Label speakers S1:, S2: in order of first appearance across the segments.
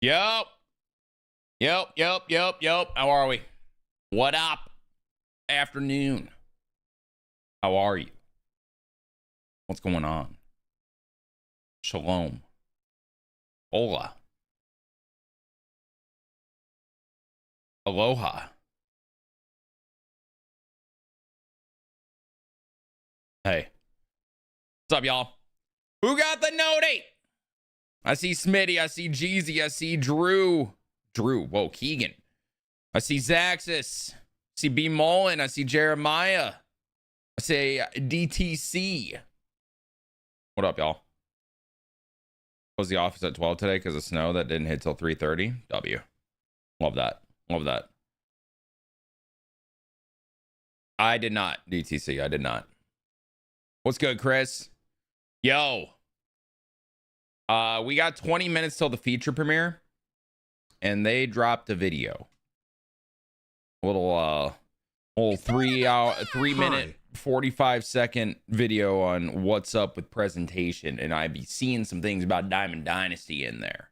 S1: Yep. How are we? What up? Afternoon. How are you? What's going on? Shalom. Hola. Aloha. Hey. What's up, y'all? Who got the noti? I see Smitty. I see Jeezy. I see Drew. Whoa, Keegan. I see Zaxxus. I see B. Mullen. I see Jeremiah. I say DTC. What up, y'all? Was the office at 12 today because of snow that didn't hit till 3:30? W. Love that. Love that. I did not, DTC. I did not. What's good, Chris? Yo. We got 20 minutes till the feature premiere, and they dropped a video. A little 3 minute, 45-second video on what's up with presentation, and I'd be seeing some things about Diamond Dynasty in there.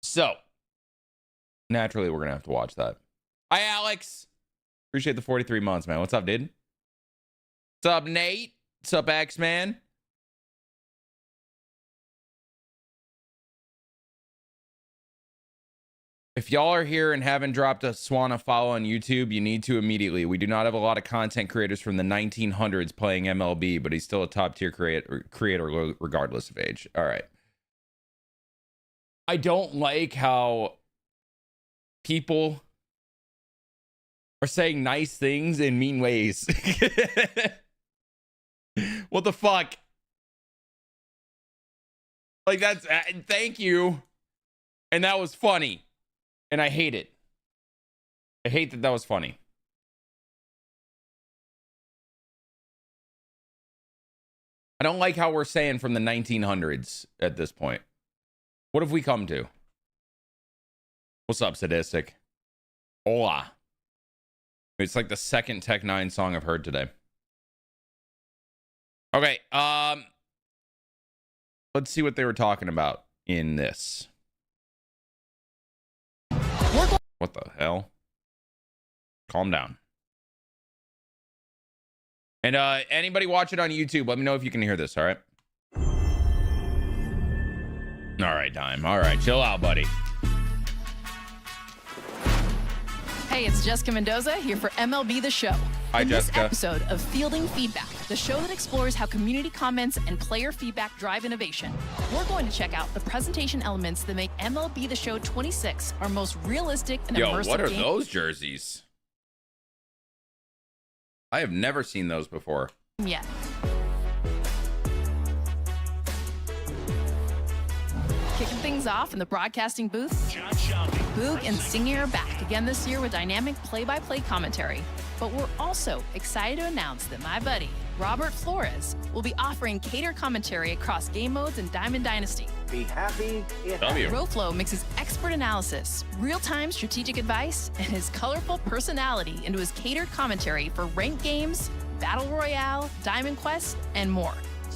S1: So, naturally, we're gonna have to watch that. Hi, Alex. Appreciate the 43 months, man. What's up, dude? What's up, Nate? What's up, X-Man? If y'all are here and haven't dropped a Swan a follow on YouTube, you need to immediately. We do not have a lot of content creators from the 1900s playing MLB, but he's still a top tier creator regardless of age. All right. I don't like how people are saying nice things in mean ways. What the fuck? Like, that's thank you. And that was funny. And I hate it. I hate that that was funny. I don't like how we're saying from the 1900s at this point. What have we come to? What's up, Sadistic? Hola. It's like the second Tech 9 song I've heard today. Okay, let's see what they were talking about in this. What the hell? Calm down. And anybody watch it on YouTube, let me know if you can hear this, all right? All right, Dime. All right, chill out, buddy.
S2: Hey, it's Jessica Mendoza here for MLB The Show.
S1: Hi,
S2: in
S1: Jessica.
S2: This episode of Fielding Feedback, the show that explores how community comments and player feedback drive innovation, we're going to check out the presentation elements that make MLB The Show 26 our most realistic and immersive
S1: Yo, what are
S2: game.
S1: those jerseys? I have never seen those before.
S2: Yeah. Kicking things off in the broadcasting booth, Boog and Singy are back again this year with dynamic play-by-play commentary. But we're also excited to announce that my buddy, Robert Flores, will be offering catered commentary across game modes in Diamond Dynasty.
S3: Be happy.
S2: Roflo mixes expert analysis, real-time strategic advice, and his colorful personality into his catered commentary for ranked games, Battle Royale, Diamond Quest, and more.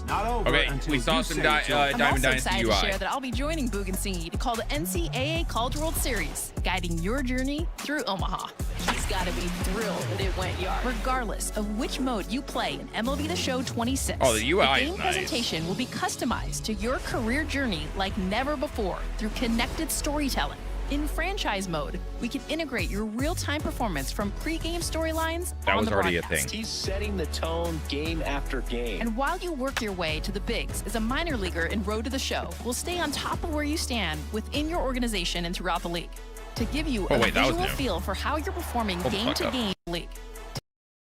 S3: Not over
S1: Okay,
S3: until
S1: we saw
S3: you
S1: some
S3: say so.
S2: I'm
S1: Diamond
S2: also
S1: Dynasty
S2: excited
S1: UI.
S2: to share that I'll be joining Boog and Singy to call the NCAA College World Series, guiding your journey through Omaha. He's got to be thrilled that it went yard. Regardless of which mode you play in MLB The Show 26,
S1: Oh, the UI
S2: the
S1: is
S2: game
S1: nice.
S2: presentation will be customized to your career journey like never before through connected storytelling. In franchise mode, we can integrate your real-time performance from pre-game storylines
S1: That
S2: on
S1: was
S2: the
S1: already a
S2: broadcast.
S1: thing.
S3: He's setting the tone game after game.
S2: And while you work your way to the bigs as a minor leaguer in Road to the Show, we'll stay on top of where you stand within your organization and throughout the league to give you a
S1: wait, that was
S2: visual
S1: new.
S2: feel for how you're performing
S1: Hold the
S2: game
S1: fuck
S2: to
S1: up.
S2: game league.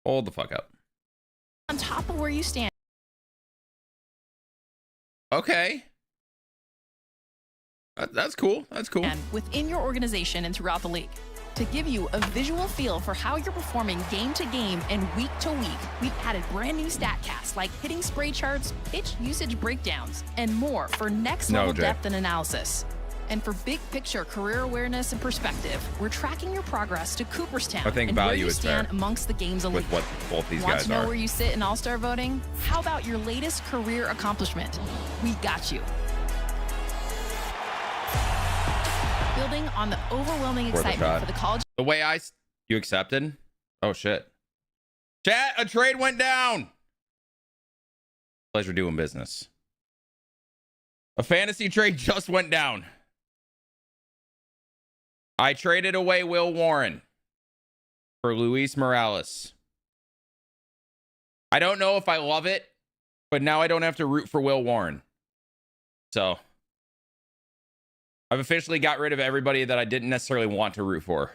S1: Hold the fuck up.
S2: On top of where you stand.
S1: Okay. That's cool. That's cool.
S2: And within your organization and throughout the league. To give you a visual feel for how you're performing game to game and week to week, we've added brand new StatCasts like hitting spray charts, pitch usage breakdowns, and more for next level
S1: Jay.
S2: depth and analysis. And for big picture career awareness and perspective, we're tracking your progress to Cooperstown
S1: I think
S2: and where
S1: value
S2: you
S1: is
S2: stand
S1: there
S2: amongst the game's elite.
S1: with what both these
S2: Want
S1: guys
S2: to know
S1: are.
S2: where you sit in All-Star voting? How about your latest career accomplishment? We got you. building on the overwhelming
S1: Worth a
S2: excitement
S1: shot.
S2: for the college.
S1: The way you accepted? Oh, shit. Chat, a trade went down. Pleasure doing business. A fantasy trade just went down. I traded away Will Warren for Luis Morales. I don't know if I love it, but now I don't have to root for Will Warren. So I've officially got rid of everybody that I didn't necessarily want to root for.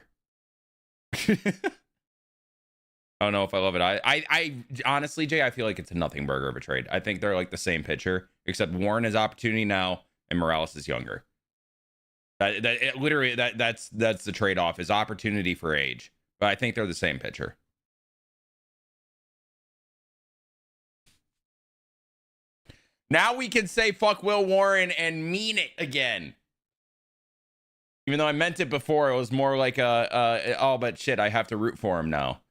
S1: I don't know if I love it. I honestly, Jay, I feel like it's a nothing burger of a trade. I think they're like the same pitcher, except Warren has opportunity now and Morales is younger. That's the trade-off, is opportunity for age. But I think they're the same pitcher. Now we can say fuck Will Warren and mean it again. Even though I meant it before, it was more like oh, but shit, I have to root for him now.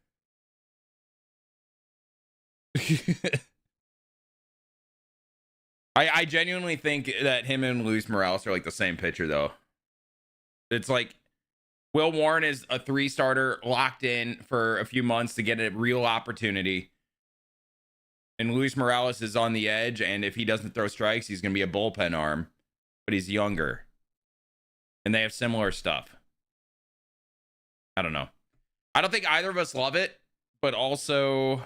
S1: I genuinely think that him and Luis Morales are like the same pitcher, though. It's like Will Warren is a 3-starter locked in for a few months to get a real opportunity. And Luis Morales is on the edge, and if he doesn't throw strikes, he's going to be a bullpen arm. But he's younger. And they have similar stuff. I don't know. I don't think either of us love it, but also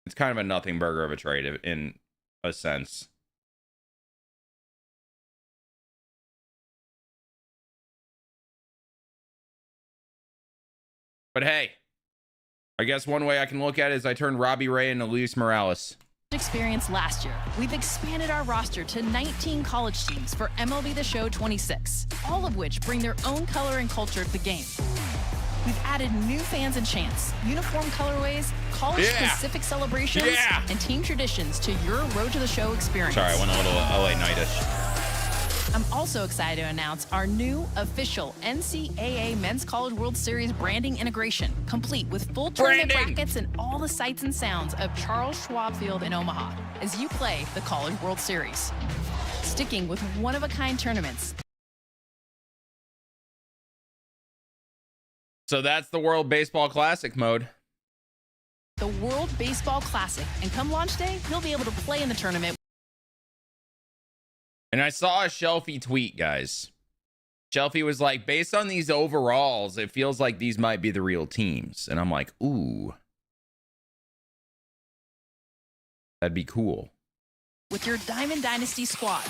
S1: it's kind of a nothing burger of a trade in a sense. But hey, I guess one way I can look at it is I turned Robbie Ray into Luis Morales.
S2: Experience last year, we've expanded our roster to 19 college teams for MLB The Show 26, all of which bring their own color and culture to the game. We've added new fans and chants, uniform colorways, college-specific celebrations, and team traditions to your Road to the Show experience.
S1: Sorry, I went a little LA Knight-ish.
S2: I'm also excited to announce our new official NCAA Men's College World Series branding integration, complete with full tournament brackets and all the sights and sounds of Charles Schwab Field in Omaha as you play the College World Series. Sticking with one-of-a-kind tournaments.
S1: So that's the World Baseball Classic mode.
S2: The World Baseball Classic. And come launch day, you'll be able to play in the tournament.
S1: And I saw a Shelfie tweet, guys. Shelfie was like, based on these overalls, it feels like these might be the real teams. And I'm like, ooh. That'd be cool.
S2: With your Diamond Dynasty squad.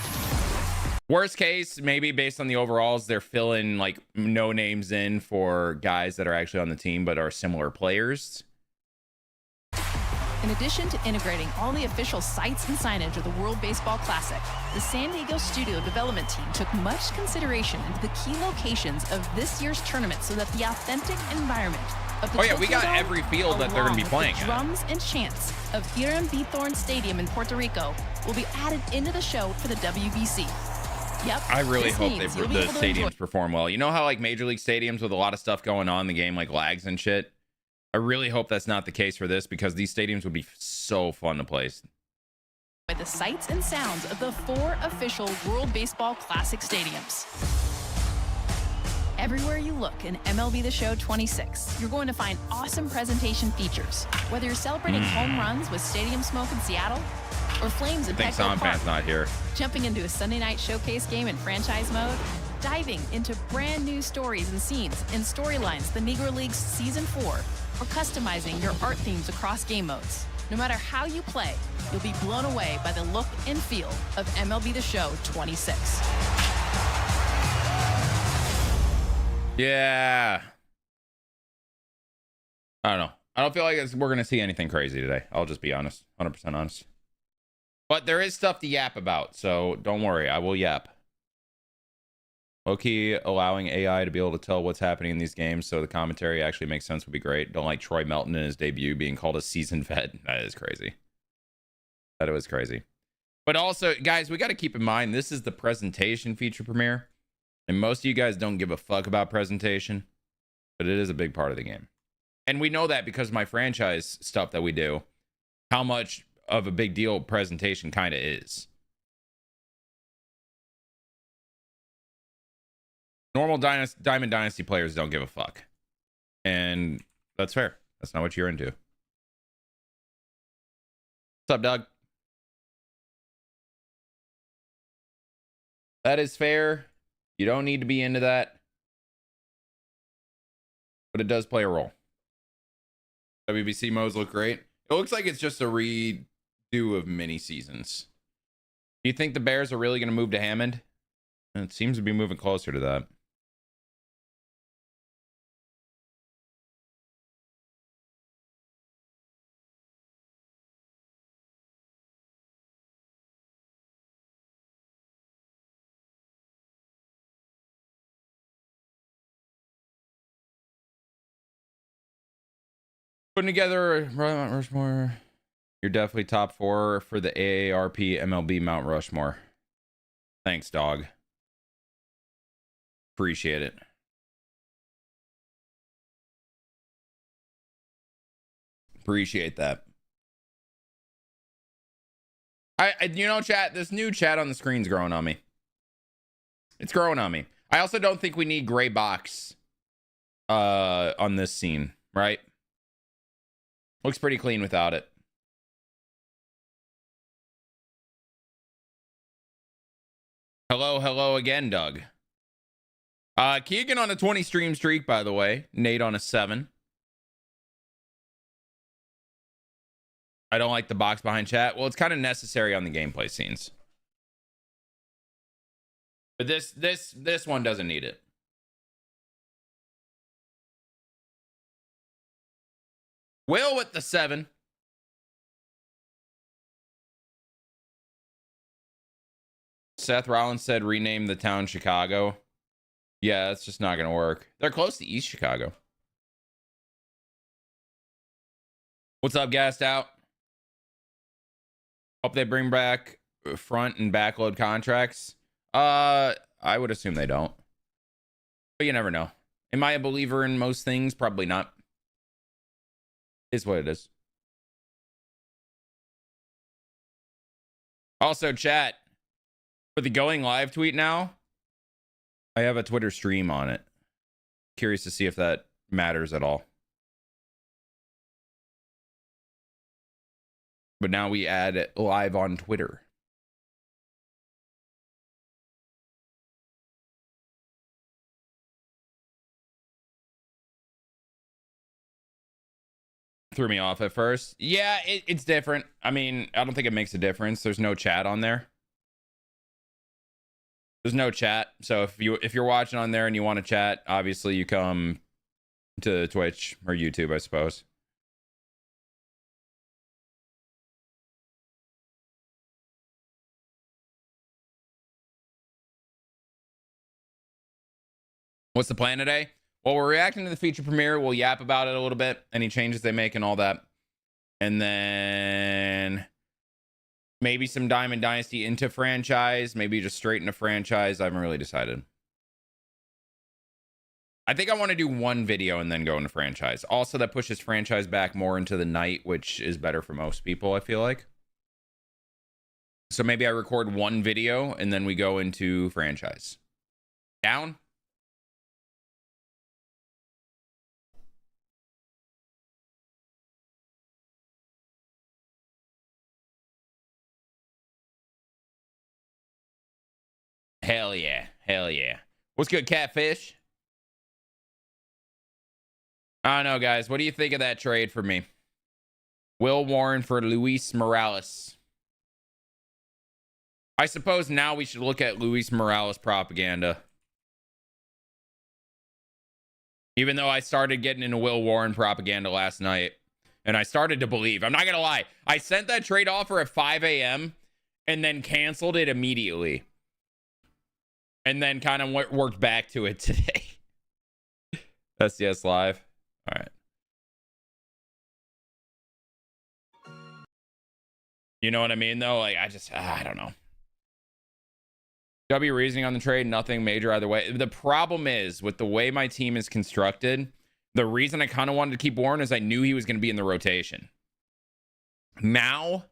S1: Worst case, maybe based on the overalls, they're filling like no names in for guys that are actually on the team but are similar players.
S2: In addition to integrating all the official sites and signage of the World Baseball Classic, the San Diego studio development team took much consideration into the key locations of this year's tournament so that the authentic environment of the
S1: we got
S2: Tokyo
S1: every field that they're going to be playing
S2: the drums and chants of Hiram B. Thorne Stadium in Puerto Rico will be added into the show for the WBC. Yep.
S1: I really hope the stadiums perform well. You know how like Major League stadiums with a lot of stuff going on in the game, like lags and shit? I really hope that's not the case for this, because these stadiums would be so fun to play.
S2: By the sights and sounds of the 4 official World Baseball Classic stadiums. Everywhere you look in MLB The Show 26, you're going to find awesome presentation features. Whether you're celebrating home runs with stadium smoke in Seattle, or flames in Petco Park,
S1: not here.
S2: Jumping into a Sunday night showcase game in franchise mode, diving into brand new stories and scenes in Storylines, the Negro Leagues Season 4, or customizing your art themes across game modes. No matter how you play, you'll be blown away by the look and feel of MLB The Show 26.
S1: Yeah. I don't know. I don't feel like we're going to see anything crazy today. I'll just be honest. 100% honest. But there is stuff to yap about, so don't worry. I will yap. Low-key allowing AI to be able to tell what's happening in these games so the commentary actually makes sense would be great. Don't like Troy Melton in his debut being called a seasoned vet. That is crazy. That was crazy. But also, guys, we got to keep in mind, this is the presentation feature premiere. And most of you guys don't give a fuck about presentation. But it is a big part of the game. And we know that because of my franchise stuff that we do. How much of a big deal presentation kind of is. Normal Diamond Dynasty players don't give a fuck. And that's fair. That's not what you're into. What's up, Doug? That is fair. You don't need to be into that. But it does play a role. WBC modes look great. It looks like it's just a redo of mini seasons. Do you think the Bears are really going to move to Hammond? It seems to be moving closer to that. Putting together Mount Rushmore. You're definitely top 4 for the AARP MLB Mount Rushmore. Thanks, dog. Appreciate it. Appreciate that. You know, chat, this new chat on the screen's growing on me. It's growing on me. I also don't think we need gray box on this scene, right? Looks pretty clean without it. Hello again, Doug. Keegan on a 20 stream streak, by the way. Nate on a 7. I don't like the box behind chat. Well, it's kind of necessary on the gameplay scenes. But this one doesn't need it. Will with the 7. Seth Rollins said rename the town Chicago. Yeah, that's just not going to work. They're close to East Chicago. What's up, Gassed Out? Hope they bring back front and backload contracts. I would assume they don't. But you never know. Am I a believer in most things? Probably not. Is what it is. Also, chat, for the going live tweet now, I have a Twitter stream on it. Curious to see if that matters at all. But now we add it live on Twitter. Threw me off at first. Yeah, it's different. I mean, I don't think it makes a difference. There's no chat on there. There's no chat. So if you're watching on there and you want to chat, obviously you come to Twitch or YouTube, I suppose. What's the plan today? Well, we're reacting to the feature premiere. We'll yap about it a little bit, any changes they make and all that. And then maybe some Diamond Dynasty into franchise, maybe just straight into franchise. I haven't really decided. I think I want to do one video and then go into franchise. Also, that pushes franchise back more into the night, which is better for most people, I feel like. So maybe I record one video and then we go into franchise. Down? Hell yeah. Hell yeah. What's good, Catfish? I don't know, guys. What do you think of that trade for me? Will Warren for Luis Morales. I suppose now we should look at Luis Morales propaganda. Even though I started getting into Will Warren propaganda last night. And I started to believe. I'm not going to lie. I sent that trade offer at 5 a.m. and then canceled it immediately. And then kind of worked back to it today. SCS Live. All right. You know what I mean, though? Like, I don't know. W reasoning on the trade, nothing major either way. The problem is, with the way my team is constructed, the reason I kind of wanted to keep Warren is I knew he was going to be in the rotation. Now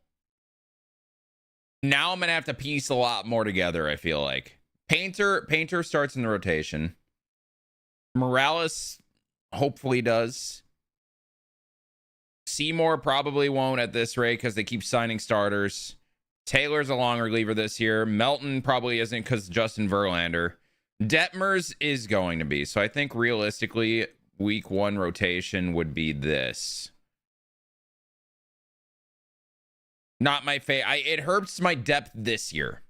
S1: I'm going to have to piece a lot more together, I feel like. Painter starts in the rotation. Morales hopefully does. Seymour probably won't at this rate because they keep signing starters. Taylor's a long reliever this year. Melton probably isn't because Justin Verlander. Detmers is going to be. So I think realistically, week 1 rotation would be this. Not my favorite. It hurts my depth this year.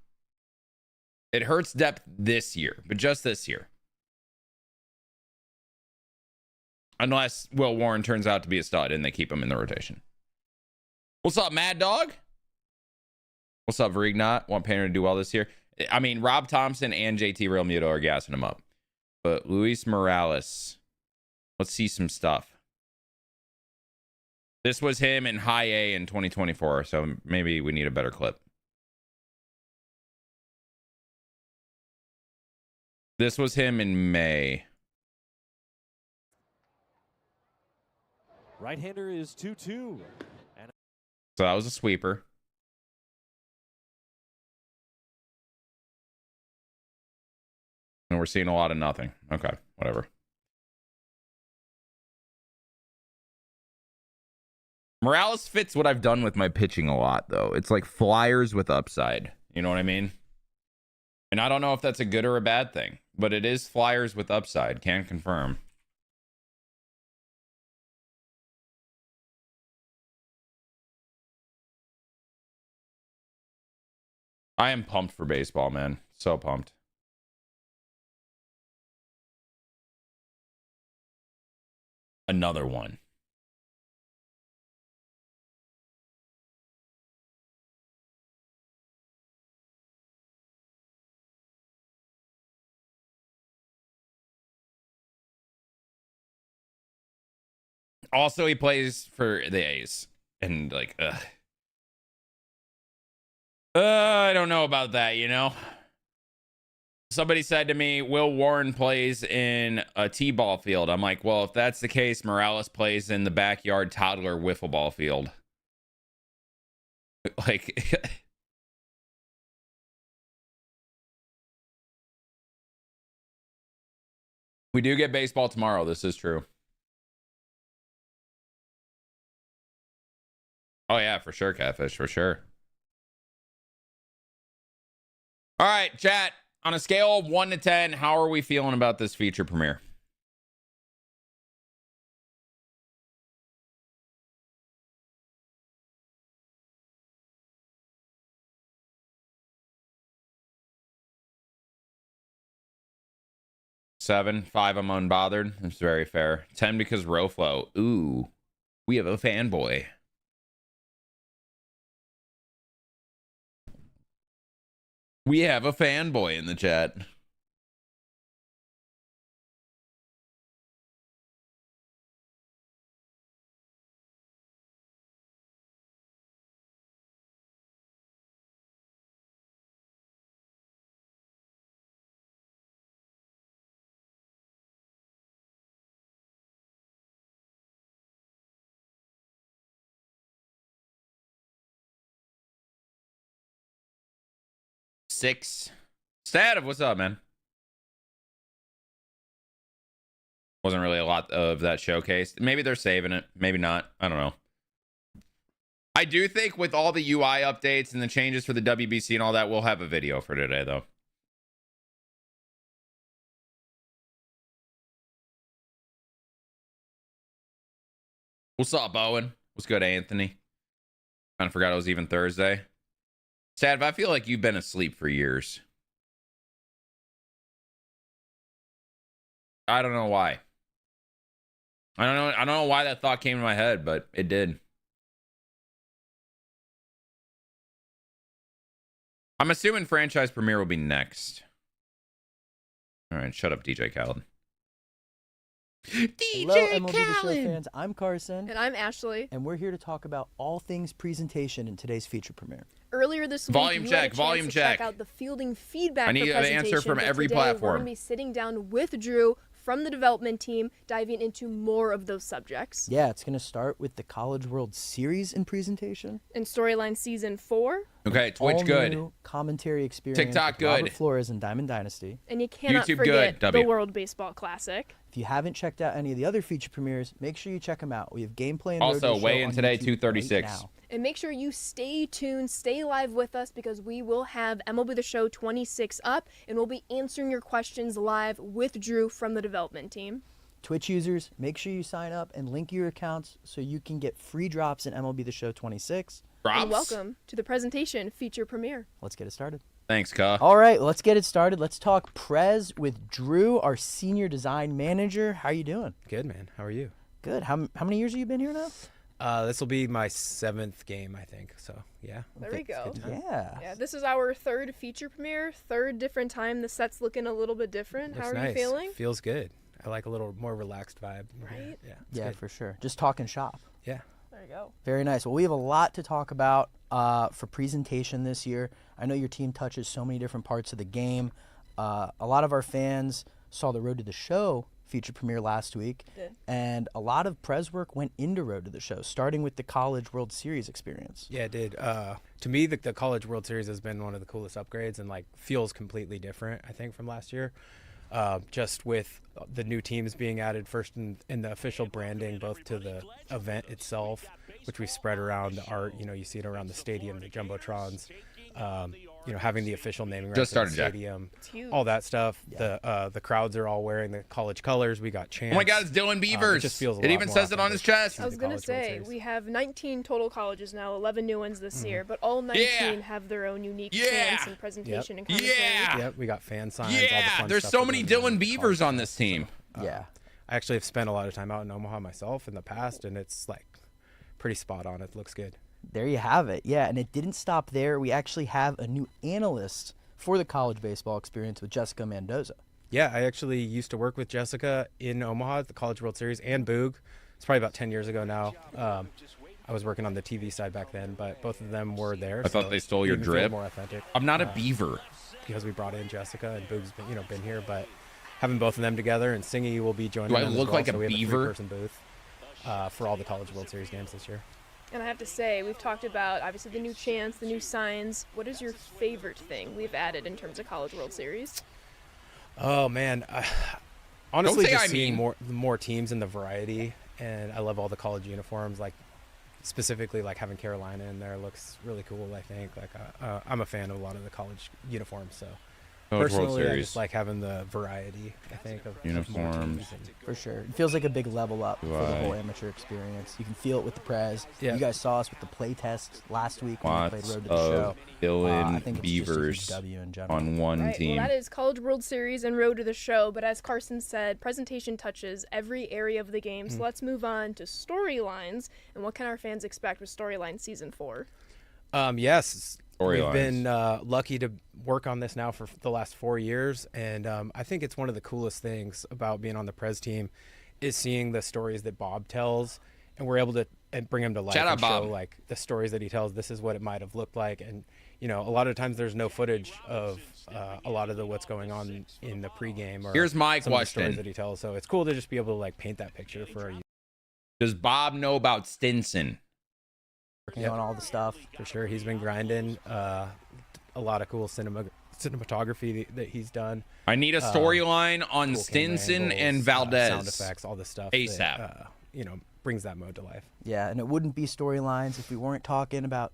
S1: It hurts depth this year, but just this year. Unless Will Warren turns out to be a stud and they keep him in the rotation. What's up, Mad Dog? What's up, Verignot? Want Painter to do well this year? I mean, Rob Thompson and JT Realmuto are gassing him up. But Luis Morales, let's see some stuff. This was him in high A in 2024, so maybe we need a better clip. This was him in May.
S4: Right-hander is 2-2.
S1: So that was a sweeper. And we're seeing a lot of nothing. Okay, whatever. Morales fits what I've done with my pitching a lot, though. It's like flyers with upside. You know what I mean? And I don't know if that's a good or a bad thing, but it is flyers with upside. Can confirm. I am pumped for baseball, man. So pumped. Another one. Also, he plays for the A's. And, like, I don't know about that, you know? Somebody said to me, Will Warren plays in a T-ball field. I'm like, well, if that's the case, Morales plays in the backyard toddler wiffle ball field. Like... We do get baseball tomorrow. This is true. Oh, yeah, for sure, Catfish, for sure. All right, chat. On a scale of 1 to 10, how are we feeling about this feature premiere? Seven, 5, I'm unbothered. It's very fair. 10 because Roflo. Ooh, we have a fanboy. We have a fanboy in the chat. Six. Stativ, what's up, man? Wasn't really a lot of that showcase. Maybe they're saving it. Maybe not. I don't know. I do think with all the UI updates and the changes for the WBC and all that, we'll have a video for today, though. What's up, Owen? What's good, Anthony? Kind of forgot it was even Thursday. Stativ, I feel like you've been asleep for years. I don't know why. I don't know why that thought came to my head, but it did. I'm assuming franchise premiere will be next. All right, shut up, DJ Khaled.
S5: Hello, MLB The Show fans. I'm Carson.
S6: And I'm Ashley.
S5: And we're here to talk about all things presentation in today's feature premiere.
S6: Earlier this week,
S1: Volume
S6: you
S1: check,
S6: had a chance
S1: volume
S6: to
S1: check.
S6: check out the fielding feedback
S1: I need
S6: for
S1: an
S6: presentation,
S1: answer from
S6: but
S1: every
S6: today
S1: platform.
S6: We're going to be sitting down with Drew from the development team, diving into more of those subjects.
S5: Yeah, it's going to start with the College World Series in presentation.
S6: In Storyline Season 4.
S1: Okay, Twitch
S5: all
S1: good.
S5: New commentary experience
S1: TikTok
S5: with
S1: good.
S5: Robert Flores and Diamond Dynasty.
S6: And you cannot
S1: YouTube
S6: forget
S1: good. W.
S6: the World Baseball Classic.
S5: If you haven't checked out any of the other feature premieres, make sure you check them out. We have gameplay and Road to
S1: Also,
S5: the Show
S1: weigh in
S5: on
S1: today,
S5: YouTube
S1: 236.
S5: right now.
S6: And make sure you stay tuned, stay live with us, because we will have MLB The Show 26 up, and we'll be answering your questions live with Drew from the development team.
S5: Twitch users, make sure you sign up and link your accounts so you can get free drops in MLB The Show 26.
S1: Drops?
S6: And welcome to the presentation feature premiere.
S5: Let's get it started.
S1: Thanks, Ka.
S5: All right, let's get it started. Let's talk Prez with Drew, our senior design manager. How you doing?
S4: Good, man. How are you?
S5: Good. How many years have you been here now?
S4: This will be my 7th game, I think. So, yeah.
S6: There we go.
S5: Yeah.
S6: This is our 3rd feature premiere, 3rd different time. The set's looking a little bit different. How
S4: Looks
S6: are
S4: nice.
S6: you feeling?
S4: Feels good. I like a little more relaxed vibe.
S6: Right?
S4: Yeah.
S5: Yeah,
S4: Good.
S5: for sure. Just talking shop.
S4: Yeah.
S6: There you go.
S5: Very nice. Well, we have a lot to talk about for presentation this year. I know your team touches so many different parts of the game. A lot of our fans saw the Road to the Show feature premiere last week,
S6: Did.
S5: and a lot of Prez work went into Road to the Show, starting with the College World Series experience.
S4: Yeah, it did. To me, the College World Series has been one of the coolest upgrades and like feels completely different, I think, from last year. Just with the new teams being added first in the official branding, both to the event itself, which we spread around the art. You know, you see it around the stadium, the jumbotrons. You know, having the official naming rights
S1: Just started,
S4: of the
S1: Jack.
S4: stadium,
S6: huge.
S4: all that stuff. The crowds are all wearing the college colors. We got chants.
S1: Oh my God, it's Dylan Beavers.
S4: It just feels a
S1: it
S4: lot
S1: even
S4: more
S1: says it on his
S4: authentic.
S1: chest.
S6: I was going to
S4: College World
S6: say,
S4: Series.
S6: we have 19 total colleges now, 11 new ones this year, but all 19
S1: Yeah.
S6: have their own unique
S1: Yeah.
S6: chants and presentation and commentary.
S1: Yeah.
S4: Yep, we got fan signs. all the
S1: Yeah,
S4: fun
S1: there's
S4: stuff
S1: so
S4: we're
S1: many
S4: doing
S1: Dylan
S4: in
S1: Beavers
S4: college
S1: on this team.
S5: Yeah.
S4: I actually have spent a lot of time out in Omaha myself in the past, and it's like pretty spot on. It looks good.
S5: There you have it. Yeah, and it didn't stop there. We actually have a new analyst for the college baseball experience with Jessica Mendoza.
S4: Yeah, I actually used to work with Jessica in Omaha at the College World Series and Boog. It's probably about 10 years ago now. I was working on the TV side back then, but both of them were there.
S1: I thought they stole your
S4: it even feels
S1: drip.
S4: More authentic.
S1: I'm not a beaver.
S4: Because we brought in Jessica and Boog's been here, but having both of them together and Singy will be joining.
S1: Do I
S4: them as
S1: look
S4: well,
S1: like a
S4: so we have
S1: beaver?
S4: a 3-person booth for all the College World Series games this year.
S6: And I have to say, we've talked about, obviously, the new chants, the new signs. What is your favorite thing we've added in terms of College World Series?
S4: Oh man, honestly,
S1: say
S4: just
S1: I
S4: seeing
S1: mean.
S4: more teams and the variety, and I love all the college uniforms. Like specifically, like having Carolina in there looks really cool. I think like I'm a fan of a lot of the college uniforms, so
S1: College World
S4: personally, I
S1: Series.
S4: just like having the variety. I think of more
S1: Uniforms.
S4: teams and-
S5: For sure. It feels like a big level up for the
S1: Right.
S5: whole amateur experience. You can feel it with the Prez.
S4: Yeah.
S5: You guys saw us with the play test last week when we
S1: Lots
S5: played Road to the
S1: of
S5: Show.
S1: Dylan
S5: I think it's just a huge
S1: Beavers
S5: W in general.
S1: on one
S6: Right,
S1: team.
S6: well, that is College World Series and Road to the Show, but as Carson said, presentation touches every area of the game. So let's move on to storylines, and what can our fans expect with Storyline Season 4?
S4: Yes, we've
S1: Storylines.
S4: been lucky to work on this now for the last 4 years, and I think it's one of the coolest things about being on the Prez team is seeing the stories that Bob tells, and we're able to bring them to life
S1: Shout out
S4: and show
S1: Bob.
S4: like the stories that he tells. This is what it might have looked like, and you know, a lot of times there's no footage of a lot of what's going on in the pregame. Or
S1: Here's my
S4: some of the
S1: question.
S4: stories that he tells. So it's cool to just be able to like paint that picture for our
S1: Does Bob know about Stinson?
S5: Working
S4: Yep.
S5: on all the stuff.
S4: for sure. He's been grinding a lot of cool cinematography that he's done.
S1: I need a storyline on
S4: Cool camera
S1: Stinson
S4: angles,
S1: and Valdez.
S4: sound effects, all the stuff
S1: ASAP.
S4: that, brings that mode to life.
S5: Yeah, and it wouldn't be storylines if we weren't talking about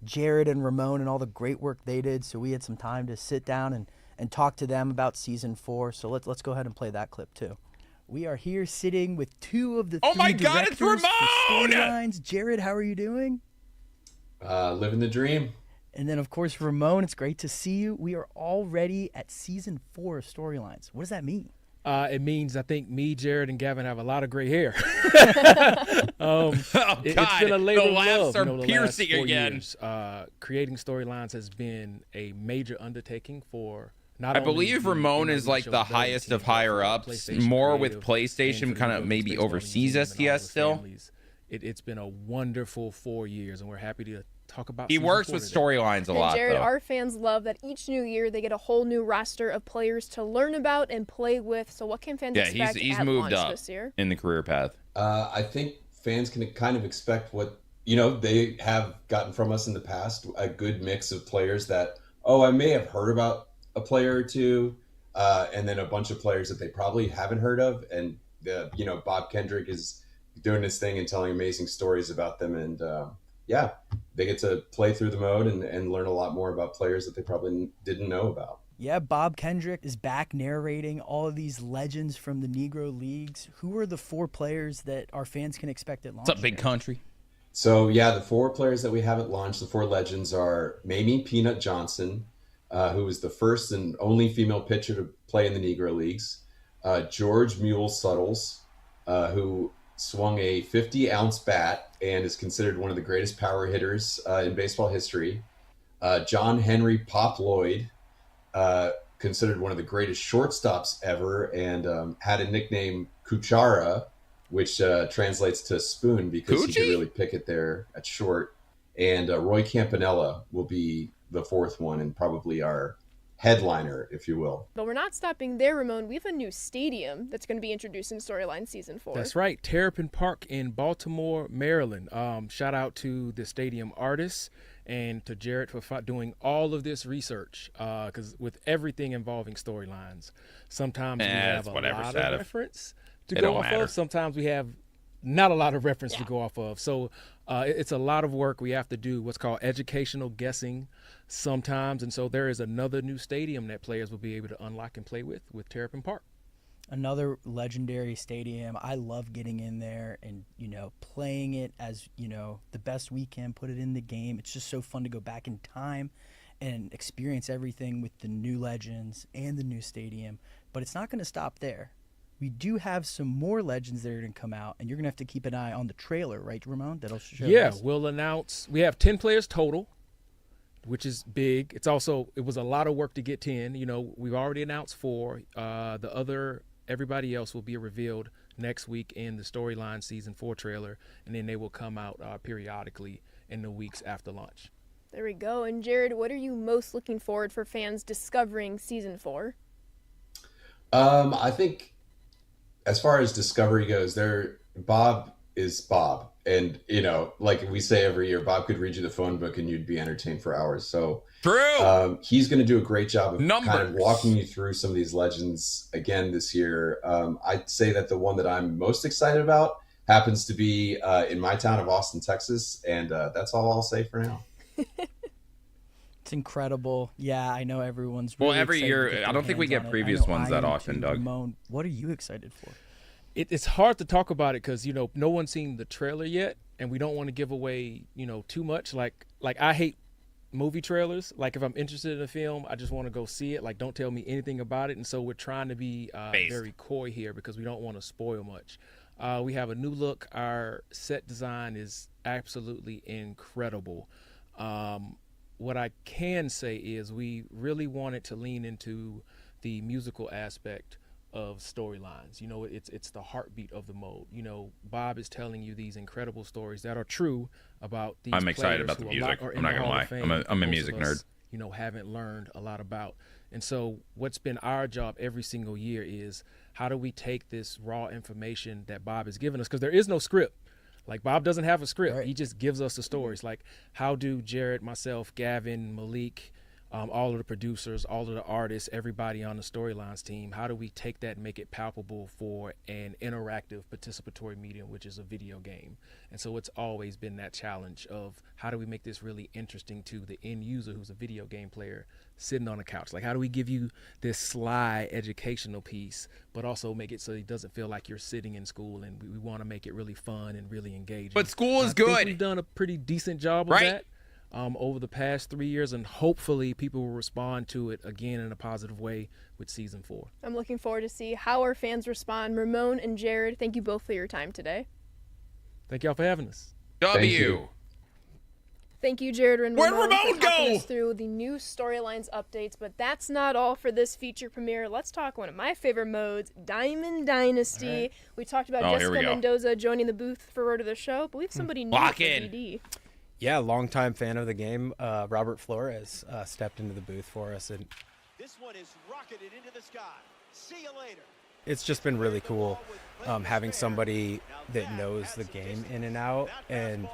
S5: Jared and Ramon and all the great work they did. So we had some time to sit down and talk to them about Season 4. So let's go ahead and play that clip too. We are here sitting with two of the
S1: Oh
S5: three
S1: my God, it's
S5: directors for
S1: Ramon!
S5: storylines. Jared, how are you doing?
S7: Living the dream.
S5: And then, of course, Ramon, it's great to see you. We are already at Season 4 of Storylines. What does that mean?
S8: It means I think me, Jared, and Gavin have a lot of gray hair.
S1: Oh
S8: It's
S1: God,
S8: been a labor
S1: the
S8: of
S1: laughs
S8: love,
S1: are
S8: the last
S1: piercing
S8: 4
S1: again.
S8: years. Creating storylines has been a major undertaking for not
S1: I
S8: only
S1: believe
S8: the
S1: Ramon
S8: MLB
S1: is like
S8: show
S1: the
S8: development
S1: highest
S8: team,
S1: of
S8: but for
S1: higher
S8: the
S1: ups,
S8: PlayStation
S1: more with
S8: creative
S1: PlayStation,
S8: and for
S1: kind
S8: the
S1: of
S8: Women's
S1: maybe
S8: Baseball
S1: oversees
S8: Museum and all
S1: SDS
S8: their
S1: still.
S8: families. It's been a wonderful 4 years, and we're happy to talk about.
S1: He
S8: season
S1: works
S8: 4
S1: with
S8: today.
S1: storylines a
S6: And
S1: lot,
S6: Jared,
S1: though.
S6: our fans love that each new year they get a whole new roster of players to learn about and play with. So what can fans
S1: Yeah,
S6: expect
S1: he's
S6: at
S1: moved
S6: launch
S1: up
S6: this year?
S1: in the career path.
S7: I think fans can kind of expect what, they have gotten from us in the past, a good mix of players that, I may have heard about a player or two, and then a bunch of players that they probably haven't heard of. And Bob Kendrick is doing his thing and telling amazing stories about them. And they get to play through the mode and learn a lot more about players that they probably didn't know about.
S5: Yeah, Bob Kendrick is back narrating all of these legends from the Negro Leagues. Who are the 4 players that our fans can expect at launch?
S1: What's up, big country?
S7: So, the 4 players that we have at launch, the 4 legends are Mamie Peanut Johnson, who was the first and only female pitcher to play in the Negro Leagues. George Mule Suttles, who swung a 50-ounce bat and is considered one of the greatest power hitters in baseball history. John Henry Pop Lloyd, considered one of the greatest shortstops ever, and had a nickname Kuchara, which translates to spoon because he could really pick it there at short. And Roy Campanella will be the 4th one and probably our headliner, if you will.
S6: But we're not stopping there, Ramon. We have a new stadium that's going to be introduced in Storyline Season 4.
S8: That's right, Terrapin Park in Baltimore, Maryland. Shout out to the stadium artists and to Jared for doing all of this research, because with everything involving storylines, sometimes we have a lot of reference to go off of. Sometimes we have not a lot of reference to go off of. So it's a lot of work. We have to do what's called educational guessing sometimes. And so there is another new stadium that players will be able to unlock and play with Terrapin Park.
S5: Another legendary stadium. I love getting in there and, playing it as, the best we can, put it in the game. It's just so fun to go back in time and experience everything with the new legends and the new stadium. But it's not going to stop there. We do have some more legends that are going to come out, and you're going to have to keep an eye on the trailer, right, Ramon? That'll show us.
S8: We'll announce. We have 10 players total, which is big. It was a lot of work to get 10. We've already announced 4. Everybody else will be revealed next week in the Storyline Season 4 trailer, and then they will come out periodically in the weeks after launch.
S6: There we go. And Jared, what are you most looking forward for fans discovering Season 4?
S7: I think as far as discovery goes, Bob is Bob. And, like we say every year, Bob could read you the phone book and you'd be entertained for hours. So
S1: true.
S7: He's going to do a great job of
S1: Numbers.
S7: kind of walking you through some of these legends again this year. I'd say that the one that I'm most excited about happens to be in my town of Austin, Texas. And that's all I'll say for now.
S5: It's incredible. Yeah, I know everyone's really
S1: every
S5: excited
S1: year,
S5: to get
S1: I don't
S5: their
S1: think we
S5: hands
S1: get
S5: on it.
S1: previous
S5: I know
S1: ones
S5: I
S1: that
S5: am
S1: often,
S5: too.
S1: Doug.
S5: Ramon, what are you excited for?
S8: It's hard to talk about it because, no one's seen the trailer yet, and we don't want to give away, too much. Like I hate movie trailers. Like if I'm interested in a film, I just want to go see it. Like don't tell me anything about it. And so we're trying to be very coy here because we don't want to spoil much. We have a new look. Our set design is absolutely incredible. What I can say is we really wanted to lean into the musical aspect of storylines. It's the heartbeat of the mode. Bob is telling you these incredible stories that are true about these
S1: I'm excited
S8: players
S1: about the
S8: who
S1: music.
S8: are in
S1: I'm not
S8: the
S1: gonna
S8: Hall
S1: lie.
S8: of Fame
S1: I'm a
S8: most
S1: music
S8: of us,
S1: nerd.
S8: Haven't learned a lot about. And so what's been our job every single year is how do we take this raw information that Bob has given us, because there is no script. Like Bob doesn't have a script. Right. He just gives us the stories. Like how do Jared, myself, Gavin, Malik, all of the producers, all of the artists, everybody on the Storylines team, how do we take that and make it palpable for an interactive participatory medium, which is a video game? And so it's always been that challenge of how do we make this really interesting to the end user who's a video game player sitting on a couch? Like how do we give you this sly educational piece, but also make it so it doesn't feel like you're sitting in school, and we want to make it really fun and really engaging.
S1: But school is
S8: I
S1: good.
S8: think we've done a pretty decent job of that. Over the past 3 years, and hopefully people will respond to it again in a positive way with Season 4.
S6: I'm looking forward to see how our fans respond. Ramon and Jared, thank you both for your time today.
S8: Thank y'all for having us.
S6: Thank you, Jared and
S1: Where'd
S6: Ramon,
S1: Ramon
S6: for talking
S1: go?
S6: us through the new Storylines updates. But that's not all for this feature premiere. Let's talk one of my favorite modes, Diamond Dynasty. Right. We talked about Jessica Mendoza joining the booth for Road to the Show, but we have somebody new for DD.
S4: Yeah, longtime fan of the game, Robert Flores stepped into the booth for us, and
S9: this one is rocketed into the sky. See you later.
S4: It's just been really cool having somebody that knows the game in and out, and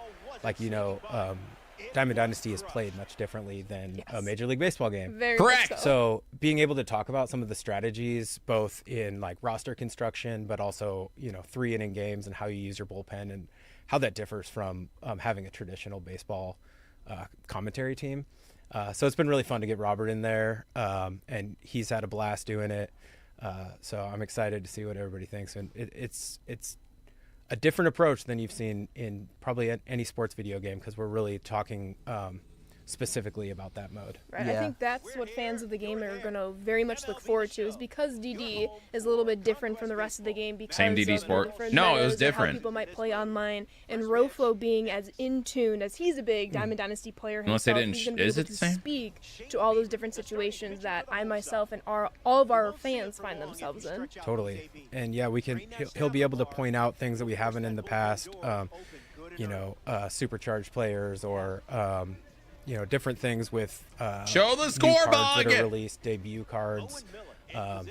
S4: Diamond Dynasty is played much differently than a Major League Baseball game.
S6: Very
S1: Correct.
S6: much so.
S4: So being able to talk about some of the strategies, both in like roster construction, but also, 3-inning games and how you use your bullpen and how that differs from having a traditional baseball commentary team. So it's been really fun to get Robert in there, and he's had a blast doing it. So I'm excited to see what everybody thinks. And it's a different approach than you've seen in probably any sports video game, because we're really talking specifically about that mode.
S6: Right.
S5: Yeah.
S6: I think that's what fans of the game are going to very much look forward to, is because DD is a little bit different from the rest of the game because
S1: Same
S6: of
S1: DD
S6: the
S1: sport.
S6: different
S1: No, it
S6: metas
S1: was
S6: and how
S1: different.
S6: people might play online, and Roflo being as in tune as he's a big Diamond Dynasty player
S1: Unless they
S6: himself,
S1: didn't
S6: he's going to be
S1: is
S6: able
S1: it
S6: to
S1: the same?
S6: speak to all those different situations that I myself and all of our fans find themselves in.
S4: Totally. And yeah, he'll be able to point out things that we haven't in the past, supercharged players or, different things with
S1: Show the
S4: new
S1: score,
S4: cards that
S1: Bog!
S4: are released, debut cards,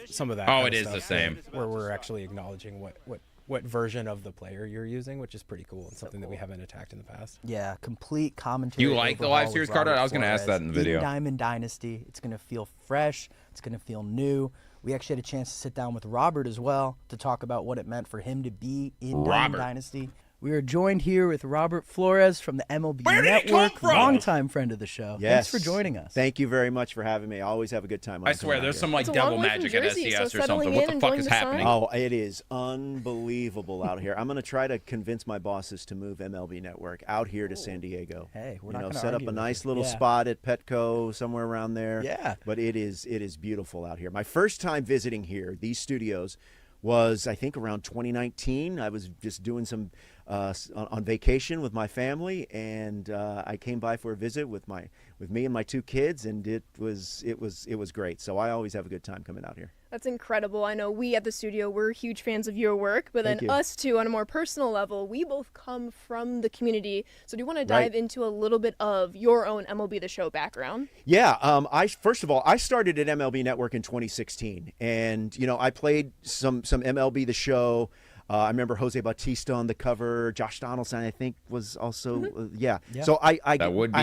S4: some of that.
S1: Oh,
S4: kind
S1: it
S4: of
S1: is the
S4: stuff,
S1: same.
S4: Where we're actually acknowledging what version of the player you're using, which is pretty cool and something that we haven't attacked in the past.
S5: Yeah, complete commentary.
S1: You like the
S5: overhaul
S1: live
S5: with
S1: series card?
S5: Robert
S1: I was gonna ask
S5: Flores
S1: that in the video.
S5: Diamond Dynasty. It's going to feel fresh. It's going to feel new. We actually had a chance to sit down with Robert as well to talk about what it meant for him to be in Diamond Dynasty. We are joined here with Robert Flores from the MLB
S1: Where did he
S5: Network,
S1: come from?
S5: longtime friend of the show.
S10: Yes.
S5: Thanks for joining us.
S10: Thank you very much for having me. I always have a good time. when
S1: I
S10: come
S1: swear,
S10: out
S1: there's
S10: here.
S1: some like
S6: It's a long
S1: devil
S6: way from
S1: magic at
S6: Jersey, so
S1: SCS or
S6: settling
S1: something.
S6: in
S1: What the
S6: and
S1: fuck
S6: enjoying
S1: is
S6: the sun.
S1: happening?
S10: Oh, it is unbelievable out here. I'm going to try to convince my bosses to move MLB Network out here to San Diego.
S5: Hey, we're not gonna
S10: set up
S5: argue
S10: a
S5: with
S10: nice
S5: you.
S10: little
S5: Yeah.
S10: spot at Petco, somewhere around there.
S5: Yeah.
S10: But it is beautiful out here. My first time visiting here, these studios, was I think around 2019. I was just doing some on vacation with my family, and I came by for a visit with me and my two kids, and it was great. So I always have a good time coming out here.
S6: That's incredible. I know we at the studio, we're huge fans of your work, but then
S10: Thank you.
S6: us two, on a more personal level, we both come from the community. So do you want to dive into a little bit of your own MLB The Show background?
S10: Yeah. First of all, I started at MLB Network in 2016, and I played some MLB The Show. I remember Jose Bautista on the cover. Josh Donaldson, I think, was also yeah. So I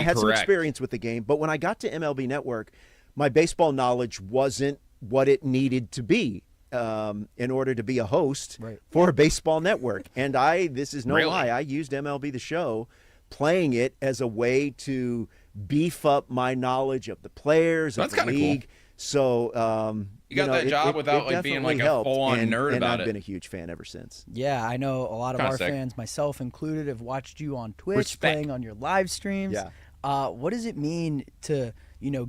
S10: had some experience with the game, but when I got to MLB Network, my baseball knowledge wasn't what it needed to be in order to be a host for a baseball network. And this is no lie, I used MLB The Show, playing it as a way to beef up my knowledge of the players, of the league.
S1: Cool.
S10: So
S1: you got that job without like being like a full-on nerd about it.
S10: And I've been a huge fan ever since.
S5: Yeah, I know a lot of our fans, myself included, have watched you on Twitch, playing on your live streams.
S10: Yeah.
S5: What does it mean to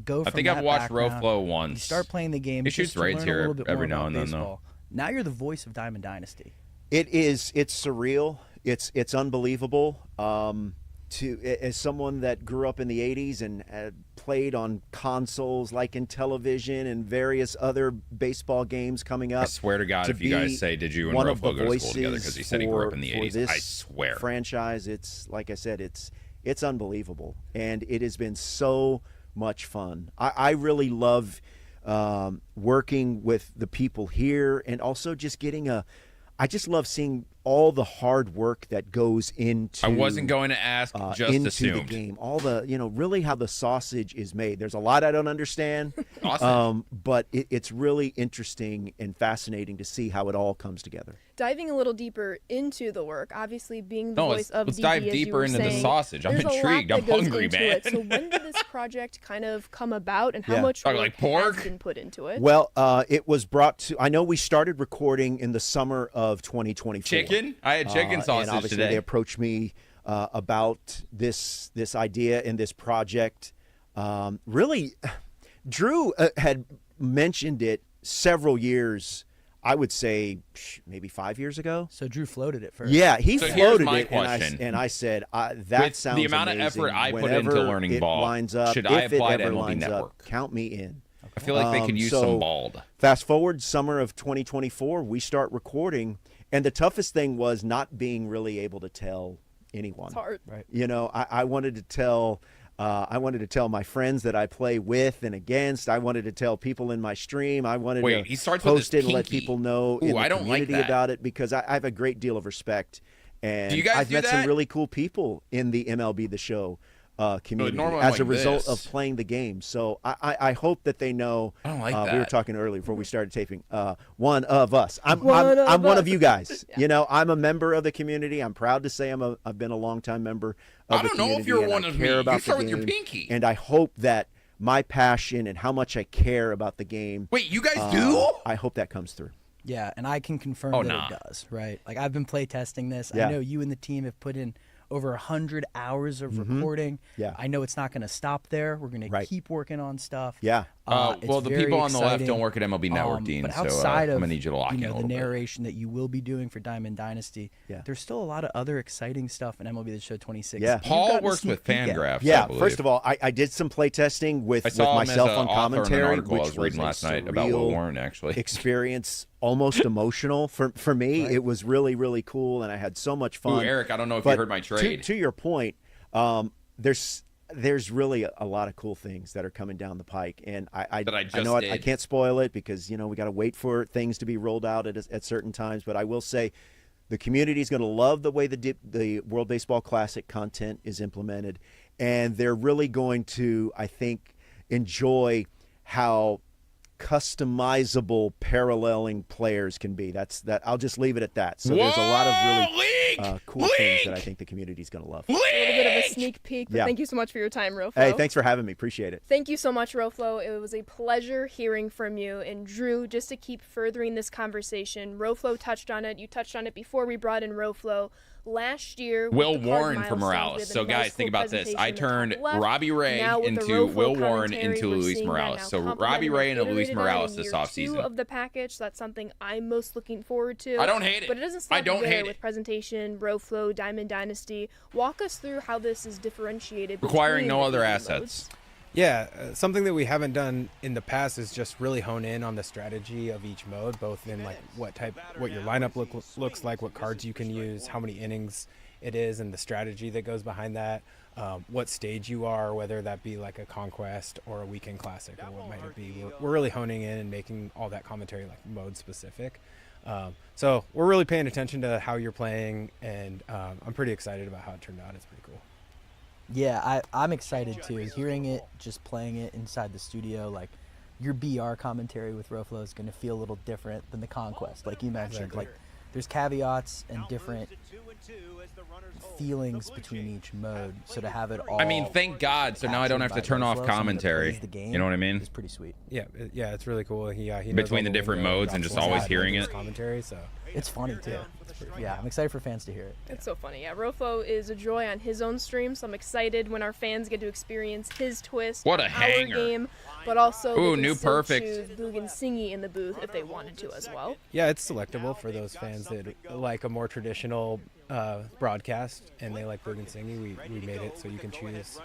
S5: go from
S1: I think I've watched
S5: background,
S1: Roflo once.
S5: you start playing the game,
S1: He
S5: just
S1: shoots
S5: to
S1: raids
S5: learn
S1: here
S5: a little bit
S1: every
S5: more
S1: now
S5: about
S1: and then, though.
S5: baseball. Now you're the voice of Diamond Dynasty.
S10: It's surreal. It's unbelievable. As someone that grew up in the 80s and played on consoles like in television and various other baseball games coming up.
S1: I swear to God, if you guys say, did you and Roflo go to school together? Because he said he grew up in the 80s. I swear.
S10: Franchise, it's like I said, it's unbelievable. And it has been so much fun. I really love working with the people here, and also just I just love seeing all the hard work that goes into.
S1: I wasn't going to ask, just
S10: into
S1: assumed.
S10: the game. All the really how the sausage is made. There's a lot I don't understand, but it's really interesting and fascinating to see how it all comes together.
S6: Diving a little deeper into the work, obviously being the voice of
S1: let's
S6: DD,
S1: dive
S6: as you
S1: deeper
S6: were
S1: into the
S6: saying,
S1: sausage. I'm
S6: there's a lot
S1: intrigued.
S6: that
S1: I'm
S6: goes
S1: hungry,
S6: into
S1: man.
S6: it. So when did this project kind of come about, and how
S10: Yeah.
S6: much work
S1: Like pork?
S6: has been put into it?
S10: Well, it was brought to. I know we started recording in the summer of 2024.
S1: Chicken? I had chicken sausage
S10: and obviously
S1: today.
S10: They approached me about this idea and this project. Really, Drew had mentioned it several years. I would say maybe 5 years ago.
S5: So Drew floated it first.
S10: Yeah, he
S1: So here's
S10: floated
S1: my
S10: it,
S1: question.
S10: and I said that
S1: With
S10: sounds
S1: the amount of
S10: amazing.
S1: effort I put
S10: Whenever
S1: into learning
S10: it
S1: ball,
S10: lines up,
S1: should I
S10: if it
S1: apply to
S10: ever
S1: MLB
S10: lines up,
S1: Network?
S10: count me in.
S1: I feel like they could use some bald.
S10: Fast forward summer of 2024, we start recording, and the toughest thing was not being really able to tell anyone.
S6: It's hard.
S5: Right.
S10: I wanted to tell. I wanted to tell my friends that I play with and against. I wanted to tell people in my stream. I wanted
S1: he
S10: to
S1: starts with
S10: post
S1: his
S10: it and let
S1: pinky.
S10: people know in
S1: Ooh,
S10: the
S1: I don't like
S10: community
S1: that.
S10: about it, because I have a great deal of respect. And
S1: Do you guys
S10: I've
S1: do
S10: met some
S1: that?
S10: really cool people in the MLB The Show community
S1: normally
S10: as a
S1: like
S10: result
S1: this.
S10: of playing the game. So I hope that they know.
S1: I don't like that.
S10: We were talking earlier before we started taping. One of us. I'm
S6: One of
S10: one
S6: us.
S10: of you guys.
S6: Yeah.
S10: You know, I'm a member of the community. I'm proud to say I've been a longtime member of the community.
S1: I don't know if you're
S10: and
S1: one
S10: I
S1: of
S10: care
S1: me.
S10: about
S1: You start
S10: the
S1: with your
S10: game,
S1: pinky.
S10: And I hope that my passion and how much I care about the game.
S1: Wait, you guys do?
S10: I hope that comes through.
S5: Yeah, and I can confirm
S1: Oh,
S5: that
S1: nah.
S5: it does, right? Like, I've been play testing this.
S10: Yeah.
S5: I know you and the team have put in over 100 hours of recording.
S10: Yeah.
S5: I know it's not going to stop there. We're going to
S10: Right.
S5: keep working on stuff.
S10: Yeah.
S5: It's
S1: Well, the
S5: very
S1: people on the left
S5: exciting.
S1: don't work at MLB Network, Dean,
S5: But
S1: so
S5: outside
S1: I'm
S5: of
S1: going to need you to lock in a
S5: the
S1: little bit.
S5: narration that you will be doing for Diamond Dynasty,
S10: Yeah.
S5: there's still a lot of other exciting stuff in MLB The Show 26.
S10: Yeah.
S5: You've
S1: Paul
S5: gotten a
S1: works
S5: sneak
S1: with
S5: peek at it.
S1: Fangraphs, I
S10: Yeah,
S1: believe.
S10: first of all, I did some play testing with
S1: I saw him
S10: myself
S1: as
S10: on
S1: an author in an
S10: commentary,
S1: article I
S10: which
S1: was reading
S10: a
S1: last night about Will
S10: surreal
S1: Warren, actually.
S10: experience, almost emotional for me.
S5: Right.
S10: It was really, really cool, and I had so much fun.
S1: Ooh, Eric, I don't know if
S10: But
S1: you heard my trade.
S10: To your point, there's really a lot of cool things that are coming down the pike, and I
S1: That I just
S10: know I
S1: did.
S10: can't spoil it because we got to wait for things to be rolled out at certain times. But I will say, the community is going to love the way the World Baseball Classic content is implemented, and they're really going to, I think, enjoy how customizable paralleling players can be. I'll just leave it at that. So there's a lot of really cool things that I think the community is going to love.
S6: A little bit of a sneak peek, but
S10: Yeah.
S6: thank you so much for your time, Roflo.
S10: Hey, thanks for having me. Appreciate it.
S6: Thank you so much, Roflo. It was a pleasure hearing from you. And Drew, just to keep furthering this conversation, Roflo touched on it. You touched on it before we brought in Roflo. Last year, with
S1: Will
S6: the card
S1: Warren for
S6: milestones, we
S1: Morales.
S6: had the
S1: So,
S6: nice
S1: guys, think
S6: full
S1: about this.
S6: presentation
S1: I
S6: in the
S1: turned
S6: top left.
S1: Robbie Ray
S6: Now with the
S1: into
S6: Roflo
S1: Will Warren
S6: commentary,
S1: into
S6: we're
S1: Luis
S6: seeing that
S1: Morales.
S6: now
S1: So, Robbie
S6: complemented
S1: Ray into
S6: and
S1: Luis
S6: iterated on
S1: Morales
S6: in
S1: this
S6: year
S1: offseason.
S6: 2 of the package. So that's something I'm most looking forward to.
S1: I don't hate it.
S6: But it doesn't
S1: I
S6: stop
S1: don't
S6: there
S1: hate
S6: with
S1: it.
S6: presentation, Roflo, Diamond Dynasty. Walk us through how this is differentiated.
S1: Requiring
S6: between
S1: no
S6: the
S1: other
S6: different
S1: assets.
S6: modes.
S4: Yeah, something that we haven't done in the past is just really hone in on the strategy of each mode, both in like what your lineup looks like, what cards you can use, how many innings it is, and the strategy that goes behind that, what stage you are, whether that be like a conquest or a weekend classic or what might it be. We're really honing in and making all that commentary like mode specific. So we're really paying attention to how you're playing, and I'm pretty excited about how it turned out. It's pretty cool.
S5: Yeah, I'm excited too. Hearing it, just playing it inside the studio, like your BR commentary with Roflo is going to feel a little different than the Conquest, like you mentioned.
S4: Exactly.
S5: Like there's caveats and different feelings between each mode. So to have it all,
S1: I mean, thank God. So now I don't have to turn off commentary. You know what I mean?
S5: It's pretty sweet.
S4: Yeah, it's really cool. He knows
S1: Between
S4: all
S1: the different
S4: lingo,
S1: modes and
S4: drops
S1: just
S4: things
S1: always
S4: out,
S1: hearing
S4: does
S1: it.
S4: commentary. So
S5: It's funny too. Yeah, I'm excited for fans to hear it.
S6: It's so funny. Yeah, Roflo is a joy on his own stream, so I'm excited when our fans get to experience his twist
S1: What a
S6: on our
S1: hanger.
S6: game, but also
S1: Ooh,
S6: they can
S1: new
S6: still
S1: perfect.
S6: choose Boog and Singy in the booth if they wanted to as well.
S4: yeah, it's selectable for those fans that like a more traditional broadcast and they like Boog and Singy. We made it so you can choose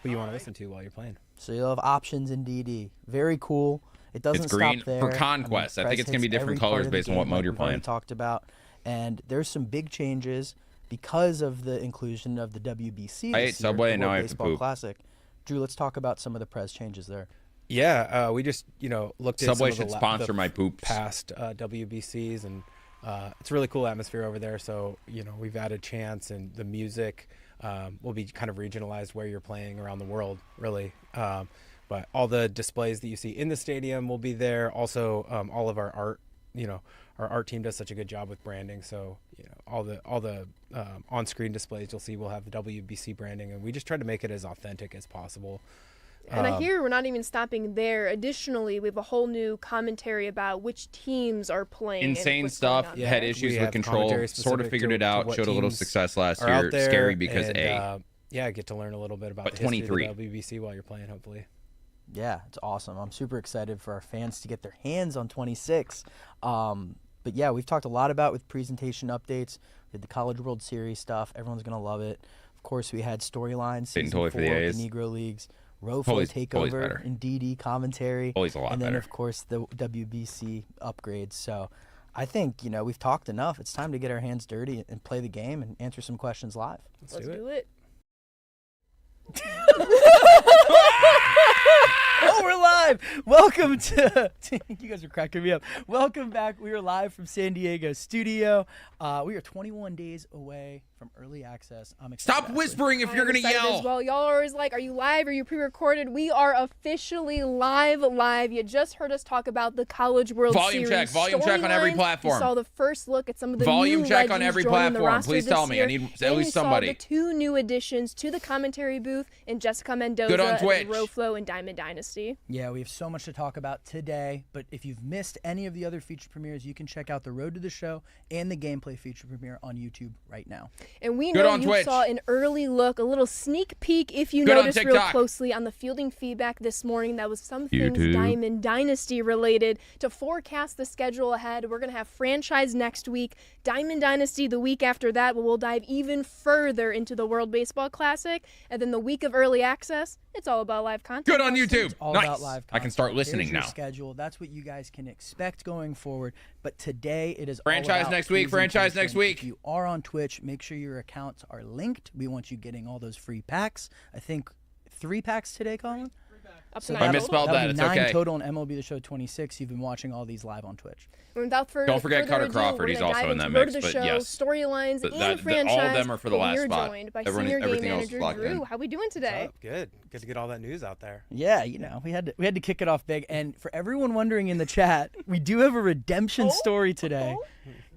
S4: who you want to listen to while you're playing.
S5: So you'll have options in DD. Very cool. It doesn't
S1: It's green
S5: stop there.
S1: for Conquest. I think
S5: Press
S1: it's gonna be
S5: hits
S1: different
S5: every part
S1: colors
S5: of the
S1: based on what
S5: game,
S1: mode
S5: like
S1: you're
S5: we've already
S1: playing.
S5: Talked about, and there's some big changes because of the inclusion of the WBC.
S1: I ate
S5: this year,
S1: Subway
S5: the
S1: and now
S5: World
S1: I have to
S5: Baseball
S1: poop.
S5: Classic. Drew, let's talk about some of the press changes there.
S4: Yeah, we just looked at
S1: Subway
S4: some of
S1: should
S4: the
S1: sponsor my poops.
S4: past WBCs, and it's a really cool atmosphere over there. So we've added chants, and the music will be kind of regionalized where you're playing around the world, really. But all the displays that you see in the stadium will be there. Also, all of our art, our art team does such a good job with branding. So all the on-screen displays you'll see will have the WBC branding, and we just try to make it as authentic as possible.
S6: And I hear we're not even stopping there. Additionally, we have a whole new commentary about which teams are playing. and
S1: Insane
S6: what's
S1: stuff.
S6: going on
S4: Yeah,
S1: Had
S6: there.
S1: issues
S4: we
S1: with
S4: have
S1: control.
S4: commentary
S1: Sort of
S4: specific
S1: figured
S4: to
S1: it out.
S4: what
S1: Showed a little
S4: teams
S1: success last
S4: are out
S1: year.
S4: there,
S1: Scary because
S4: and, get to learn a little bit about
S1: But
S4: the history
S1: 23.
S4: of the WBC while you're playing, hopefully.
S5: Yeah, it's awesome. I'm super excited for our fans to get their hands on 26. But yeah, we've talked a lot about with presentation updates. We had the College World Series stuff. Everyone's going to love it. Of course, we had storylines, season 4
S1: totally for the
S5: of
S1: A's.
S5: the Negro Leagues. Roflo
S1: Foley's
S5: takeover
S1: better.
S5: in DD commentary.
S1: Foley's a lot
S5: and then,
S1: better.
S5: of course, the WBC upgrades. So I think, we've talked enough. It's time to get our hands dirty and play the game and answer some questions live.
S6: Let's do it.
S5: we're live. Welcome to you guys are cracking me up. Welcome back. We are live from San Diego studio. We are 21 days away from early access. I'm excited.
S1: Stop whispering if you're going to yell.
S6: As well. Y'all are always like, are you live? Are you pre-recorded? We are officially live. You just heard us talk about the College World
S1: Volume
S6: Series.
S1: Volume check on every platform.
S6: You saw the first look at some of the
S1: volume
S6: new
S1: check
S6: legends
S1: on every
S6: joining the
S1: platform.
S6: roster
S1: Please
S6: this
S1: tell me.
S6: year.
S1: I need at least somebody.
S6: We saw the 2 new additions to the commentary booth in Jessica Mendoza
S1: Good on Twitch.
S6: and Roflo and Diamond Dynasty.
S5: Yeah, we have so much to talk about today, but if you've missed any of the other feature premieres, you can check out the Road to the Show and the gameplay feature premiere on YouTube right now.
S6: And we know you
S1: Twitch.
S6: saw an early look, a little sneak peek, if you noticed real closely on the fielding feedback this morning. That was some things Diamond Dynasty related. To forecast the schedule ahead, we're going to have franchise next week, Diamond Dynasty the week after that, but we'll dive even further into the World Baseball Classic. And then the week of early access, it's all about live content.
S1: Good on YouTube.
S5: It's all
S1: nice.
S5: about live content.
S1: I can start listening
S5: There's your
S1: now.
S5: Schedule. That's what you guys can expect going forward. But today it is
S1: franchise
S5: all about
S1: next week. Franchise next week.
S5: If you are on Twitch, make sure your accounts are linked. We want you getting all those free packs. I think 3 packs today, Colin.
S6: So
S1: I misspelled that. It's
S5: 9
S1: okay.
S5: total on MLB The Show 26. You've been watching all these live on Twitch.
S6: Without
S1: Don't forget Cutter Crawford. He's also in that mix. But yes,
S6: storylines and franchise.
S1: All of them are for the last spot.
S6: Joined by
S1: Everything
S6: senior game
S1: else is
S6: manager
S1: locked
S6: Drew.
S1: in.
S6: How we doing today?
S4: Good to get all that news out there.
S5: Yeah, we had to kick it off big. And for everyone wondering in the chat, we do have a redemption story today.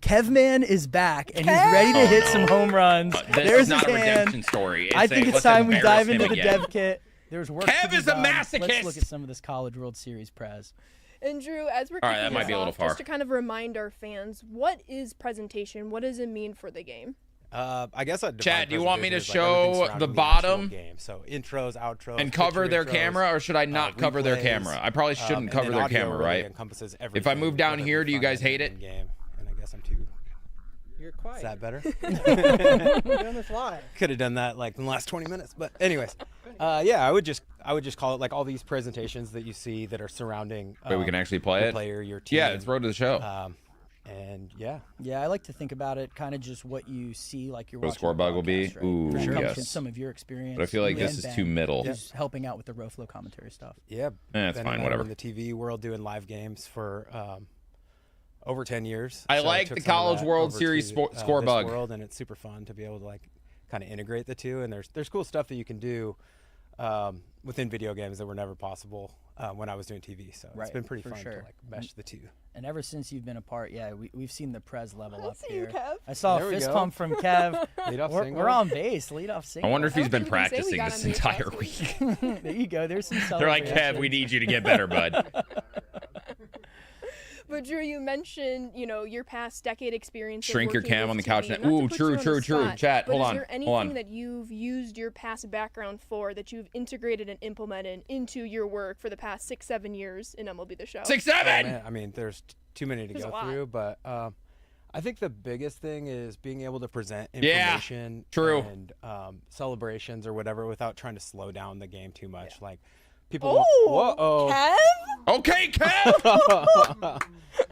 S5: Kevman is back, and he's ready to hit some home runs.
S1: There's not a redemption story.
S5: I think it's time we dive into the dev kit. There's work
S1: Kev
S5: to be
S1: is a
S5: done.
S1: masochist.
S5: Let's look at some of this College World Series prez.
S6: And Drew, as we're
S1: all right, that
S6: kicking
S1: might be a little
S6: off,
S1: far.
S6: just to kind of remind our fans, what is presentation? What does it mean for the game?
S4: I guess
S1: Chad, do you want me to show the bottom
S4: game? So intros, outros,
S1: and cover their camera, or should I not cover their camera? I probably shouldn't cover their camera,
S4: really
S1: right?
S4: Encompasses
S1: if I move down here, do you guys hate it?
S4: Game, and I guess I'm too.
S5: You're quiet.
S4: Is that better?
S5: We're on the fly.
S4: Could have done that like in the last 20 minutes, but anyways, yeah, I would just call it like all these presentations that you see that are surrounding.
S1: Wait, we can actually play it.
S4: Player, your team.
S1: Yeah, it's Road to the Show.
S4: And yeah,
S5: I like to think about it kind of just what you see, like you're
S1: what
S5: watching.
S1: The score bug will be.
S5: Right?
S1: Ooh,
S5: For sure.
S1: yes.
S5: From some of your experience.
S1: But I feel like this is too middle.
S5: Who's helping out with the Roflo commentary stuff.
S4: Yeah,
S1: it's fine. Whatever.
S4: In the TV world, doing live games for over 10 years.
S1: I like the College World Series score bug.
S4: World, and it's super fun to be able to like kind of integrate the two. And there's cool stuff that you can do within video games that were never possible when I was doing TV. So it's been pretty fun to like mesh the two.
S5: And ever since you've been apart, we've seen the prez level up
S6: here.
S5: Kev. I saw a fist pump from Kev. We're on base, lead-off single.
S1: I wonder if he's been practicing this entire week.
S5: There you go. There's some
S1: They're like, Kev, we need you to get better, bud.
S6: But Drew, you mentioned, your past decade experience.
S1: Shrink your cam on the couch.
S6: Ooh,
S1: true. Chat, hold on.
S6: Is there anything that you've used your past background for that you've integrated and implemented into your work for the past 6-7 years in MLB The Show?
S1: 6-7.
S4: I mean, there's too many to go through, but I think the biggest thing is being able to present information and celebrations or whatever without trying to slow down the game too much. Like people.
S6: Kev?
S1: Okay, Kev.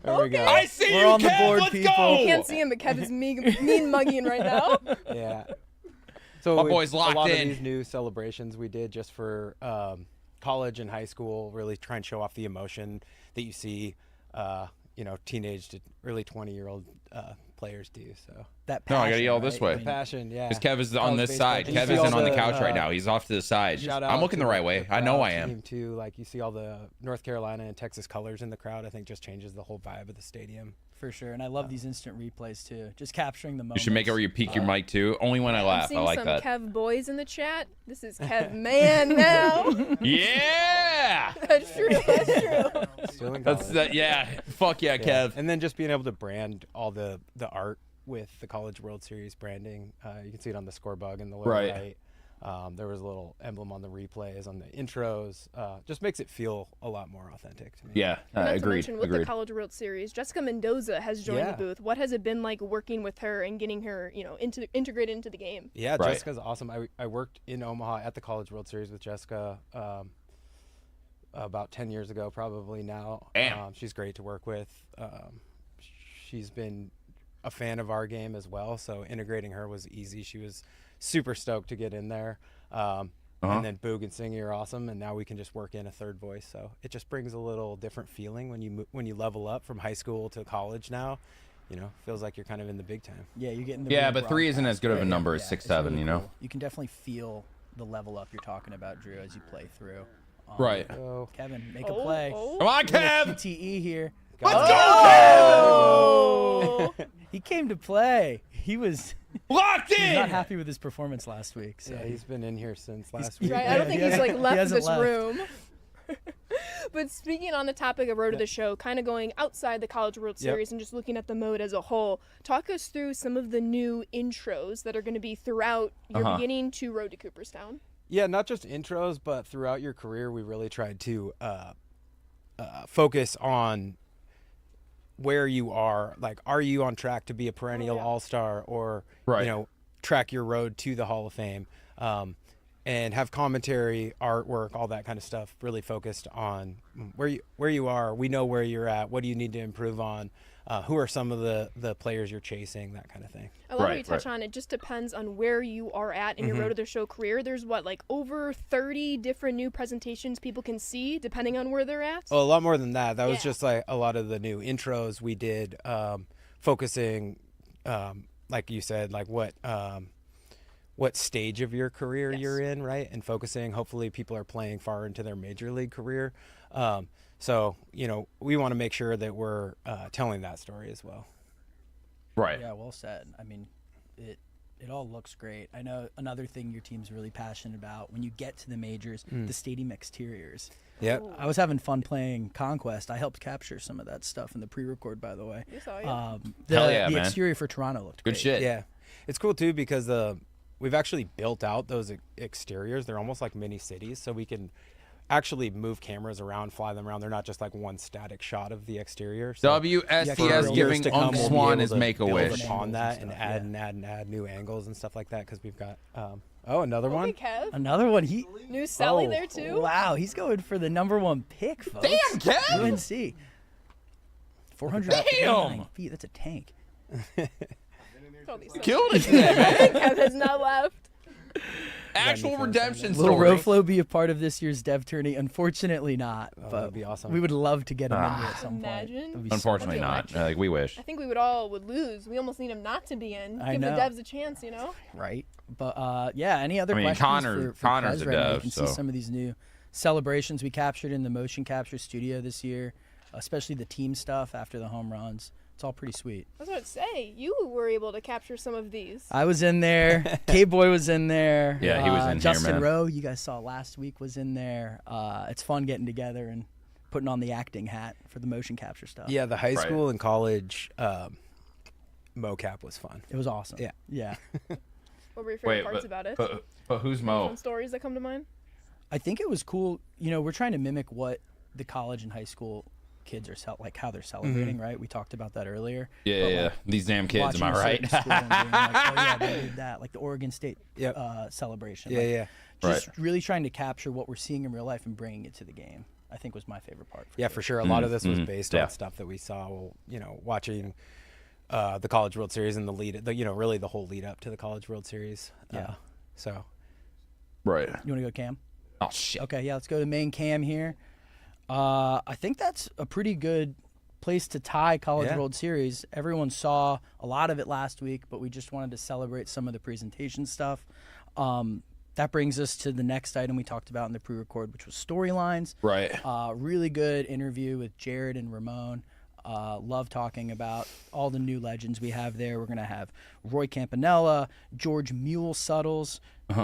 S4: There we go.
S1: I see
S5: We're
S1: you,
S5: on
S1: Kev.
S5: the board,
S1: Let's
S5: people.
S1: go.
S6: You can't see him, but Kev is mean mugging right now.
S4: Yeah. So
S1: my boy's locked
S4: a lot
S1: in.
S4: of these new celebrations we did just for college and high school, really try and show off the emotion that you see, teenage to early 20-year-old players do. So
S5: that passion,
S1: I gotta yell this way.
S4: The passion, yeah.
S1: Because Kev is on this side.
S4: baseball.
S1: Kev isn't on the couch right now. He's off to the side.
S4: Shout
S1: I'm
S4: out
S1: looking the right way. I know I am.
S4: Team too. Like you see all the North Carolina and Texas colors in the crowd. I think just changes the whole vibe of the stadium.
S5: For sure, and I love these instant replays too. Just capturing the moment.
S1: You should make it where you peek your mic too. Only when I laugh. I like
S6: some
S1: that.
S6: Kev boys in the chat. This is Kev man now.
S1: Yeah.
S6: That's true.
S1: Yeah. Fuck yeah, Kev.
S4: And then just being able to brand all the art with the College World Series branding. You can see it on the score bug in the lower right. There was a little emblem on the replays, on the intros. Just makes it feel a lot more authentic to me.
S1: Yeah, agreed.
S6: With the College World Series, Jessica Mendoza has joined the booth. What has it been like working with her and getting her, integrated into the game?
S4: Yeah, Jessica's awesome. I worked in Omaha at the College World Series with Jessica about 10 years ago, probably now. She's great to work with. She's been a fan of our game as well, so integrating her was easy. She was super stoked to get in there. and then Boog and Singy are awesome, and now we can just work in a third voice. So it just brings a little different feeling when you level up from high school to college now. You know, feels like you're kind of in the big time.
S5: Yeah, you're getting the
S1: Yeah,
S5: real
S1: but 3 isn't as good of a number as 6, 7,
S5: really
S1: you know?
S5: cool. You can definitely feel the level up you're talking about, Drew, as you play through.
S1: Right.
S5: Kevin, make a play.
S1: Come on, Kev!
S5: QTE here.
S1: Let's go,
S5: Kevin! He came to play. He was
S1: locked in.
S5: He's not happy with his performance last week. So
S4: yeah, he's been in here since last week.
S6: Right, I don't think he's like left this
S5: left.
S6: room. But speaking on the topic of Road to the Show, kind of going outside the College World Series and just looking at the mode as a whole, talk us through some of the new intros that are going to be throughout your beginning to Road to Cooperstown.
S4: Yeah, not just intros, but throughout your career, we really tried to focus on where you are. Like, are you on track to be a perennial all-star, or you know, track your road to the Hall of Fame? And have commentary, artwork, all that kind of stuff, really focused on where you are. We know where you're at. What do you need to improve on? Who are some of the players you're chasing? That kind of thing.
S6: I love how you touch on it. Just depends on where you are at in your Road to the Show career. There's like over 30 different new presentations people can see depending on where they're at.
S4: Well, a lot more than that. That was just like a lot of the new intros we did, focusing, like you said, like what stage of your career you're in, right? And focusing, hopefully people are playing far into their major league career. So, you know, we want to make sure that we're telling that story as well.
S1: Right.
S5: Yeah, well said. I mean, it all looks great. I know another thing your team's really passionate about, when you get to the majors, the stadium exteriors.
S4: Yep.
S5: I was having fun playing Conquest. I helped capture some of that stuff in the pre-record, by the way.
S6: You saw it.
S5: The exterior for Toronto looked
S1: good
S5: great.
S1: shit.
S4: Yeah. It's cool, too, because we've actually built out those exteriors. They're almost like mini cities, so we can actually move cameras around, fly them around. They're not just like one static shot of the exterior. So
S1: WSTS giving Unc Swan his Make-A-Wish.
S4: Upon that and add new angles and stuff like that, because we've got another one.
S6: Kev.
S5: Another one.
S6: New Sally there too.
S5: Wow, he's going for the #1 pick, folks.
S1: Damn, Kev!
S5: UNC. 409 feet. That's a tank.
S1: Killed it today, man.
S6: Kev has not left.
S1: Actual redemption
S5: Will
S1: story.
S5: Roflo be a part of this year's Dev Tourney? Unfortunately not. But
S4: that'd be awesome.
S5: We would love to get him in here at some
S6: Imagine.
S5: point.
S1: Unfortunately not. Like, we wish.
S6: I think we would lose. We almost need him not to be in.
S5: I
S6: Give
S5: know.
S6: the devs a chance, you know?
S5: Right. But yeah, any other questions
S1: Connor's
S5: for
S1: a
S5: Prez right now?
S1: dev,
S5: You can
S1: so.
S5: see some of these new celebrations we captured in the motion capture studio this year, especially the team stuff after the home runs. It's all pretty sweet.
S6: I was about to say, you were able to capture some of these.
S5: I was in there. K-Boy was in there.
S1: Yeah, he was in
S5: Justin
S1: here, man.
S5: Rowe, you guys saw last week, was in there. It's fun getting together and putting on the acting hat for the motion capture stuff.
S4: Yeah, the high school and college mocap was fun.
S5: It was awesome.
S4: Yeah.
S5: Yeah.
S6: What were your favorite parts about it?
S1: But who's Mo?
S6: Some stories that come to mind?
S5: I think it was cool. You know, we're trying to mimic what the college and high school kids are like how they're celebrating, right? We talked about that earlier.
S1: Yeah,
S5: But,
S1: yeah.
S5: like,
S1: These damn kids, am I
S5: watching a
S1: right?
S5: certain school and being like, oh yeah, they did that. Like the Oregon State celebration. Like,
S4: Yeah.
S5: Just really trying to capture what we're seeing in real life and bringing it to the game, I think was my favorite part.
S4: Yeah, for sure. A lot of this was based on stuff that we saw, you know, watching the College World Series and really the whole lead up to the College World Series.
S5: Yeah.
S4: So.
S1: Right.
S5: You want to go cam?
S1: Oh, shit.
S5: Okay, yeah, let's go to main cam here. I think that's a pretty good place to tie College World Series. Everyone saw a lot of it last week, but we just wanted to celebrate some of the presentation stuff. That brings us to the next item we talked about in the pre-record, which was storylines.
S1: Right.
S5: Really good interview with Jared and Ramon. Love talking about all the new legends we have there. We're going to have Roy Campanella, George Mule Suttles,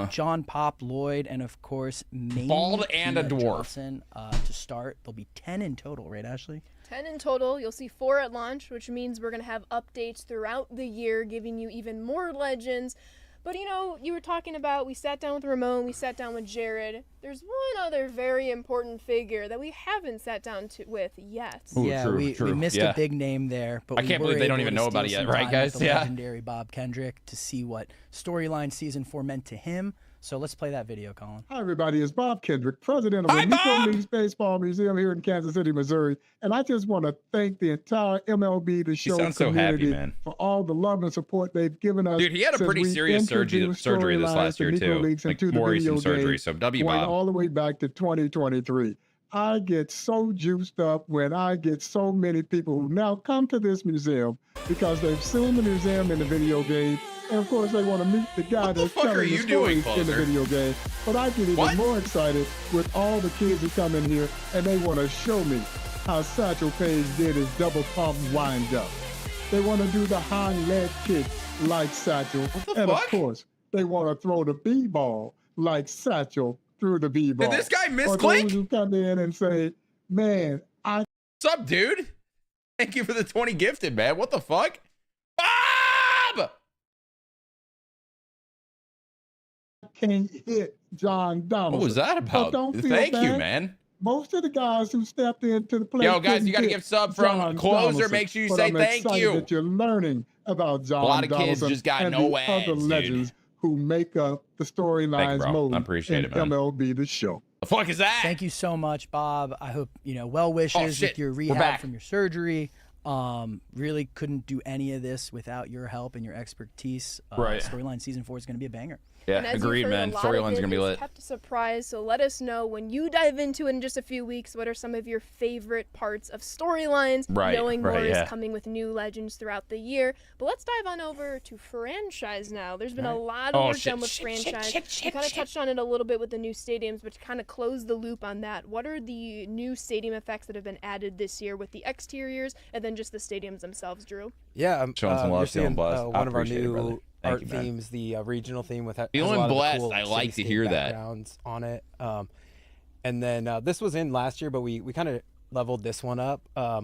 S5: John Pop Lloyd, and of course,
S1: Bald and a dwarf.
S5: Johnson, to start. There'll be 10 in total, right, Ashley?
S6: 10 in total. You'll see 4 at launch, which means we're going to have updates throughout the year, giving you even more legends. But, you know, you were talking about, we sat down with Ramon, we sat down with Jared. There's one other very important figure that we haven't sat down with yet.
S1: Ooh,
S5: yeah,
S1: true.
S5: we missed a big name there. But
S1: I can't believe they don't even know about it yet, right, guys?
S5: The legendary Bob Kendrick, to see what storyline season 4 meant to him. So let's play that video, Colin.
S11: Hi, everybody. It's Bob Kendrick, president of the Negro Leagues Baseball Museum here in Kansas City, Missouri. And I just want to thank the entire MLB The Show
S1: sounds so
S11: community
S1: happy, man.
S11: for all the love and support they've given us.
S1: Dude, he had a
S11: since
S1: pretty
S11: we
S1: serious surgery this last year, too. Like, more recent surgery. So, W,
S11: going
S1: Bob.
S11: all the way back to 2023. I get so juiced up when I get so many people who now come to this museum because they've seen the museum in the video game. And of course, they want to meet the guy that's telling the stories in the video game. But I get even more excited with all the kids who come in here and they want to show me how Satchel Paige did his double pump wind up. They want to do the hind leg kick like Satchel. And of course, they want to throw the b-ball like Satchel through the b-ball.
S1: Did this guy
S11: Or
S1: misclick?
S11: those who come in and say, man,
S1: What's up, dude? Thank you for the 20 gifted, man. What the fuck? Bob!
S11: can't hit John Donaldson.
S1: What was that about?
S11: But don't feel
S1: Thank you,
S11: bad.
S1: man.
S11: Most of the guys who stepped into the play.
S1: Yo, guys,
S11: couldn't
S1: you got to
S11: hit
S1: give sub from
S11: John
S1: Closer.
S11: Donaldson.
S1: Make sure you
S11: But
S1: say
S11: I'm
S1: thank
S11: excited
S1: you.
S11: that you're learning about John
S1: A lot of kids
S11: Donaldson
S1: just got
S11: and
S1: no
S11: the
S1: ads,
S11: other
S1: dude.
S11: legends who make up the
S1: Thank you,
S11: storylines
S1: bro.
S11: mode
S1: I appreciate
S11: in
S1: it, man.
S11: MLB The Show.
S1: The fuck is that?
S5: Thank you so much, Bob. I hope, well wishes
S1: shit.
S5: with your
S1: We're
S5: rehab
S1: back.
S5: from your surgery. Really couldn't do any of this without your help and your expertise.
S1: Right.
S5: Storyline season 4 is going to be a banger.
S1: Yeah,
S6: And as you've
S1: agreed,
S6: heard,
S1: man.
S6: a lot of
S1: Storyline's
S6: it
S1: going to be
S6: is
S1: lit.
S6: kept a surprise, so let us know when you dive into it in just a few weeks. What are some of your favorite parts of storylines?
S1: Right,
S6: Knowing
S1: right,
S6: more
S1: yeah.
S6: is coming with new legends throughout the year. But let's dive on over to franchise now. There's been a lot of
S1: Oh,
S6: work
S1: shit,
S6: done with
S1: shit,
S6: franchise.
S1: shit,
S6: We kind of touched on it a little bit with the new stadiums, but to kind of close the loop on that, what are the new stadium effects that have been added this year with the exteriors and then just the stadiums themselves, Drew?
S4: Yeah,
S1: Showing some
S4: you're
S1: love, feeling
S4: seeing,
S1: blessed. I
S4: one of our
S1: appreciate it, brother.
S4: new
S1: Thank
S4: art
S1: you, man.
S4: themes, the regional theme with has
S1: Feeling
S4: a lot
S1: blessed.
S4: Of the cool
S1: I like to
S4: cityscape
S1: hear that.
S4: backgrounds on it. And then this was in last year, but we kind of leveled this one up.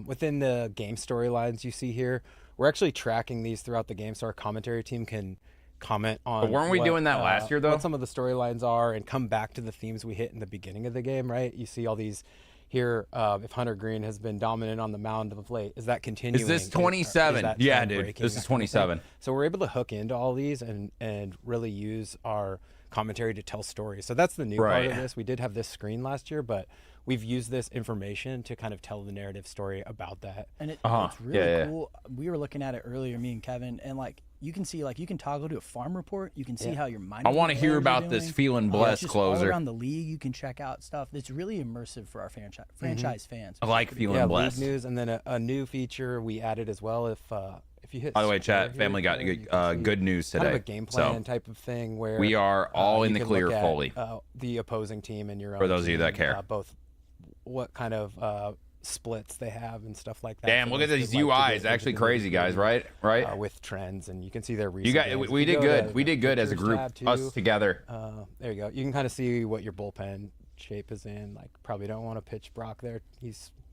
S4: Within the game storylines you see here, we're actually tracking these throughout the game, so our commentary team can comment on.
S1: But weren't we doing that last year, though?
S4: What some of the storylines are, and come back to the themes we hit in the beginning of the game. Right? You see all these. Here, if Hunter Green has been dominant on the mound of late, is that continuing?
S1: Is this 27?
S4: Is that
S1: Yeah,
S4: trend
S1: dude.
S4: breaking,
S1: This
S4: that
S1: is
S4: kind of thing?
S1: 27.
S4: So we're able to hook into all these and really use our commentary to tell stories. So that's the new part of
S1: Right.
S4: this. We did have this screen last year, but we've used this information to kind of tell the narrative story about that.
S5: And it's
S1: Uh-huh.
S5: really
S1: Yeah, yeah.
S5: cool. We were looking at it earlier, me and Kevin, and you can see, you can toggle to a farm report. You can see how your minor
S1: I want to
S5: league
S1: hear
S5: players are
S1: about this
S5: doing.
S1: feeling blessed
S5: just
S1: closer.
S5: All around the league, you can check out stuff that's really immersive for our franchise fans.
S1: I like feeling blessed.
S4: League news, and then a new feature we added as well. If you hit.
S1: By the way,
S4: square
S1: chat,
S4: here,
S1: family got
S4: you can see
S1: good news
S4: kind
S1: today.
S4: of a game plan
S1: So
S4: type of thing where
S1: we are all in
S4: you
S1: the
S4: can
S1: clear
S4: look at,
S1: fully.
S4: The opposing team and your own
S1: For those of you that
S4: team,
S1: care.
S4: both what kind of splits they have and stuff like that.
S1: Damn,
S4: for
S1: look at
S4: those
S1: these
S4: that like to
S1: UIs.
S4: get into
S1: Actually
S4: the
S1: crazy, guys.
S4: nitty-gritty,
S1: Right?
S4: with trends, and you can see their
S1: You
S4: recent
S1: got.
S4: games.
S1: We
S4: If you
S1: did
S4: go
S1: good.
S4: to
S1: We did good as a
S4: pictures
S1: group.
S4: tab,
S1: Us
S4: too,
S1: together.
S4: there you go. You can kind of see what your bullpen shape is in. Probably don't want to pitch Brock there.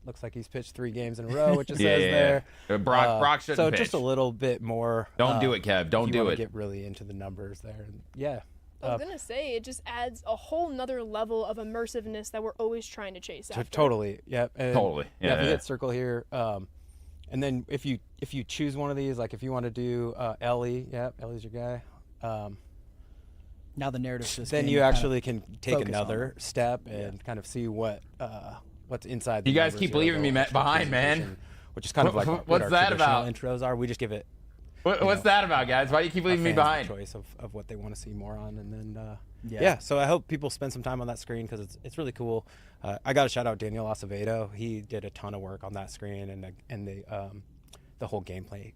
S4: Looks like he's pitched 3 games in a row, which it says there.
S1: Brock shouldn't
S4: So
S1: pitch.
S4: just a little bit more.
S1: Don't do it, Kev. Don't
S4: if you
S1: do
S4: wanna
S1: it.
S4: Get really into the numbers there. And yeah.
S6: I was going to say, it just adds a whole nother level of immersiveness that we're always trying to chase after.
S4: Totally. Yep. And
S1: Totally.
S4: Yeah. If you
S1: Yeah.
S4: hit circle here, and then if you choose one of these, if you want to do Ellie, Ellie's your guy.
S5: Now the narrative system.
S4: Then you actually can take
S5: focus on
S4: another step and kind of see what's inside.
S1: You
S4: the
S1: guys
S4: numbers
S1: keep
S4: here,
S1: leaving me
S4: the actual
S1: behind, man.
S4: presentation, which is kind of like
S1: What's
S4: what our
S1: that
S4: traditional
S1: about?
S4: intros are. We just give it.
S1: What's that about, guys? Why do you keep leaving me
S4: fans the
S1: behind?
S4: choice of what they want to see more on, and then so I hope people spend some time on that screen because it's really cool. I got to shout out Daniel Acevedo. He did a ton of work on that screen and the whole gameplay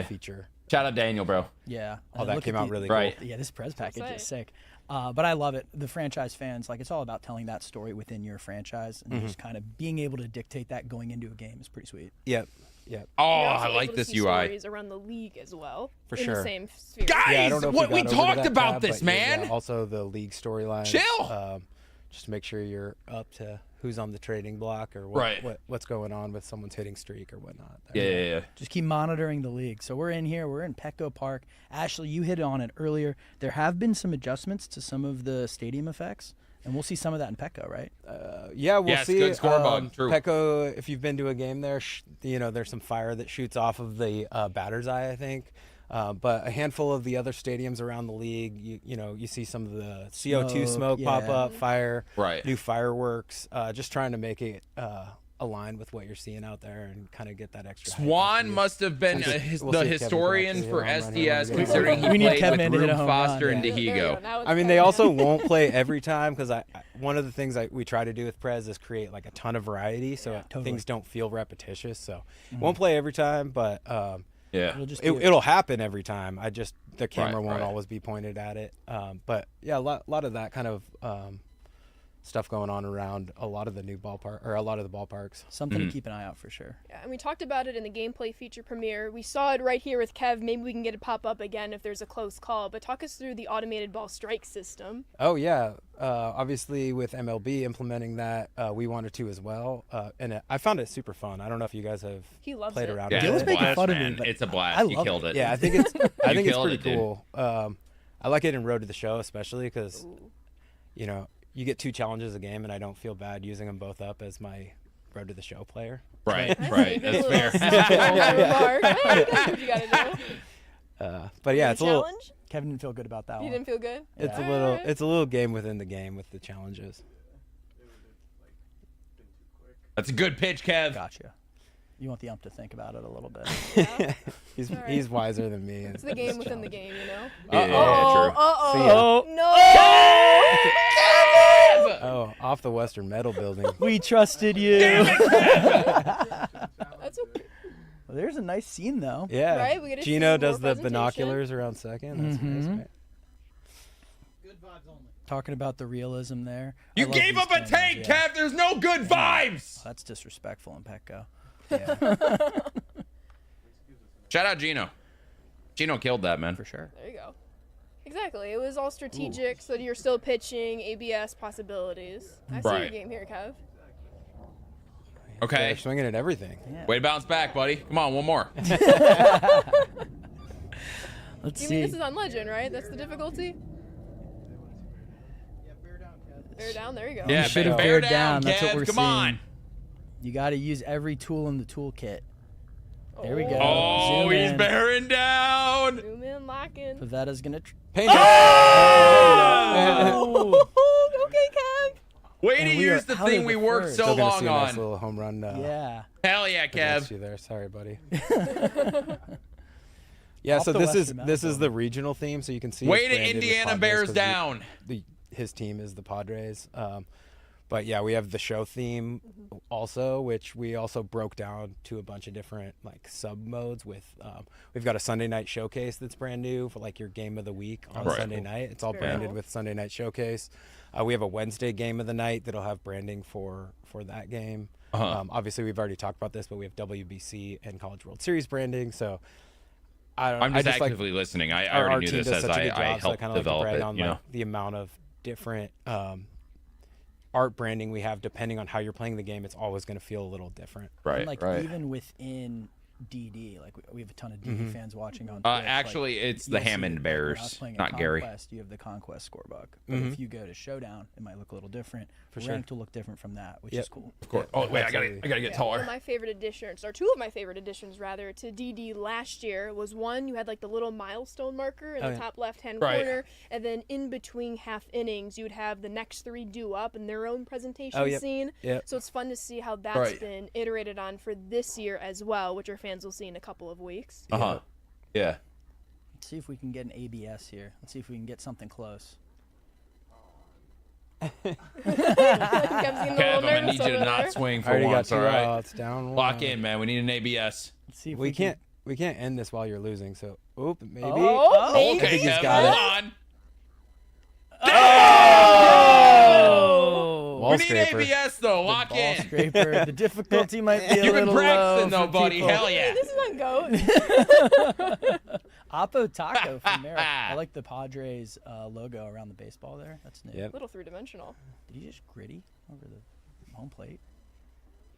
S4: feature.
S1: Shout out Daniel, bro.
S5: Yeah.
S4: All that came out really
S1: right.
S4: cool.
S5: Yeah, this press package is sick. But I love it. The franchise fans, it's all about telling that story within your franchise and just kind of being able to dictate that going into a game is pretty sweet.
S4: Yep.
S1: Oh,
S6: You're also
S1: I
S6: able
S1: like
S6: to
S1: this
S6: see
S1: UI.
S6: stories around the league as well.
S4: For
S6: in
S4: sure.
S6: the same sphere.
S1: Guys,
S4: Yeah, I don't know if
S1: what we
S4: got over to
S1: talked
S4: that
S1: about
S4: tab,
S1: this,
S4: but
S1: man.
S4: also the league storyline.
S1: Chill.
S4: Just to make sure you're up to who's on the trading block or what,
S1: Right.
S4: what's going on with someone's hitting streak or whatnot.
S1: Yeah.
S5: Just keep monitoring the league. So we're in here. We're in Petco Park. Ashley, you hit on it earlier. There have been some adjustments to some of the stadium effects, and we'll see some of that in Petco, right?
S4: Yeah, we'll
S1: Yes,
S4: see.
S1: good score bug, true.
S4: Petco, if you've been to a game there, there's some fire that shoots off of the batter's eye, I think. But a handful of the other stadiums around the league, you see some of the CO2 smoke pop up, fire, new fireworks, just trying to make it align with what you're seeing out there and kind of get that extra.
S1: Swan must have been the historian for SDS, considering he played with Rube Foster and Dahigo.
S4: I mean, they also won't play every time because one of the things we try to do with Prez is create like a ton of variety so things don't feel repetitious. So won't play every time, but it'll happen every time. The camera won't always be pointed at it. But yeah, a lot of that kind of stuff going on around a lot of the ballparks.
S5: Something to keep an eye out for sure.
S6: Yeah, and we talked about it in the gameplay feature premiere. We saw it right here with Kev. Maybe we can get it pop up again if there's a close call. But talk us through the automated ball strike system.
S4: Oh yeah, obviously with MLB implementing that, we wanted to as well. And I found it super fun. I don't know if you guys have played around.
S1: Yeah,
S4: with
S1: it's making fun of me, but it's a blast. You killed it.
S4: Yeah, I think it's pretty cool. I like it in Road to the Show especially because you get 2 challenges a game, and I don't feel bad using them both up as my Road to the Show player.
S1: Right. That's fair.
S4: But yeah, it's a little.
S5: Kevin didn't feel good about that one.
S6: You didn't feel good?
S4: It's a little. It's a little game within the game with the challenges.
S1: That's a good pitch, Kev.
S5: Gotcha. You want the ump to think about it a little bit.
S4: He's wiser than me.
S6: It's the game within the game, you know?
S1: Yeah, true.
S6: No!
S4: Oh, off the Western Metal Building.
S5: We trusted you.
S6: Damn it, That's okay.
S5: Well, there's a nice scene, though.
S4: Yeah.
S6: Right? We get to
S4: Gino
S6: see
S4: does
S6: more
S4: the binoculars around second. That's nice, right?
S5: Good vibes only. Talking about the realism there.
S1: You gave up a take, Kev. There's no good vibes.
S5: Oh, that's disrespectful in Petco.
S4: Yeah.
S1: Shout out Gino. Gino killed that, man.
S5: For sure.
S6: There you go. Exactly. It was all strategic, so you're still pitching ABS possibilities. I see your game here, Kev.
S1: Okay.
S4: They're swinging at everything.
S5: Yeah.
S1: Way to bounce back, buddy. Come on, one more.
S5: Let's see.
S6: You mean this is on Legend, right? That's the difficulty? Bear down, there you go.
S1: Yeah,
S5: you should have
S1: bear
S5: bared down. That's what we're
S6: Come
S5: seeing.
S1: on.
S5: You got to use every tool in the toolkit. There we go.
S1: Oh,
S5: Zoom
S1: he's
S5: in.
S1: bearing down.
S6: Zoom in, lock in.
S5: Pavetta's going to...
S6: Oh! Okay, Kev.
S1: Way
S4: And
S1: to
S4: we are
S1: use the
S4: out
S1: thing
S4: of
S1: we
S4: the
S1: worked
S4: first.
S1: so
S4: Still gonna
S1: long
S4: see a nice
S1: on.
S4: little home run.
S5: Yeah.
S1: Hell yeah, Kev.
S4: You there. Sorry, buddy. Yeah,
S5: Off
S4: so
S5: the
S4: this is
S5: Western
S4: the regional theme, so you can see.
S1: Way
S4: it's
S1: to
S4: branded with
S1: Indiana
S4: Padres
S1: bears
S4: 'cause
S1: down.
S4: His team is the Padres. But yeah, we have the show theme also, which we also broke down to a bunch of different like sub modes. With we've got a Sunday night showcase that's brand new for like your game of the week on Sunday night. It's all branded with Sunday night showcase. We have a Wednesday game of the night that'll have branding for that game. Obviously, we've already talked about this, but we have WBC and College World Series branding. So
S1: I'm just actively listening. I already knew this as I helped develop it.
S4: On, like, the amount of different art branding we have, depending on how you're playing the game, it's always going to feel a little different.
S5: And like even within DD, like we have a ton of DD fans watching on Twitch.
S1: Actually,
S5: like,
S1: it's the Hammond Bears, not Gary.
S5: You have the Conquest scorebook. But if you go to Showdown, it might look a little different. Ranked will look different from that, which is cool.
S1: Of course. Oh, wait, I gotta get taller.
S6: One of my favorite additions, or two of my favorite additions, rather, to DD last year was one, you had like the little milestone marker in the top left-hand corner, and then in between half innings, you would have the next three due up in their own presentation scene. So it's fun to see how that's been iterated on for this year as well, which our fans will see in a couple of weeks.
S1: Yeah.
S5: Let's see if we can get an ABS here. Let's see if we can get something close.
S1: Kev, I'm gonna need you to not swing for once. All right,
S4: it's down.
S1: Lock in, man. We need an ABS.
S5: Let's see if
S4: we can't end this while you're losing. So, maybe.
S1: Okay,
S4: I think he's
S1: Kev,
S4: got
S1: hold
S4: it.
S1: on.
S4: Oh!
S1: We need ABS though. Lock in.
S5: Ball scraper. The difficulty might be a
S1: You've
S5: little
S1: been practicing
S5: low
S1: though,
S5: for
S1: buddy.
S5: people.
S1: Hell yeah.
S6: This is on GOAT.
S5: Oppo Taco from Merrick. I like the Padres logo around the baseball there. That's new.
S6: A little three-dimensional.
S5: Did he just gritty over the home plate?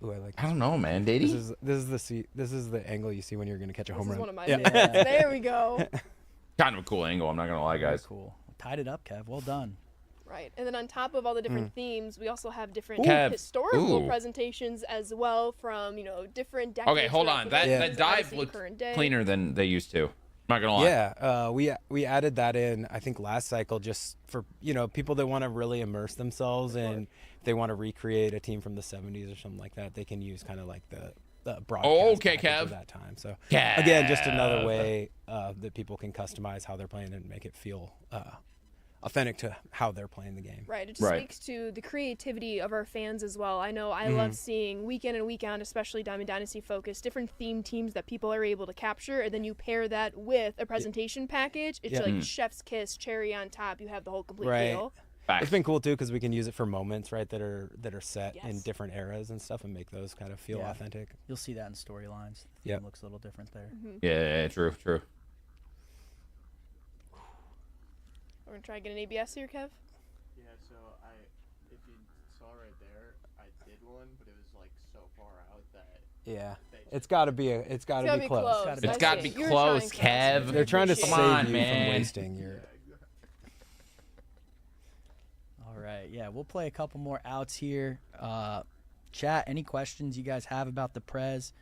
S4: Ooh, I like.
S1: I don't know, man. Did he?
S4: This is the angle you see when you're gonna catch a home run.
S6: This is one of my favorites. There we go.
S1: Kind of a cool angle. I'm not gonna lie, guys.
S5: Very cool. Tied it up, Kev. Well done.
S6: Right, and then on top of all the different themes, we also have different
S1: Kev.
S6: historical presentations as well from different decades.
S1: Okay, hold on. That dive
S6: obviously
S1: looked
S6: current day.
S1: cleaner than they used to. Not gonna lie.
S4: Yeah, we added that in, I think, last cycle, just for people that want to really immerse themselves and they want to recreate a team from the 70s or something like that. They can use kind of like the broadcast package
S1: Kev.
S4: of that time. So
S1: Kev.
S4: again, just another way that people can customize how they're playing and make it feel authentic to how they're playing the game.
S6: Right. It just speaks to the creativity of our fans as well. I know I love seeing week in and week out, especially Diamond Dynasty focused, different theme teams that people are able to capture, and then you pair that with a presentation package. It's like chef's kiss, cherry on top. You have the whole complete deal.
S4: It's been cool too because we can use it for moments, right, that are set in different eras and stuff, and make those kind of feel authentic.
S5: You'll see that in storylines. The theme looks a little different there.
S1: Yeah, true.
S6: We're gonna try to get an ABS here, Kev.
S12: Yeah, so if you saw right there, I did one, but it was like so far out that
S4: it's got to be close.
S1: It's got to be close, Kev.
S4: They're trying to
S1: Come
S4: save
S1: on,
S4: you
S1: man.
S4: from wasting your.
S5: All right, we'll play a couple more outs here. Chat, any questions you guys have about the Prez?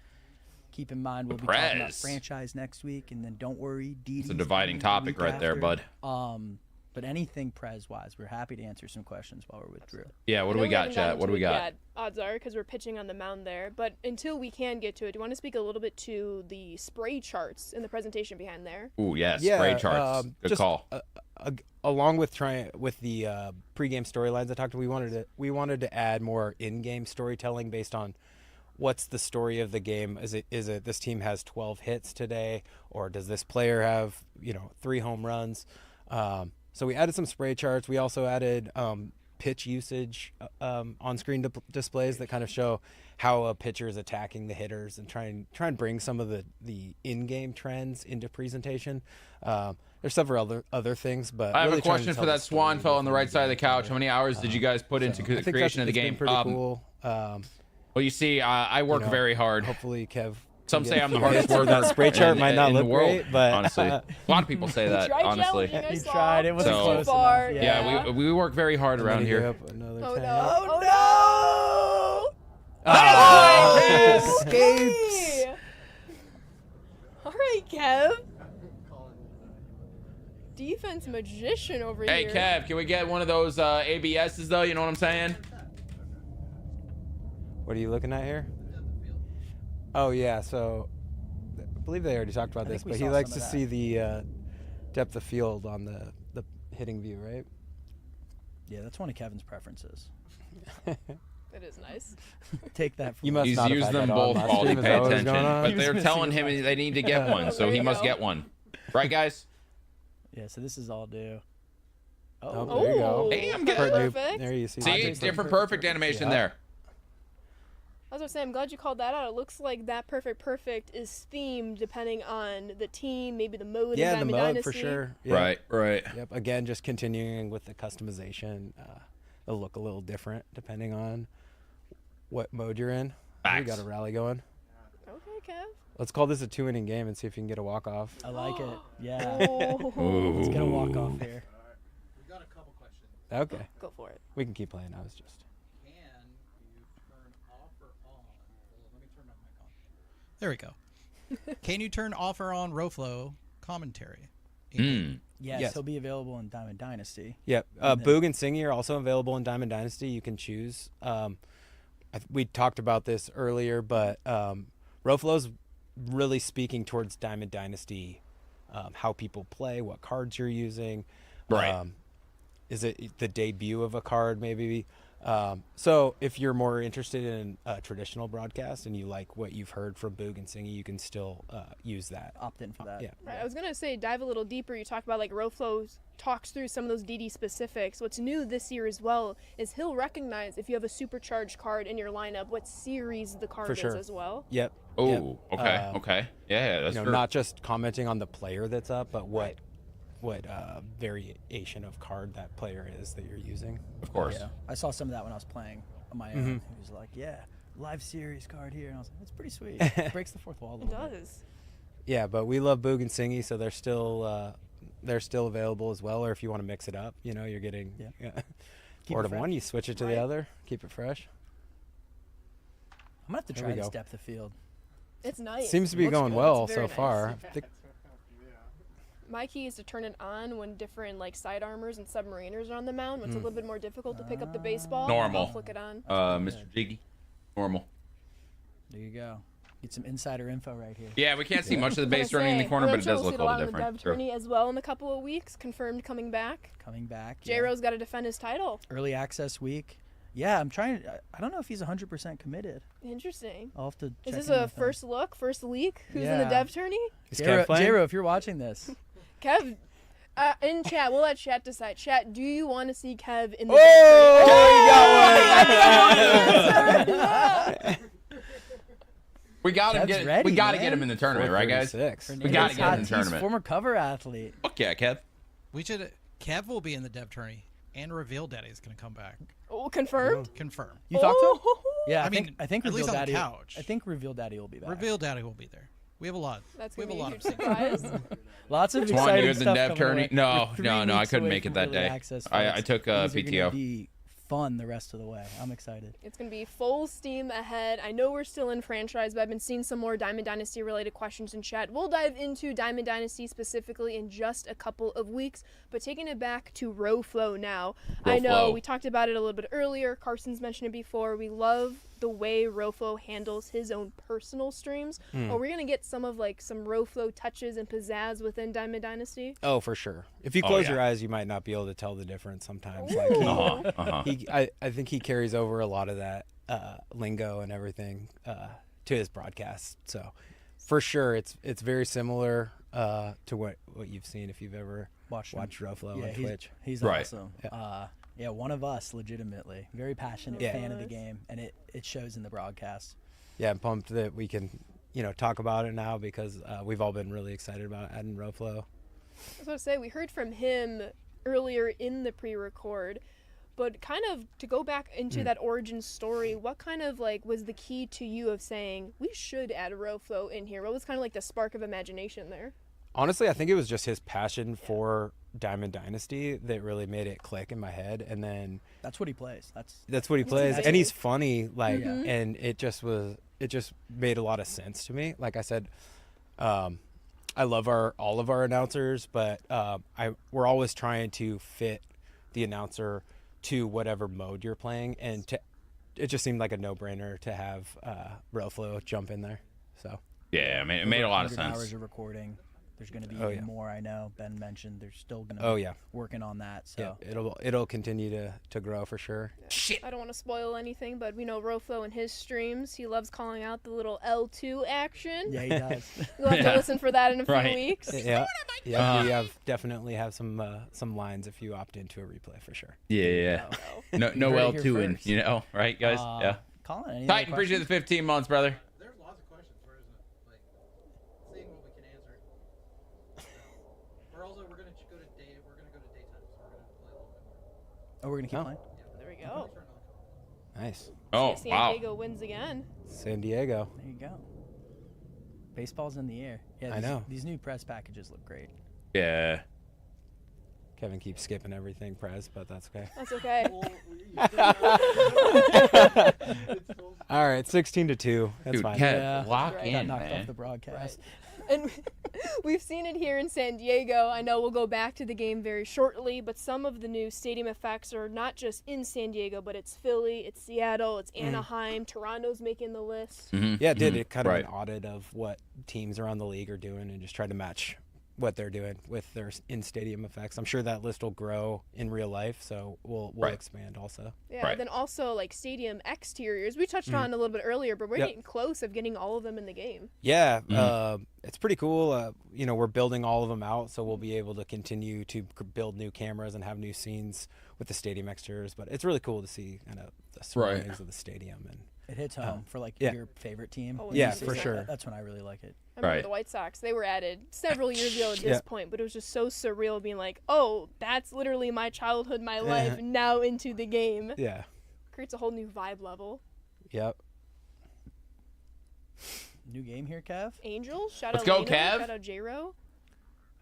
S5: Keep in mind we'll be talking about franchise next week, and then don't worry,
S1: it's a dividing topic right there, bud.
S5: But anything Prez-wise, we're happy to answer some questions while we're with Drew.
S1: Yeah, what do we got, chat? What do we got?
S6: Odds are, because we're pitching on the mound there. But until we can get to it, do you want to speak a little bit to the spray charts in the presentation behind there?
S1: Ooh, spray charts. Good call.
S4: Along with the pregame storylines I talked about, we wanted to add more in-game storytelling based on what's the story of the game. Is it this team has 12 hits today, or does this player have 3 home runs? So we added some spray charts. We also added pitch usage on-screen displays that kind of show how a pitcher is attacking the hitters and try and bring some of the in-game trends into presentation. There's several other things, but
S1: I have
S4: really
S1: a question for that Swan fellow on the right side of the couch. How many hours did you guys put into creation of the game?
S4: Pretty cool.
S1: Well, you see, I work very hard.
S4: Hopefully, Kev.
S1: Some say I'm the hardest worker.
S4: That spray chart might not
S1: in
S4: look
S1: the world,
S4: great, but
S1: honestly, a lot of people say that. Honestly,
S5: he tried. It wasn't close
S6: far.
S5: enough.
S1: Yeah, we work very hard around here.
S6: Oh
S5: no!
S6: Escapes. All right, Kev. Defense magician over here.
S1: Hey, Kev, can we get one of those ABSs though? You know what I'm saying?
S4: What are you looking at here? Oh yeah, so I believe they already talked about this, but he likes to see the depth of field on the hitting view, right?
S5: Yeah, that's one of Kevin's preferences.
S6: That is nice.
S5: Take that from
S4: you must
S1: He's
S4: not
S1: used
S4: have
S1: them
S4: had
S1: both
S4: that
S1: while he
S4: on.
S1: pay attention. But
S5: He
S1: they're
S5: was
S1: telling
S5: missing
S1: him they need to get one, so he must get one. Right, guys?
S5: Yeah, so this is all due.
S4: Oh, there you go.
S1: Hey, I'm
S6: getting
S1: good.
S6: perfect.
S4: There you see.
S1: See, it's different perfect animation there.
S6: I was gonna say, I'm glad you called that out. It looks like that perfect is themed depending on the team, maybe the mode.
S4: Yeah,
S6: in
S4: the
S6: Diamond
S4: mode
S6: Dynasty.
S4: for sure. Yeah.
S1: Right.
S4: Yep. Again, just continuing with the customization. It'll look a little different depending on what mode you're in. We got a rally going.
S6: Okay, Kev.
S4: Let's call this a 2-inning game and see if you can get a walk-off.
S5: I like it. Yeah.
S6: Oh.
S5: Let's get a walk-off here.
S12: We got a couple questions.
S4: Okay.
S6: Go for it.
S4: We can keep playing. I was just.
S12: Can you turn off or on? Well, let me turn my mic on. There we go. Can you turn off or on Roflo commentary?
S5: Yes, he'll be available in Diamond Dynasty.
S4: Yep. Boog and Singy are also available in Diamond Dynasty. You can choose. We talked about this earlier, but Roflo's really speaking towards Diamond Dynasty, how people play, what cards you're using.
S1: Right.
S4: Is it the debut of a card, maybe? So if you're more interested in a traditional broadcast and you like what you've heard from Boog and Singy, you can still use that.
S5: Opt in for that.
S4: Yeah.
S6: Right. I was gonna say dive a little deeper. You talk about like Roflo talks through some of those DD specifics. What's new this year as well is he'll recognize if you have a supercharged card in your lineup, what series the card is as well.
S4: Yep.
S1: Oh, yep. Okay. Yeah, that's true.
S4: Not just commenting on the player that's up, but what variation of card that player is that you're using.
S1: Of course.
S5: Yeah. I saw some of that when I was playing on my own. He was like, yeah, live series card here. And I was like, that's pretty sweet. It breaks the fourth wall a little bit.
S6: It does.
S4: Yeah, but we love Boog and Singy, so they're still available as well. Or if you want to mix it up, you're getting bored of one, you switch it to the other, keep it fresh.
S5: I'm going to have to try this depth of field.
S6: It's nice.
S4: Seems to be going well so far.
S6: My key is to turn it on when different like side armors and submariners are on the mound. When it's a little bit more difficult to pick up the baseball.
S1: Normal.
S6: I'll flick it on.
S1: Mr. Jiggy. Normal.
S5: There you go. Get some insider info right here.
S1: Yeah, we can't see much of the base running in the corner, but it does look a little different.
S6: The Dev tourney as well in a couple of weeks. Confirmed coming back. J-Ro's got to defend his title.
S5: Early access week. Yeah, I'm trying. I don't know if he's 100% committed.
S6: Interesting.
S5: I'll have to check.
S6: Is this a first look, first leak? Who's in the Dev tourney?
S5: J-Ro, if you're watching this.
S6: Kev, in chat, we'll let chat decide. Chat, do you want to see Kev in the
S1: We got him. We got to get him in the tournament, right, guys? We got to get him in the tournament.
S5: Former cover athlete.
S1: Fuck yeah, Kev.
S12: Kev will be in the Dev tourney, and Reveal Daddy is going to come back.
S6: Oh, confirmed.
S12: Confirmed.
S5: You talked to him? Yeah, I think
S12: at
S5: Reveal
S12: least on
S5: Daddy.
S12: the couch.
S5: I think Reveal Daddy will be back.
S12: Reveal Daddy will be there. We have a lot.
S6: That's
S12: we have
S6: gonna
S12: a
S6: be a
S12: lot
S6: huge
S12: of
S6: surprise.
S5: Lots of
S1: Swan,
S5: exciting
S1: you're the
S5: stuff
S1: Dev
S5: coming
S1: tourney.
S5: away.
S1: No,
S5: We're 3
S1: I
S5: weeks
S1: couldn't
S5: away
S1: make it
S5: from
S1: that
S5: early
S1: day.
S5: access,
S1: I
S5: folks.
S1: took
S5: Things are
S1: PTO.
S5: gonna be fun the rest of the way. I'm excited.
S6: It's going to be full steam ahead. I know we're still in franchise, but I've been seeing some more Diamond Dynasty related questions in chat. We'll dive into Diamond Dynasty specifically in just a couple of weeks, but taking it back to RoFlo now. I know we talked about it a little bit earlier. Carson's mentioned it before. We love the way RoFlo handles his own personal streams. Are we going to get some RoFlo touches and pizzazz within Diamond Dynasty?
S4: Oh, for sure. If you close your eyes, you might not be able to tell the difference sometimes. I think he carries over a lot of that lingo and everything to his broadcast. So for sure, it's very similar to what you've seen if you've ever watched RoFlo on Twitch.
S5: He's awesome. Yeah, one of us, legitimately. Very passionate fan of the game, and it shows in the broadcast.
S4: Yeah, I'm pumped that we can, talk about it now because we've all been really excited about adding RoFlo.
S6: I was about to say, we heard from him earlier in the pre-record, but kind of to go back into that origin story, what kind of was the key to you of saying, we should add RoFlo in here? What was kind of the spark of imagination there?
S4: Honestly, I think it was just his passion for Diamond Dynasty that really made it click in my head, and then
S5: that's what he plays.
S4: That's what he plays, and he's funny. And it just made a lot of sense to me. Like I said, I love all of our announcers, but we're always trying to fit the announcer to whatever mode you're playing, and it just seemed like a no-brainer to have RoFlo jump in there. So
S1: yeah, I mean, it made a lot of sense.
S5: Hours of recording. There's going to be even more. I know Ben mentioned they're still going to be working on that. So
S4: it'll continue to grow for sure.
S6: I don't want to spoil anything, but we know RoFlo in his streams, he loves calling out the little L2 action.
S5: Yeah, he does.
S6: You'll have to listen for that in a few weeks.
S4: Yeah, we definitely have some lines if you opt into a replay for sure.
S1: Yeah. No L2ing, right, guys? Yeah.
S5: Colin,
S1: Titan, appreciate the 15 months, brother.
S12: There's lots of questions. Where is it? Seeing what we can answer. We're going to go to daytime, so we're going to play a little bit more.
S5: Oh, we're going to keep playing?
S6: There we go.
S4: Nice.
S1: Oh,
S6: San Diego wins again.
S4: San Diego.
S5: There you go. Baseball's in the air. Yeah,
S4: I know.
S5: These new press packages look great.
S1: Yeah.
S4: Kevin keeps skipping everything, Prez, but that's okay.
S6: That's okay.
S4: All right, 16-2. That's
S1: Dude,
S4: fine.
S1: Lock in,
S5: Got knocked
S1: man.
S5: off the broadcast.
S6: And we've seen it here in San Diego. I know we'll go back to the game very shortly, but some of the new stadium effects are not just in San Diego, but it's Philly, it's Seattle, it's Anaheim, Toronto's making the list.
S4: Yeah, it did. It kind of an audit of what teams around the league are doing and just tried to match what they're doing with their in-stadium effects. I'm sure that list will grow in real life, so we'll expand also.
S6: Yeah, then also stadium exteriors. We touched on a little bit earlier, but we're getting close of getting all of them in the game.
S4: Yeah, it's pretty cool. We're building all of them out, so we'll be able to continue to build new cameras and have new scenes with the stadium exteriors. But it's really cool to see kind of the surroundings of the stadium, and
S5: it hits home for your favorite team.
S4: For sure.
S5: That's when I really like it.
S6: I remember the White Sox. They were added several years ago at this point, but it was just so surreal being like, oh, that's literally my childhood, my life, now into the game.
S4: Yeah.
S6: Creates a whole new vibe level.
S4: Yep.
S5: New game here, Kev.
S6: Angels. Shout
S1: Let's
S6: out
S1: go,
S6: Leno.
S1: Kev.
S6: Shout out J-Ro.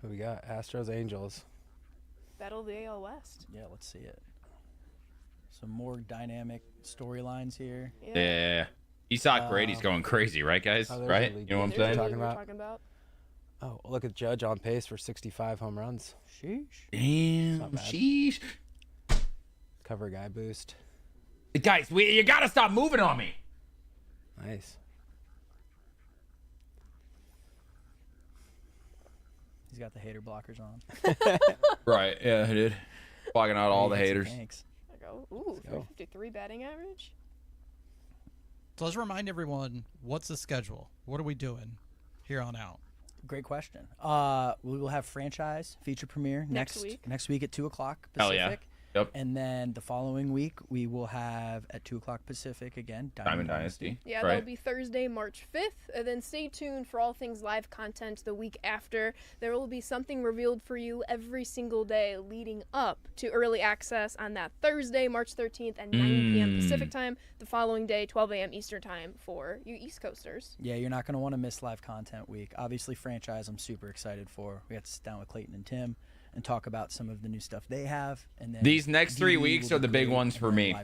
S4: Who we got? Astros, Angels.
S6: Battle of the AL West.
S5: Yeah, let's see it. Some more dynamic storylines here.
S1: Yeah. Isak Brady's going crazy, right, guys? Right? You know what I'm saying?
S6: Talking about.
S4: Oh, look at Judge on pace for 65 home runs.
S5: Sheesh.
S1: Damn, sheesh.
S4: Cover guy boost.
S1: Guys, you gotta stop moving on me.
S4: Nice.
S5: He's got the hater blockers on.
S1: Right, yeah, I did. Blocking out all the haters.
S5: Thanks.
S6: I go, ooh, 353 batting average.
S12: So let's remind everyone, what's the schedule? What are we doing here on out?
S5: Great question. We will have franchise feature premiere next week at 2 o'clock Pacific.
S1: Hell yeah. Yep.
S5: And then the following week, we will have at 2 o'clock Pacific again,
S1: Diamond Dynasty.
S6: Yeah, that'll be Thursday, March 5th. And then stay tuned for all things live content the week after. There will be something revealed for you every single day leading up to early access on that Thursday, March 13th at 9 p.m. Pacific time. The following day, 12 a.m. Eastern time for you East Coasters.
S5: Yeah, you're not going to want to miss live content week. Obviously, franchise I'm super excited for. We got to sit down with Clayton and Tim and talk about some of the new stuff they have. And then
S1: these next 3 weeks are the big ones for me.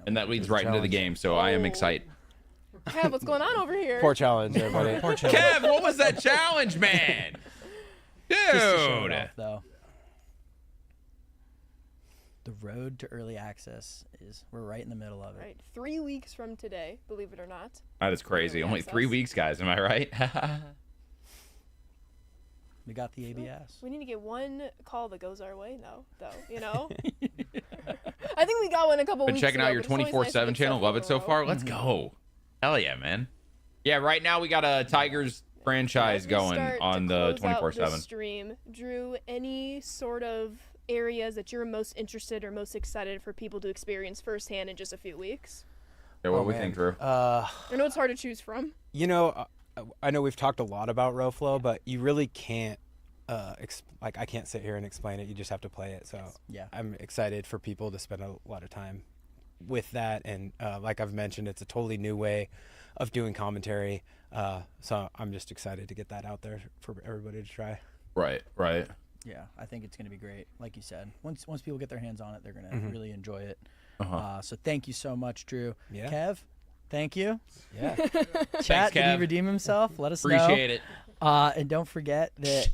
S1: And that leads right into the game, so I am excited.
S6: Kev, what's going on over here?
S4: Poor challenge, everybody.
S12: Poor challenge.
S1: Kev, what was that challenge, man? Dude.
S5: Just to show it off, though. The road to early access we're right in the middle of it.
S6: Right, 3 weeks from today, believe it or not.
S1: That is crazy. Only 3 weeks, guys. Am I right?
S5: We got the ABS.
S6: We need to get one call that goes our way, though, you know? I think we got one a couple
S1: Been
S6: weeks
S1: checking
S6: ago,
S1: out your 24/7 channel. Love it so far. Let's go. Hell yeah, man. Yeah, right now we got a Tigers franchise going on the 24/7
S6: stream. Drew, any sort of areas that you're most interested or most excited for people to experience firsthand in just a few weeks?
S1: Yeah, what we think, Drew?
S6: I know it's hard to choose from.
S4: You know, I know we've talked a lot about RoFlo, but you really can't, I can't sit here and explain it. You just have to play it. So
S5: yeah,
S4: I'm excited for people to spend a lot of time with that. And like I've mentioned, it's a totally new way of doing commentary. So I'm just excited to get that out there for everybody to try.
S1: Right.
S5: Yeah, I think it's going to be great. Like you said, once people get their hands on it, they're going to really enjoy it. So thank you so much, Drew.
S4: Yeah.
S5: Kev, thank you.
S4: Yeah.
S5: Chat, did he
S1: Kev.
S5: redeem himself? Let us know.
S1: Appreciate it.
S5: And don't forget that,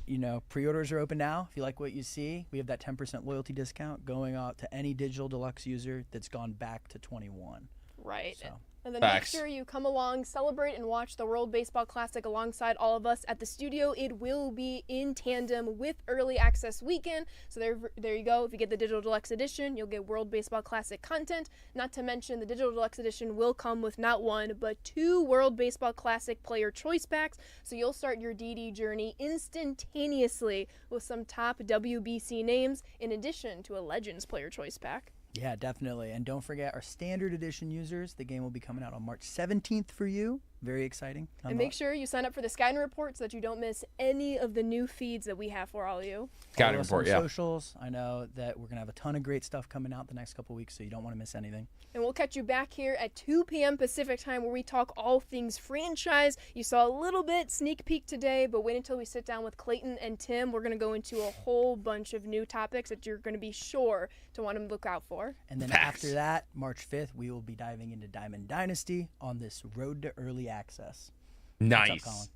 S5: pre-orders are open now. If you like what you see, we have that 10% loyalty discount going out to any Digital Deluxe user that's gone back to 21.
S6: Right.
S5: So.
S6: And then
S1: Facts.
S6: make sure you come along, celebrate, and watch the World Baseball Classic alongside all of us at the studio. It will be in tandem with Early Access Weekend. So there you go. If you get the Digital Deluxe Edition, you'll get World Baseball Classic content. Not to mention, the Digital Deluxe Edition will come with not one, but 2 World Baseball Classic player choice packs. So you'll start your DD journey instantaneously with some top WBC names, in addition to a Legends player choice pack.
S5: Yeah, definitely. And don't forget our standard edition users. The game will be coming out on March 17th for you. Very exciting.
S6: And make sure you sign up for the Scouting Report so that you don't miss any of the new feeds that we have for all of you.
S1: Scouting Report, yeah.
S5: Socials. I know that we're going to have a ton of great stuff coming out the next couple weeks, so you don't want to miss anything.
S6: And we'll catch you back here at 2 p.m. Pacific time where we talk all things franchise. You saw a little bit sneak peek today, but wait until we sit down with Clayton and Tim. We're going to go into a whole bunch of new topics that you're going to be sure to want to look out for.
S5: And then after that, March 5th, we will be diving into Diamond Dynasty on this road to early access.
S1: Nice.
S5: What's up, Colin?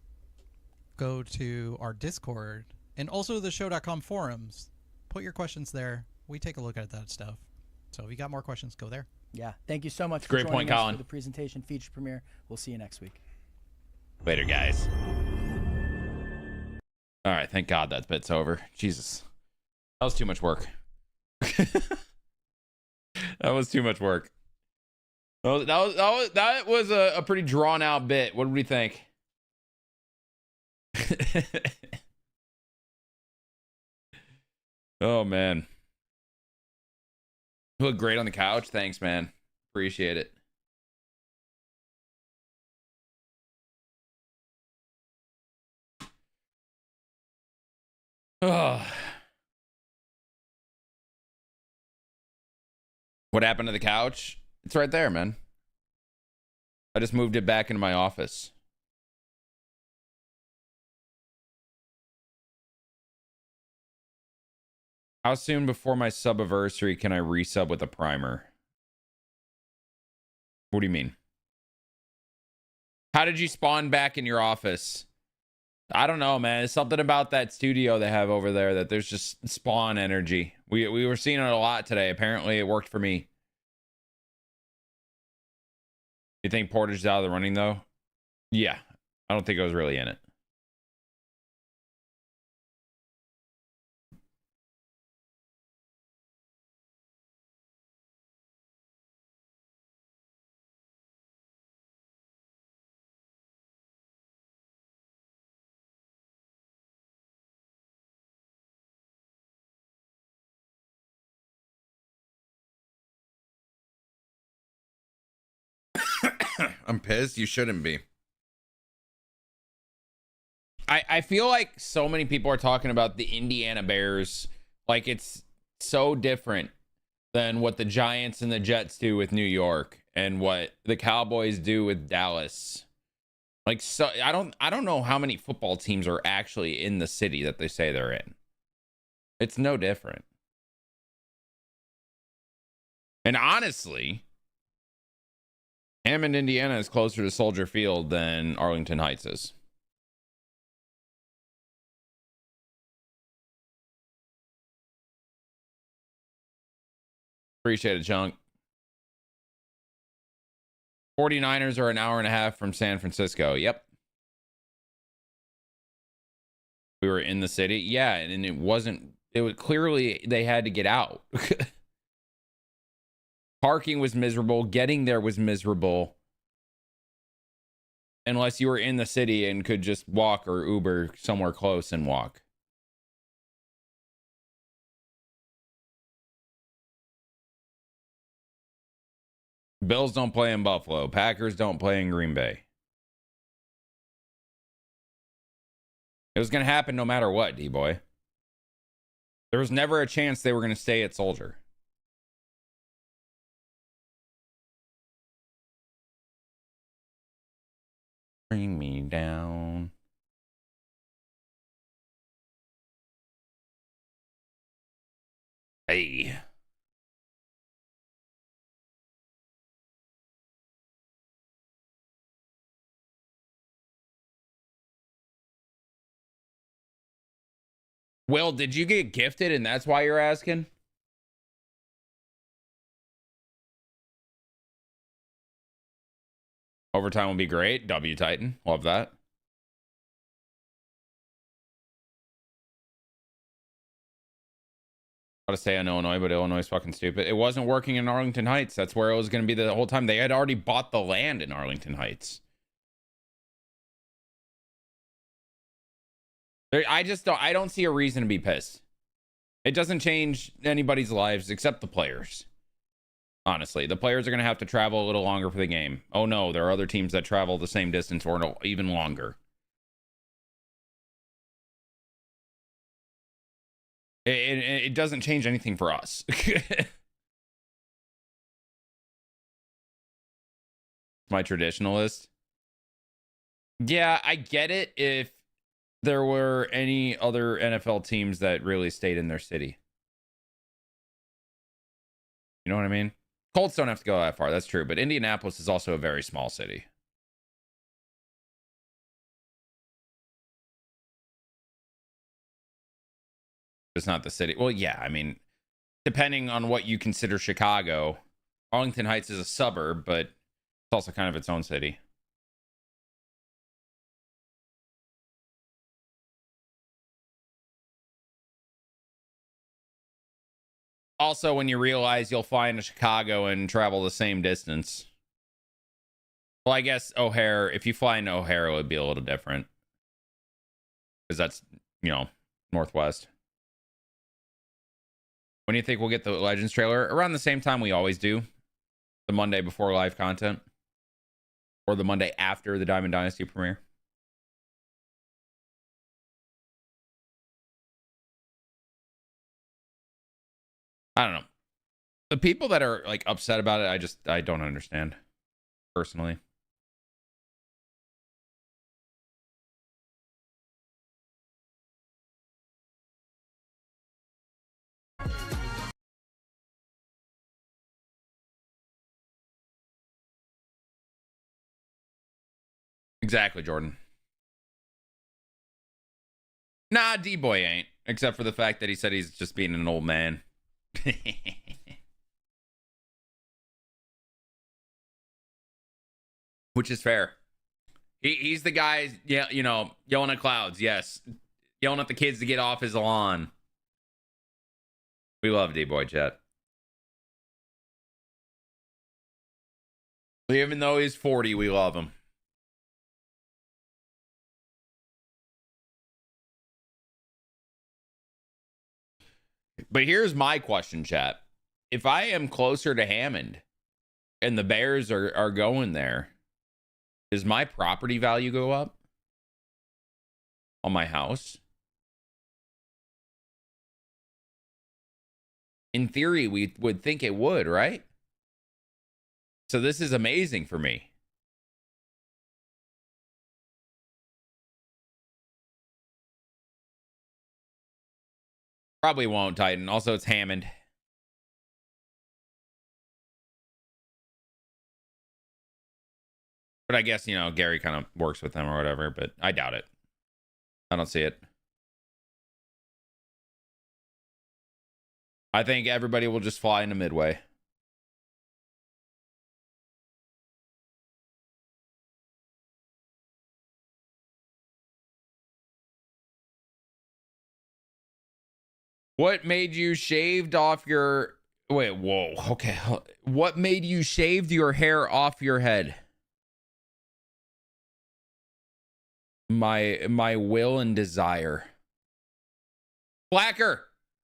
S12: Go to our Discord and also the show.com forums. Put your questions there. We take a look at that stuff. So if you got more questions, go there.
S5: Yeah. Thank you so much for
S1: Great
S5: joining
S1: point,
S5: us
S1: Colin.
S5: for the presentation feature premiere. We'll see you next week.
S1: Later, guys. All right. Thank God that bit's over. Jesus. That was too much work. That was too much work. That was a pretty drawn out bit. What did we think? Oh man, you look great on the couch. Thanks, man. Appreciate it. Oh. What happened to the couch? It's right there, man. I just moved it back into my office. How soon before my sub-anniversary can I resub with a primer? What do you mean? How did you spawn back in your office? I don't know, man. It's something about that studio they have over there that there's just Spawn energy. We were seeing it a lot today. Apparently, it worked for me. You think Portage is out of the running, though? Yeah. I don't think it was really in it. I'm pissed. You shouldn't be. I feel like so many people are talking about the Indiana Bears like it's so different than what the Giants and the Jets do with New York and what the Cowboys do with Dallas. Like, so I don't know how many football teams are actually in the city that they say they're in. It's no different. And honestly, Hammond, Indiana is closer to Soldier Field than Arlington Heights is. Appreciate it, Chunk. 49ers are an hour and a half from San Francisco. Yep. We were in the city. Yeah, and it was clearly they had to get out. Parking was miserable. Getting there was miserable. Unless you were in the city and could just walk or Uber somewhere close and walk. Bills don't play in Buffalo. Packers don't play in Green Bay. It was going to happen no matter what, D-boy. There was never a chance they were going to stay at Soldier. Bring me down. Hey. Will, did you get gifted and that's why you're asking? Overtime will be great. W Titan. Love that. I to say on Illinois, but Illinois is fucking stupid. It wasn't working in Arlington Heights. That's where it was going to be the whole time. They had already bought the land in Arlington Heights. I don't see a reason to be pissed. It doesn't change anybody's lives except the players. Honestly, the players are going to have to travel a little longer for the game. Oh no, there are other teams that travel the same distance or even longer. It doesn't change anything for us. My traditionalist. Yeah, I get it if there were any other NFL teams that really stayed in their city. You know what I mean? Colts don't have to go that far. That's true. But Indianapolis is also a very small city. It's not the city. Well, yeah, I mean, depending on what you consider Chicago, Arlington Heights is a suburb, but it's also kind of its own city. Also, when you realize you'll fly into Chicago and travel the same distance. Well, I guess O'Hare, if you fly into O'Hare, it would be a little different. Because that's, Northwest. When do you think we'll get the Legends trailer? Around the same time we always do. The Monday before live content. Or the Monday after the Diamond Dynasty premiere. I don't know. The people that are like upset about it, I don't understand. Personally. Exactly, Jordan. Nah, D-Boy ain't. Except for the fact that he said he's just being an old man. Which is fair. He's the guy, yeah, you know, yelling at clouds. Yes. Yelling at the kids to get off his lawn. We love D-Boy, chat. Even though he's 40, we love him. But here's my question, chat. If I am closer to Hammond and the Bears are going there, does my property value go up on my house? In theory, we would think it would, right? So this is amazing for me. Probably won't, Titan. Also, it's Hammond. But I guess, you know, Gary kind of works with them or whatever, but I doubt it. I don't see it. I think everybody will just fly into Midway. What made you shaved off your... Wait, whoa. Okay. What made you shaved your hair off your head? My will and desire. Blacker,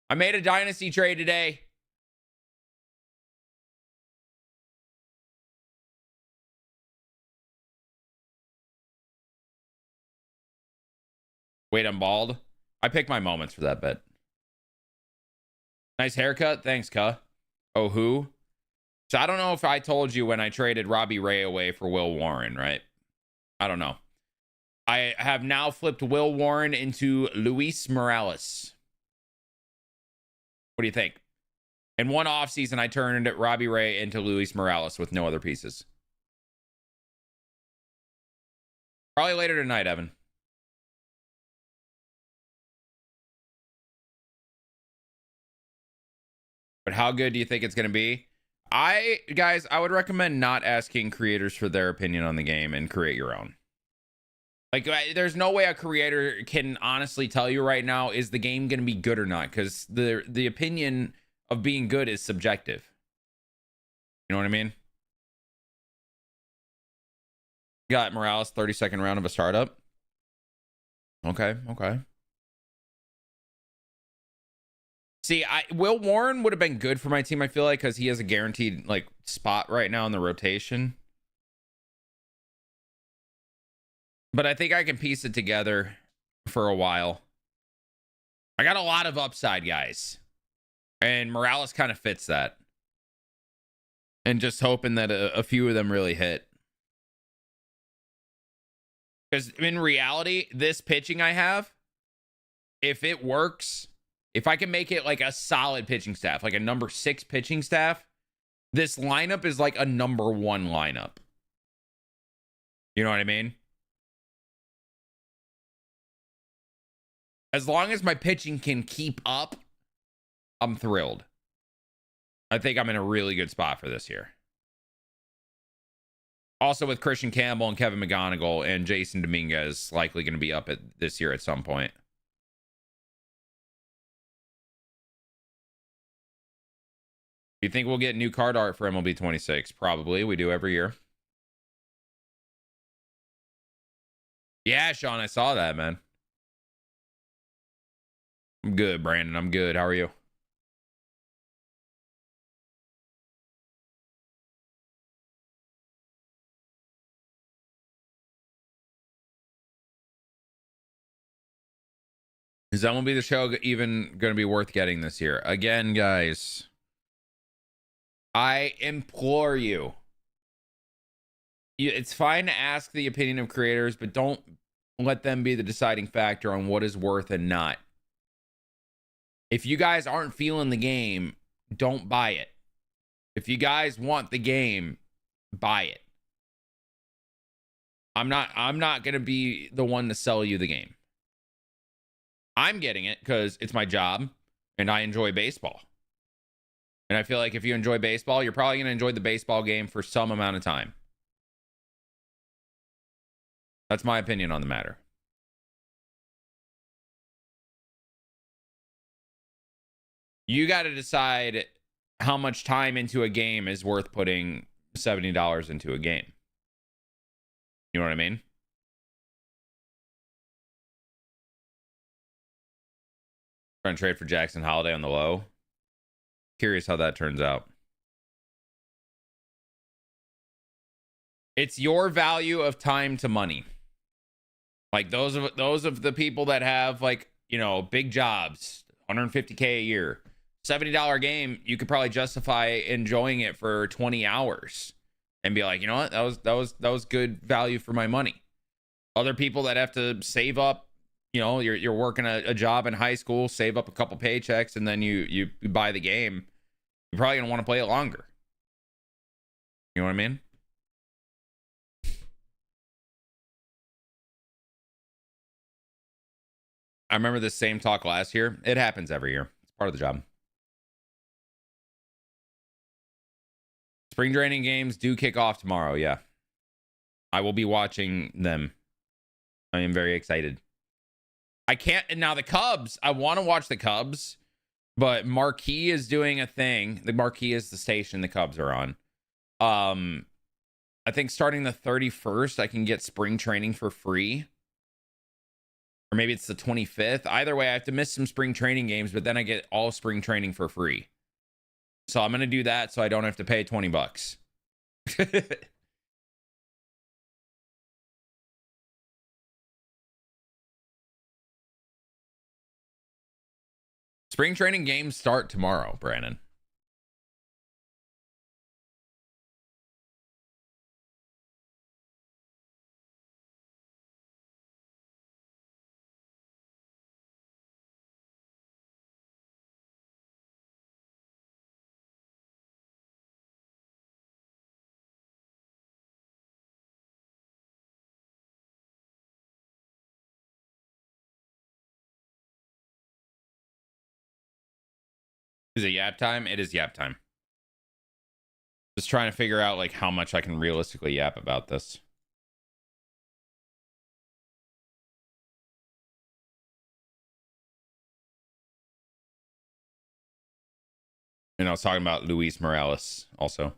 S1: I made a Dynasty trade today. Wait, I'm bald? I picked my moments for that bet. Nice haircut. Thanks, cuh. Oh, who? So I don't know if I told you when I traded Robbie Ray away for Will Warren, right? I don't know. I have now flipped Will Warren into Luis Morales. What do you think? In one offseason, I turned Robbie Ray into Luis Morales with no other pieces. Probably later tonight, Evan. But how good do you think it's going to be? Guys, I would recommend not asking creators for their opinion on the game and create your own. Like, there's no way a creator can honestly tell you right now, is the game going to be good or not? Because the opinion of being good is subjective. You know what I mean? Got Morales, 32nd round of a startup. Okay. See, Will Warren would have been good for my team, I feel like, because he has a guaranteed like spot right now in the rotation. But I think I can piece it together for a while. I got a lot of upside, guys. And Morales kind of fits that. And just hoping that a few of them really hit. Because in reality, this pitching I have, if it works, if I can make it like a solid pitching staff, like a number 6 pitching staff, this lineup is like a number 1 lineup. You know what I mean? As long as my pitching can keep up, I'm thrilled. I think I'm in a really good spot for this year. Also with Christian Campbell and Kevin McGonigal and Jason Dominguez likely going to be up at this year at some point. You think we'll get new card art for MLB 26? Probably. We do every year. Yeah, Sean, I saw that, man. I'm good, Brandon. I'm good. How are you? Is that going to be the show even going to be worth getting this year? Again, guys, I implore you. It's fine to ask the opinion of creators, but don't let them be the deciding factor on what is worth and not. If you guys aren't feeling the game, don't buy it. If you guys want the game, buy it. I'm not going to be the one to sell you the game. I'm getting it because it's my job and I enjoy baseball. And I feel like if you enjoy baseball, you're probably going to enjoy the baseball game for some amount of time. That's my opinion on the matter. You got to decide how much time into a game is worth putting $70 into a game. You know what I mean? Trying to trade for Jackson Holiday on the low. Curious how that turns out. It's your value of time to money. Like those of the people that have, like, you know, big jobs, $150K a year, $70 game, you could probably justify enjoying it for 20 hours and be like, you know what, that was good value for my money. Other people that have to save up, you know, you're working a job in high school, save up a couple paychecks, and then you buy the game. You're probably gonna want to play it longer. You know what I mean? I remember this same talk last year. It happens every year. It's part of the job. Spring training games do kick off tomorrow. Yeah. I will be watching them. I am very excited. I can't. And now the Cubs, I want to watch the Cubs, but Marquee is doing a thing. The Marquee is the station the Cubs are on. I think starting the 31st, I can get spring training for free. Or maybe it's the 25th. Either way, I have to miss some spring training games, but then I get all spring training for free. So I'm going to do that so I don't have to pay $20. Spring training games start tomorrow, Brandon. Is it yap time? It is yap time. Just trying to figure out like how much I can realistically yap about this. And I was talking about Luis Morales also.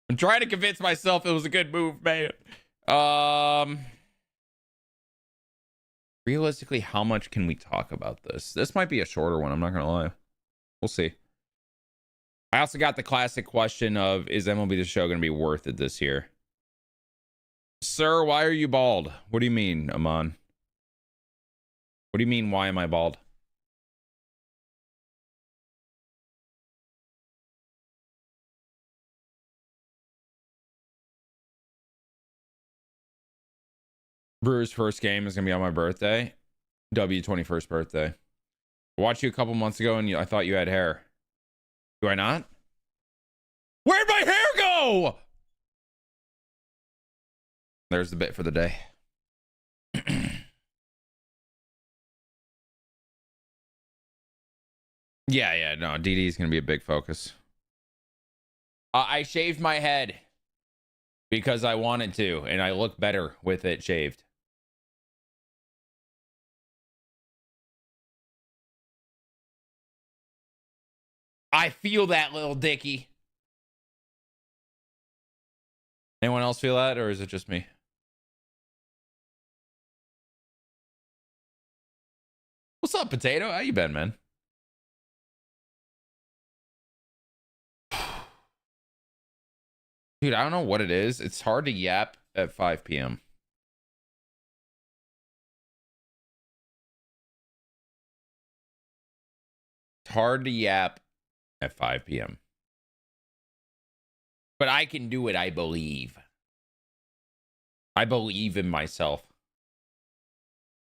S1: I'm trying to convince myself it was a good move, man. Realistically, how much can we talk about this? This might be a shorter one. I'm not going to lie. We'll see. I also got the classic question of, is MLB The Show going to be worth it this year? Sir, why are you bald? What do you mean, Aman? What do you mean, why am I bald? Brewers' first game is going to be on my birthday. W21st birthday. I watched you a couple months ago and I thought you had hair. Do I not? Where'd my hair go? There's the bit for the day. Yeah, no, DD is going to be a big focus. I shaved my head because I wanted to, and I look better with it shaved. I feel that, little Dickie. Anyone else feel that, or is it just me? What's up, Potato? How you been, man? Dude, I don't know what it is. It's hard to yap at 5 p.m. It's hard to yap at 5 p.m. But I can do it, I believe. I believe in myself.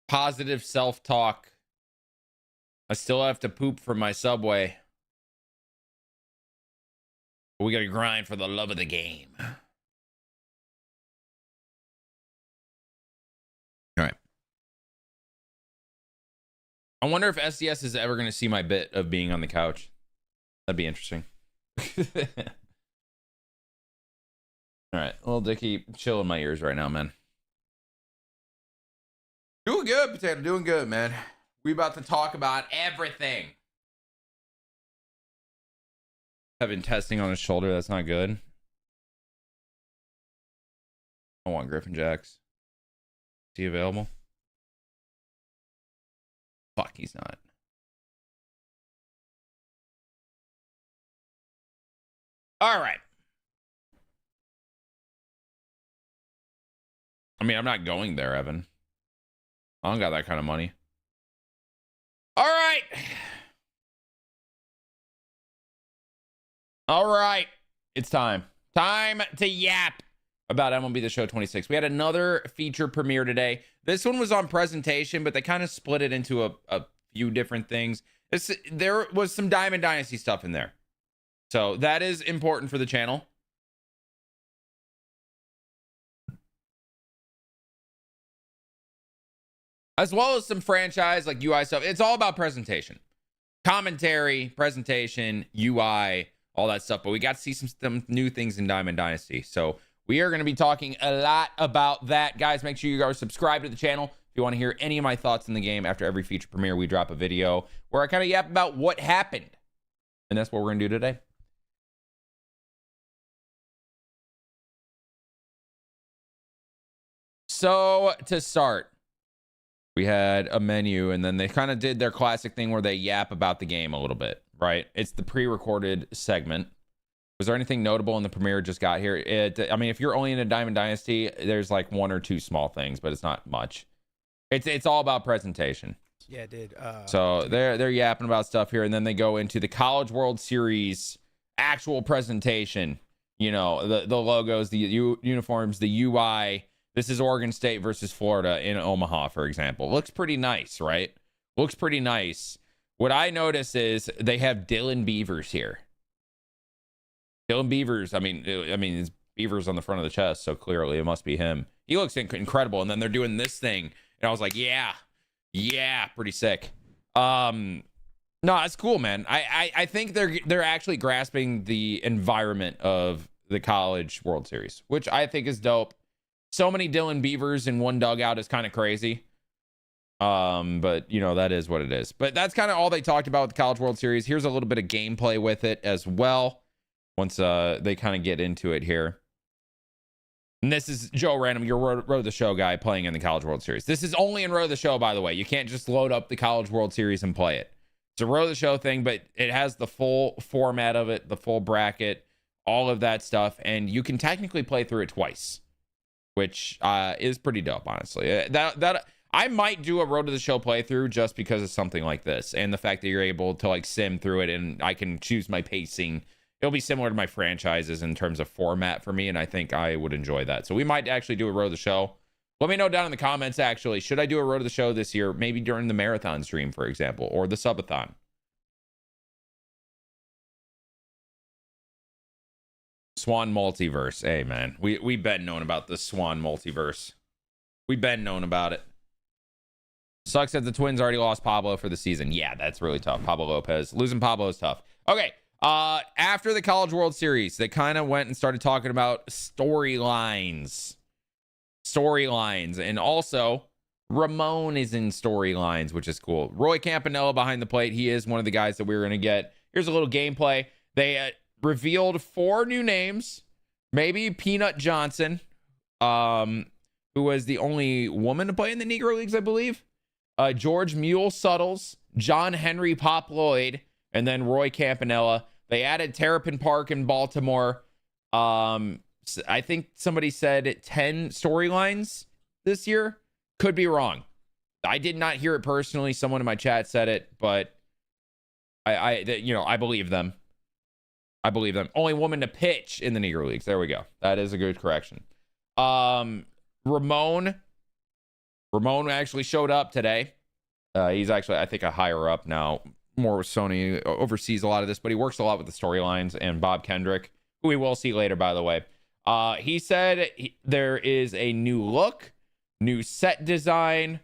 S1: Positive self-talk. I still have to poop for my Subway. But we gotta grind for the love of the game. I wonder if SDS is ever going to see my bit of being on the couch. That'd be interesting. All right, little Dicky, chill in my ears right now, man. Doing good, Potato. Doing good, man. We about to talk about everything. Having testing on his shoulder. That's not good. I want Griffin Jacks. Is he available? Fuck, he's not. All right. I mean, I'm not going there, Evan. I don't got that kind of money. All right. All right. It's time. Time to yap about MLB The Show 26. We had another feature premiere today. This one was on presentation, but they kind of split it into a few different things. There was some Diamond Dynasty stuff in there. So that is important for the channel. As well as some franchise like UI stuff. It's all about presentation. Commentary, presentation, UI, all that stuff. But we got to see some new things in Diamond Dynasty. So we are going to be talking a lot about that. Guys, make sure you guys subscribe to the channel. If you want to hear any of my thoughts in the game, after every feature premiere, we drop a video where I kind of yap about what happened. And that's what we're going to do today. So to start, we had a menu, and then they kind of did their classic thing where they yap about the game a little bit, right? It's the pre-recorded segment. Was there anything notable in the premiere just got here? I mean, if you're only in a Diamond Dynasty, there's like one or two small things, but it's not much. It's all about presentation.
S4: Yeah, it did.
S1: So they're yapping about stuff here, and then they go into the College World Series actual presentation. You know, the logos, the uniforms, the UI. This is Oregon State versus Florida in Omaha, for example. Looks pretty nice, right? Looks pretty nice. What I notice is they have Dylan Beavers here. Dylan Beavers, I mean, it's Beavers on the front of the chest, so clearly it must be him. He looks incredible, and then they're doing this thing, and I was like, yeah, pretty sick. No, it's cool, man. I think they're actually grasping the environment of the College World Series, which I think is dope. So many Dylan Beavers in one dugout is kind of crazy. But you know, that is what it is. But that's kind of all they talked about with the College World Series. Here's a little bit of gameplay with it as well. Once they kind of get into it here. And this is Joe Random, your Road the Show guy playing in the College World Series. This is only in Road the Show, by the way. You can't just load up the College World Series and play it. It's a Road the Show thing, but it has the full format of it, the full bracket, all of that stuff. And you can technically play through it twice, which is pretty dope, honestly. That I might do a Road to the Show playthrough just because of something like this, and the fact that you're able to like sim through it, and I can choose my pacing. It'll be similar to my franchises in terms of format for me, and I think I would enjoy that. So we might actually do a Road to the Show. Let me know down in the comments, actually. Should I do a Road to the Show this year? Maybe during the marathon stream, for example, or the subathon. Swan multiverse. Hey, man. We've been known about the Swan multiverse. We've been known about it. Sucks that the Twins already lost Pablo for the season. Yeah, that's really tough. Pablo Lopez. Losing Pablo is tough. Okay. After the College World Series, they kind of went and started talking about storylines. And also, Ramon is in storylines, which is cool. Roy Campanella behind the plate. He is one of the guys that we were going to get. Here's a little gameplay. They revealed 4 new names. Maybe Peanut Johnson, who was the only woman to play in the Negro Leagues, I believe. George Mule Suttles, John Henry Pop Lloyd, and then Roy Campanella. They added Terrapin Park in Baltimore. I think somebody said 10 storylines this year. Could be wrong. I did not hear it personally. Someone in my chat said it, but I believe them. I believe them. Only woman to pitch in the Negro Leagues. There we go. That is a good correction. Ramon actually showed up today. He's actually, I think, a higher up now. More with Sony, oversees a lot of this, but he works a lot with the storylines. And Bob Kendrick, who we will see later, by the way. He said there is a new look, new set design,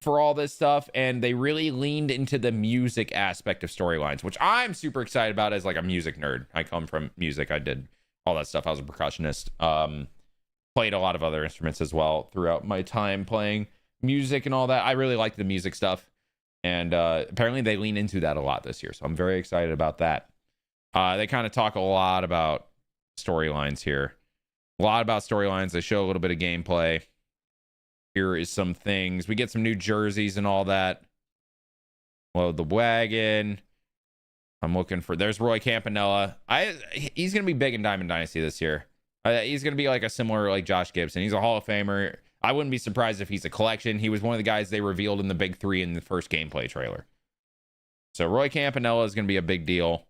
S1: for all this stuff, and they really leaned into the music aspect of storylines, which I'm super excited about as like a music nerd. I come from music. I did all that stuff. I was a percussionist. Played a lot of other instruments as well throughout my time playing music and all that. I really like the music stuff, and apparently they lean into that a lot this year, so I'm very excited about that. They kind of talk a lot about storylines here. A lot about storylines. They show a little bit of gameplay. Here is some things. We get some new jerseys and all that. Load the wagon. I'm looking for... There's Roy Campanella. He's going to be big in Diamond Dynasty this year. He's going to be like a similar like Josh Gibson. He's a Hall of Famer. I wouldn't be surprised if he's a collection. He was one of the guys they revealed in the Big Three in the first gameplay trailer. So Roy Campanella is going to be a big deal.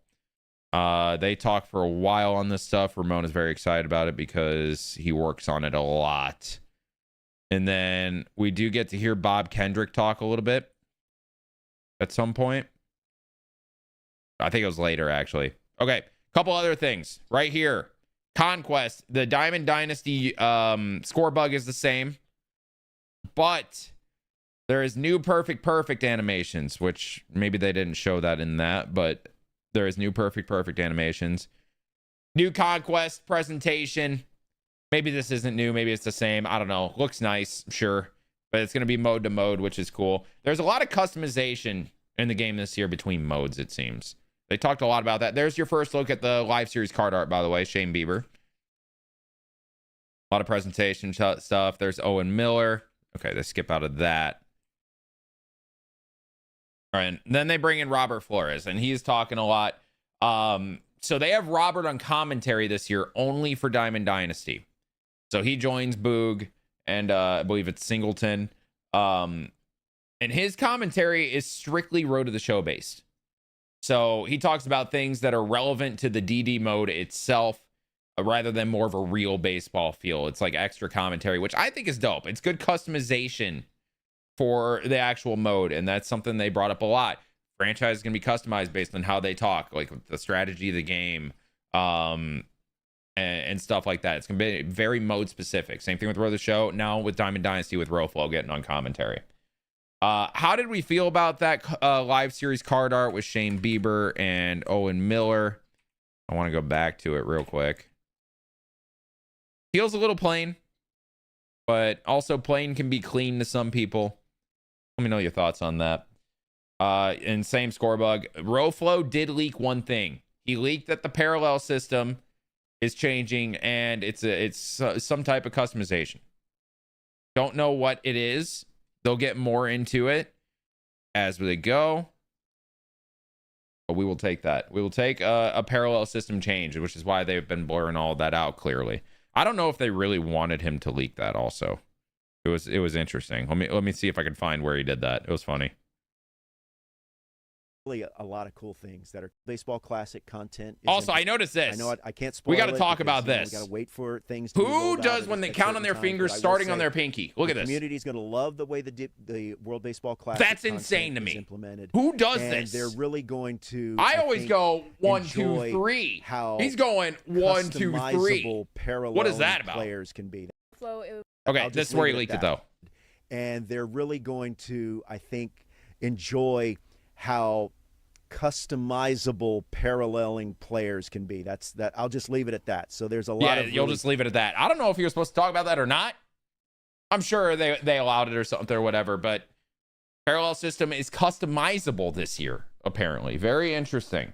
S1: They talk for a while on this stuff. Ramon is very excited about it because he works on it a lot. And then we do get to hear Bob Kendrick talk a little bit at some point. I think it was later, actually. Okay, couple other things right here. Conquest, the Diamond Dynasty score bug is the same, but there is new perfect animations, which maybe they didn't show that in that, but there is new perfect animations. New Conquest presentation. Maybe this isn't new. Maybe it's the same. I don't know. Looks nice, sure. But it's going to be mode to mode, which is cool. There's a lot of customization in the game this year between modes, it seems. They talked a lot about that. There's your first look at the live series card art, by the way. Shane Bieber. A lot of presentation stuff. There's Owen Miller. Okay, they skip out of that. All right, and then they bring in Robert Flores, and he's talking a lot. So they have Robert on commentary this year only for Diamond Dynasty. So he joins Boog, and I believe it's Singleton. And his commentary is strictly Road to the Show based. So he talks about things that are relevant to the DD mode itself, rather than more of a real baseball feel. It's like extra commentary, which I think is dope. It's good customization for the actual mode, and that's something they brought up a lot. Franchise is going to be customized based on how they talk, like the strategy of the game, and stuff like that. It's going to be very mode specific. Same thing with Road to the Show. Now with Diamond Dynasty with Roflo getting on commentary. How did we feel about that live series card art with Shane Bieber and Owen Miller? I want to go back to it real quick. Feels a little plain, but also plain can be clean to some people. Let me know your thoughts on that. And same score bug. Roflo did leak one thing. He leaked that the parallel system is changing, and it's some type of customization. Don't know what it is. They'll get more into it as they go. But we will take that. We will take a parallel system change, which is why they've been blurring all that out clearly. I don't know if they really wanted him to leak that also. It was interesting. Let me see if I can find where he did that. It was funny.
S10: Really a lot of cool things that are baseball classic content.
S1: Also, I noticed this.
S10: I know I can't spoil.
S1: We got to
S10: it
S1: talk
S10: because,
S1: about this.
S10: We got to wait for things to
S1: Who does when they count on their fingers starting on their pinky? Look at this.
S10: The community is going to love the way the World Baseball Classic.
S1: That's insane to me.
S10: Implemented.
S1: Who does
S10: and
S1: this?
S10: They're really going to.
S1: I always go 1, 2, 3.
S10: How
S1: he's going 1, 2, 3. What is that about?
S10: Players can be.
S1: Okay, this is where he leaked it though.
S10: And they're really going to, I think, enjoy how customizable paralleling players can be. That's that. I'll just leave it at that. So there's a lot of
S1: you'll just leave it at that. I don't know if you were supposed to talk about that or not. I'm sure they allowed it or something or whatever, but parallel system is customizable this year, apparently. Very interesting.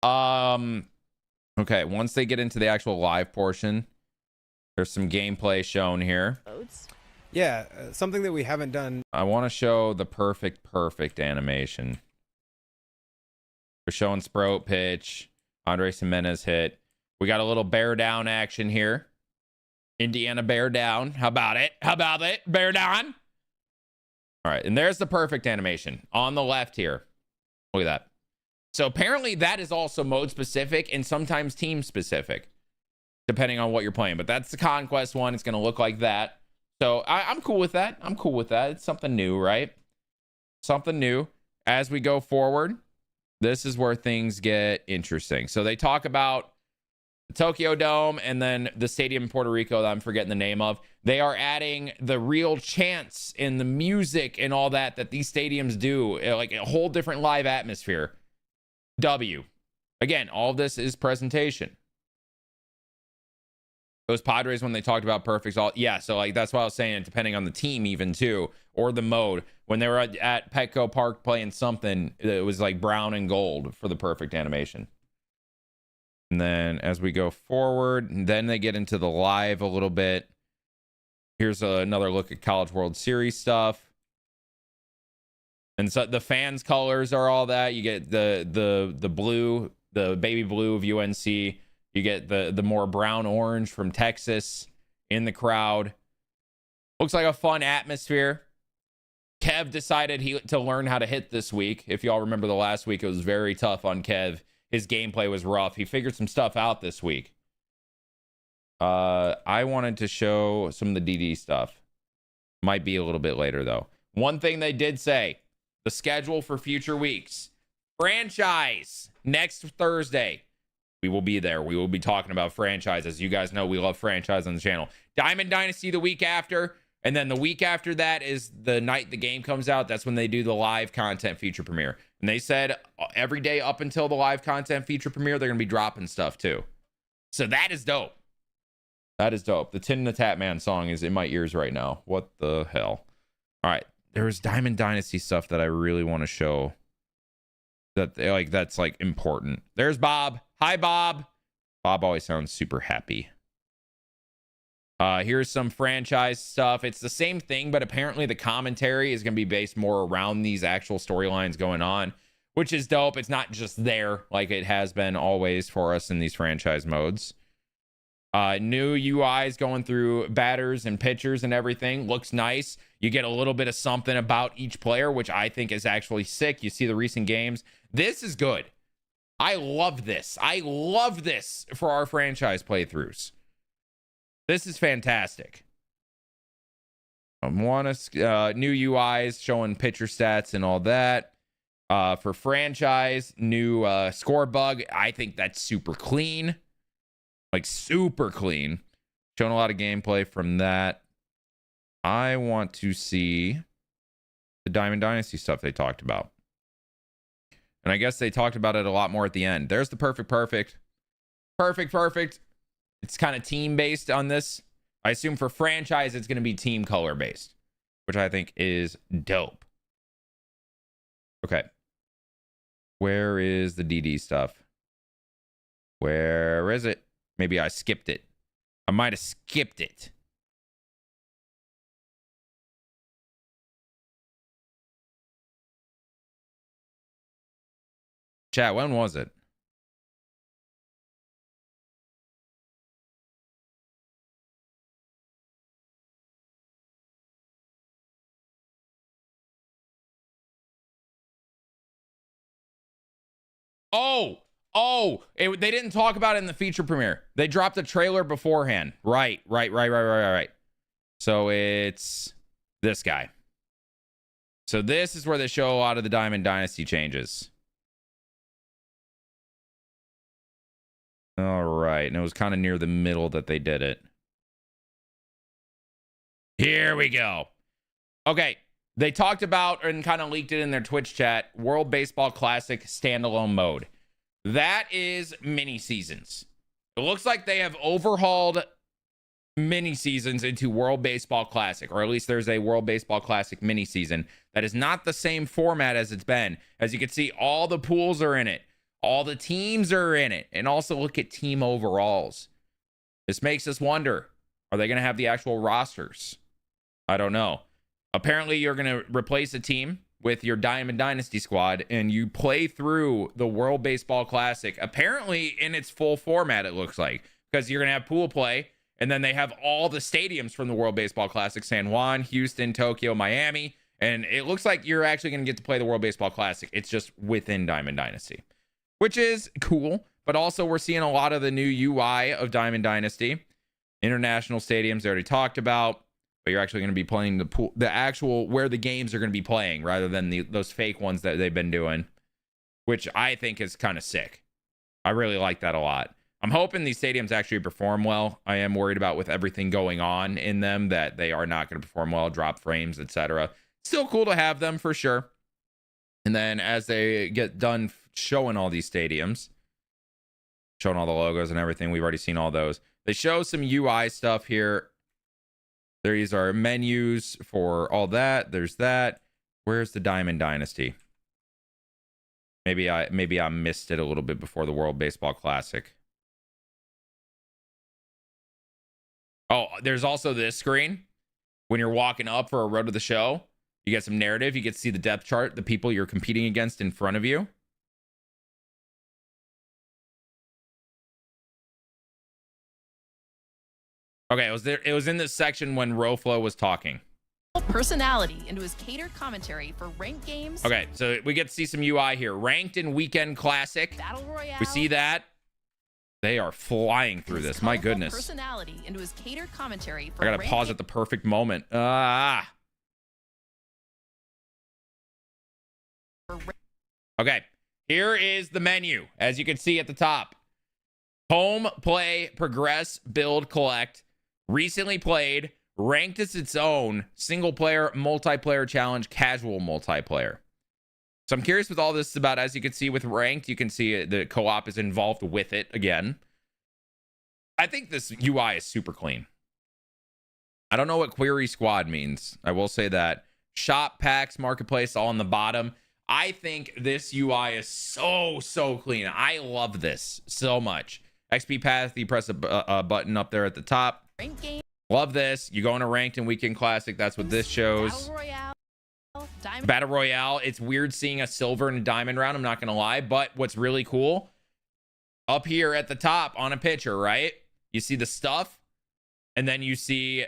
S1: Okay, once they get into the actual live portion, there's some gameplay shown here.
S4: Yeah, something that we haven't done.
S1: I want to show the perfect animation. They're showing Sprout pitch, Andres Jimenez hit. We got a little bear down action here. Indiana bear down. How about it? Bear down. All right, and there's the perfect animation on the left here. Look at that. So apparently that is also mode specific and sometimes team specific, depending on what you're playing. But that's the Conquest one. It's going to look like that. So I'm cool with that. It's something new, right? Something new. As we go forward, this is where things get interesting. So they talk about the Tokyo Dome, and then the stadium in Puerto Rico that I'm forgetting the name of. They are adding the real chants and the music and all that these stadiums do, like a whole different live atmosphere. W. Again, all of this is presentation. Those Padres, when they talked about perfects, so like that's what I was saying, depending on the team even too, or the mode. When they were at Petco Park playing something, it was like brown and gold for the perfect animation. And then as we go forward, then they get into the live a little bit. Here's another look at College World Series stuff. And so the fans' colors are all that. You get the blue, the baby blue of UNC. You get the more brown orange from Texas in the crowd. Looks like a fun atmosphere. Kev decided to learn how to hit this week. If y'all remember the last week, it was very tough on Kev. His gameplay was rough. He figured some stuff out this week. I wanted to show some of the DD stuff. Might be a little bit later, though. One thing they did say, the schedule for future weeks. Franchise next Thursday. We will be there. We will be talking about franchises. You guys know we love franchise on the channel. Diamond Dynasty the week after. And then the week after that is the night the game comes out. That's when they do the live content feature premiere. And they said every day up until the live content feature premiere, they're going to be dropping stuff too. So that is dope. That is dope. The Tin and the Tap Man song is in my ears right now. What the hell? All right. There's Diamond Dynasty stuff that I really want to show. That's like important. There's Bob. Hi, Bob. Bob always sounds super happy. Here's some franchise stuff. It's the same thing, but apparently the commentary is going to be based more around these actual storylines going on, which is dope. It's not just there like it has been always for us in these franchise modes. New UIs going through batters and pitchers and everything. Looks nice. You get a little bit of something about each player, which I think is actually sick. You see the recent games. This is good. I love this. I love this for our franchise playthroughs. This is fantastic. New UIs showing pitcher stats and all that. For franchise, new score bug. I think that's super clean. Like super clean. Showing a lot of gameplay from that. I want to see the Diamond Dynasty stuff they talked about. And I guess they talked about it a lot more at the end. There's the perfect. It's kind of team based on this. I assume for franchise, it's going to be team color based, which I think is dope. Okay. Where is the DD stuff? Where is it? Maybe I skipped it. I might have skipped it. Chat, when was it? They didn't talk about it in the feature premiere. They dropped a trailer beforehand. Right. So it's this guy. So this is where they show a lot of the Diamond Dynasty changes. All right. And it was kind of near the middle that they did it. Here we go. Okay. They talked about and kind of leaked it in their Twitch chat, World Baseball Classic standalone mode. That is mini seasons. It looks like they have overhauled mini seasons into World Baseball Classic, or at least there's a World Baseball Classic mini season that is not the same format as it's been. As you can see, all the pools are in it. All the teams are in it. And also look at team overalls. This makes us wonder, are they going to have the actual rosters? I don't know. Apparently, you're going to replace a team with your Diamond Dynasty squad, and you play through the World Baseball Classic, apparently in its full format, it looks like, because you're going to have pool play, and then they have all the stadiums from the World Baseball Classic, San Juan, Houston, Tokyo, Miami, and it looks like you're actually going to get to play the World Baseball Classic. It's just within Diamond Dynasty, which is cool, but also we're seeing a lot of the new UI of Diamond Dynasty. International stadiums, they already talked about. But you're actually going to be playing the pool, the actual where the games are going to be playing rather than those fake ones that they've been doing, which I think is kind of sick. I really like that a lot. I'm hoping these stadiums actually perform well. I am worried about with everything going on in them that they are not going to perform well, drop frames, etc. Still cool to have them for sure. And then as they get done showing all these stadiums, showing all the logos and everything, we've already seen all those. They show some UI stuff here. These are menus for all that. There's that. Where's the Diamond Dynasty? Maybe I missed it a little bit before the World Baseball Classic. Oh, there's also this screen. When you're walking up for a road to the show, you get some narrative. You get to see the depth chart, the people you're competing against in front of you. Okay, it was in this section when Roflo was talking.
S2: Personality into his catered commentary for ranked games.
S1: Okay, so we get to see some UI here. Ranked and Weekend Classic.
S2: Battle Royale.
S1: We see that. They are flying through this. My goodness.
S2: Personality into his catered commentary for
S1: I gotta pause at the perfect moment. Okay, here is the menu. As you can see at the top. Home, play, progress, build, collect. Recently played. Ranked as its own. Single player, multiplayer challenge, casual multiplayer. So I'm curious with all this about, as you can see with ranked, you can see the co-op is involved with it again. I think this UI is super clean. I don't know what query squad means. I will say that. Shop, packs, marketplace, all on the bottom. I think this UI is so clean. I love this so much. XP path, you press a button up there at the top. Love this. You go into ranked and weekend classic. That's what this shows. Battle Royale. It's weird seeing a silver and a diamond round, I'm not gonna lie, but what's really cool, up here at the top on a pitcher, right, you see the stuff and then you see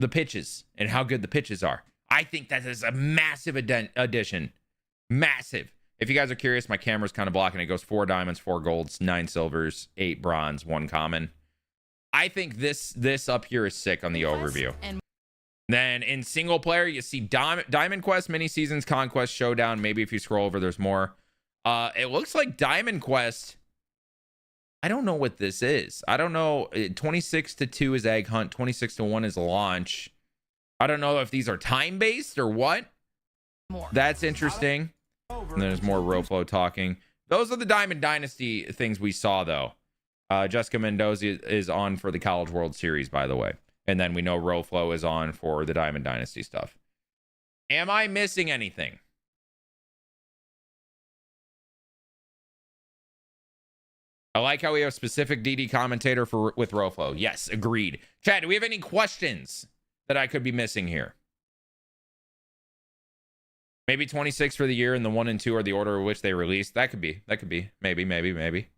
S1: the pitches and how good the pitches are. I think that is a massive addition. Massive. If you guys are curious, my camera's kind of blocking. It goes 4 diamonds, 4 golds, 9 silvers, 8 bronze, 1 common. I think this up here is sick on the overview. Then in single player, you see Diamond Quest, Mini Seasons, Conquest, Showdown. Maybe if you scroll over, there's more. It looks like Diamond Quest. I don't know what this is. I don't know. 26-2 is Egg Hunt. 26-1 is Launch. I don't know if these are time-based or what. That's interesting. And there's more Roflo talking. Those are the Diamond Dynasty things we saw, though. Jessica Mendoza is on for the College World Series, by the way. And then we know Roflo is on for the Diamond Dynasty stuff. Am I missing anything? I like how we have a specific DD commentator with Roflo. Yes, agreed. Chad, do we have any questions that I could be missing here? Maybe 26 for the year and the 1 and 2 are the order in which they released. That could be. Maybe.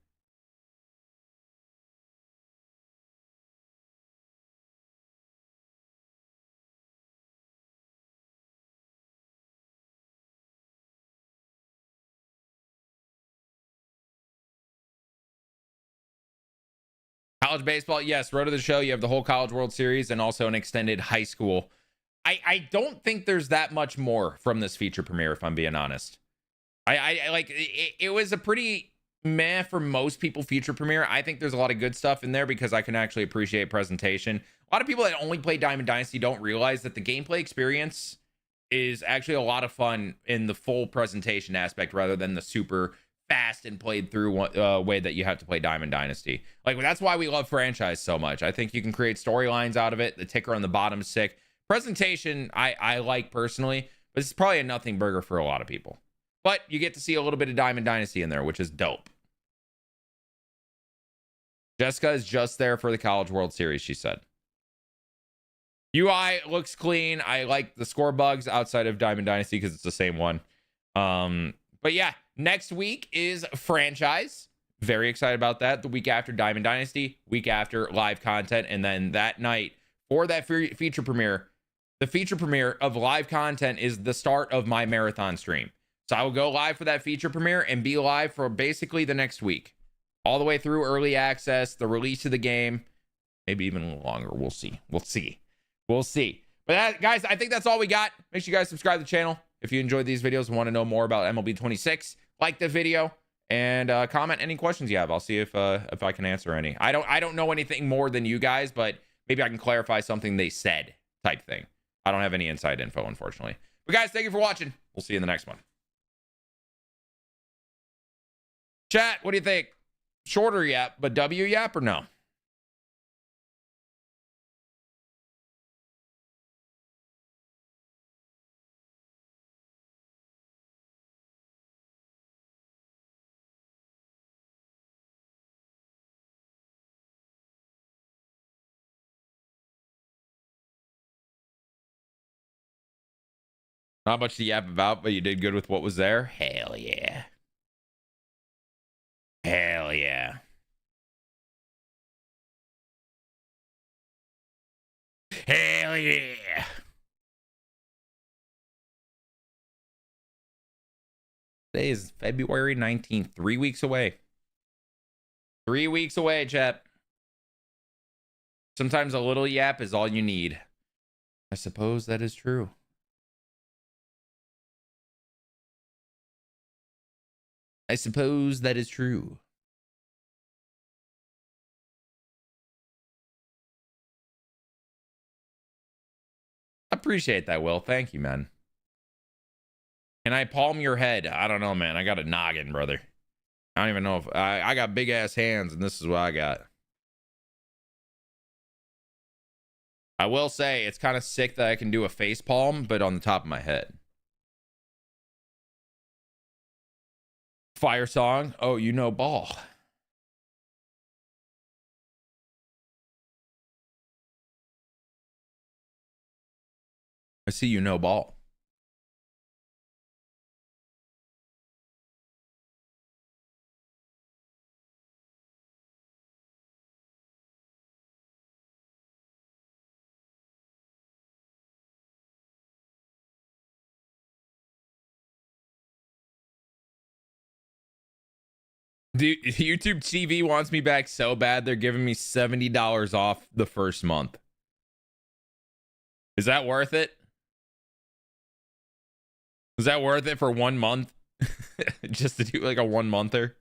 S1: College baseball, yes. Road to the show. You have the whole College World Series and also an extended high school. I don't think there's that much more from this feature premiere, if I'm being honest. I like it was a pretty meh for most people feature premiere. I think there's a lot of good stuff in there because I can actually appreciate presentation. A lot of people that only play Diamond Dynasty don't realize that the gameplay experience is actually a lot of fun in the full presentation aspect rather than the super fast and played through way that you have to play Diamond Dynasty. Like, that's why we love franchise so much. I think you can create storylines out of it. The ticker on the bottom is sick. Presentation, I like personally, but it's probably a nothing burger for a lot of people. But you get to see a little bit of Diamond Dynasty in there, which is dope. Jessica is just there for the College World Series, she said. UI looks clean. I like the score bugs outside of Diamond Dynasty because it's the same one. But yeah, next week is franchise. Very excited about that. The week after Diamond Dynasty, week after live content, and then that night for that feature premiere, the feature premiere of live content is the start of my marathon stream. So I will go live for that feature premiere and be live for basically the next week. All the way through early access, the release of the game, maybe even a little longer. We'll see. But guys, I think that's all we got. Make sure you guys subscribe to the channel if you enjoyed these videos and want to know more about MLB 26. Like the video and comment any questions you have. I'll see if I can answer any. I don't know anything more than you guys, but maybe I can clarify something they said type thing. I don't have any inside info, unfortunately. But guys, thank you for watching. We'll see you in the next one. Chat, what do you think? Shorter yap, but W yap or no? Not much to yap about, but you did good with what was there. Hell yeah. Hell yeah. Hell yeah. Today is February 19th. 3 weeks away. 3 weeks away, chat. Sometimes a little yap is all you need. I suppose that is true. I suppose that is true. I appreciate that, Will. Thank you, man. Can I palm your head? I don't know, man. I got a noggin, brother. I don't even know if I got big ass hands, and this is what I got. I will say it's kind of sick that I can do a face palm, but on the top of my head. Fire song. Oh, you know ball. I see you know ball. Dude, YouTube TV wants me back so bad they're giving me $70 off the first month. Is that worth it? Is that worth it for 1 month? Just to do like a 1 monther?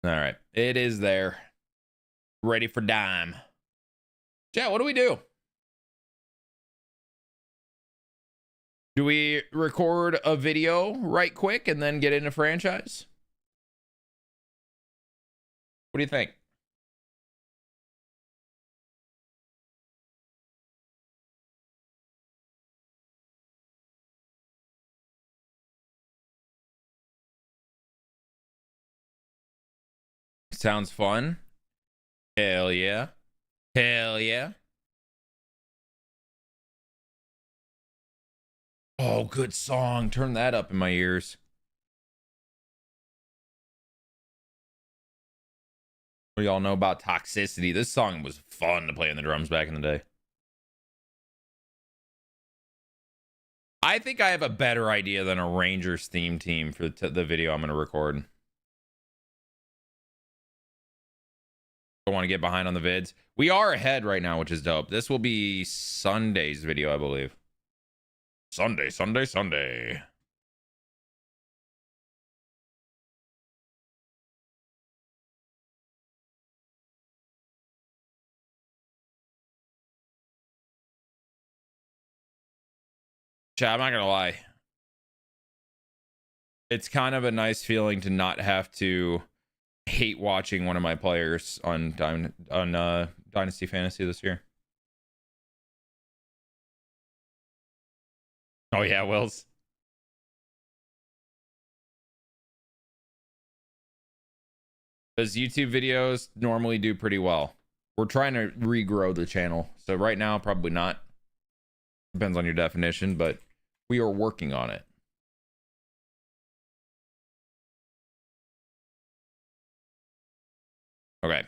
S1: All right. It is there. Ready for dime. Chat, what do we do? Do we record a video right quick and then get into franchise? What do you think? Sounds fun. Hell yeah. Hell yeah. Oh, good song. Turn that up in my ears. What do y'all know about Toxicity? This song was fun to play on the drums back in the day. I think I have a better idea than a Rangers theme team for the video I'm going to record. I want to get behind on the vids. We are ahead right now, which is dope. This will be Sunday's video, I believe. Sunday. Chat, I'm not gonna lie. It's kind of a nice feeling to not have to hate watching one of my players on Dynasty Fantasy this year. Oh yeah, Wills. Because YouTube videos normally do pretty well. We're trying to regrow the channel. So right now, probably not. Depends on your definition, but we are working on it. Okay.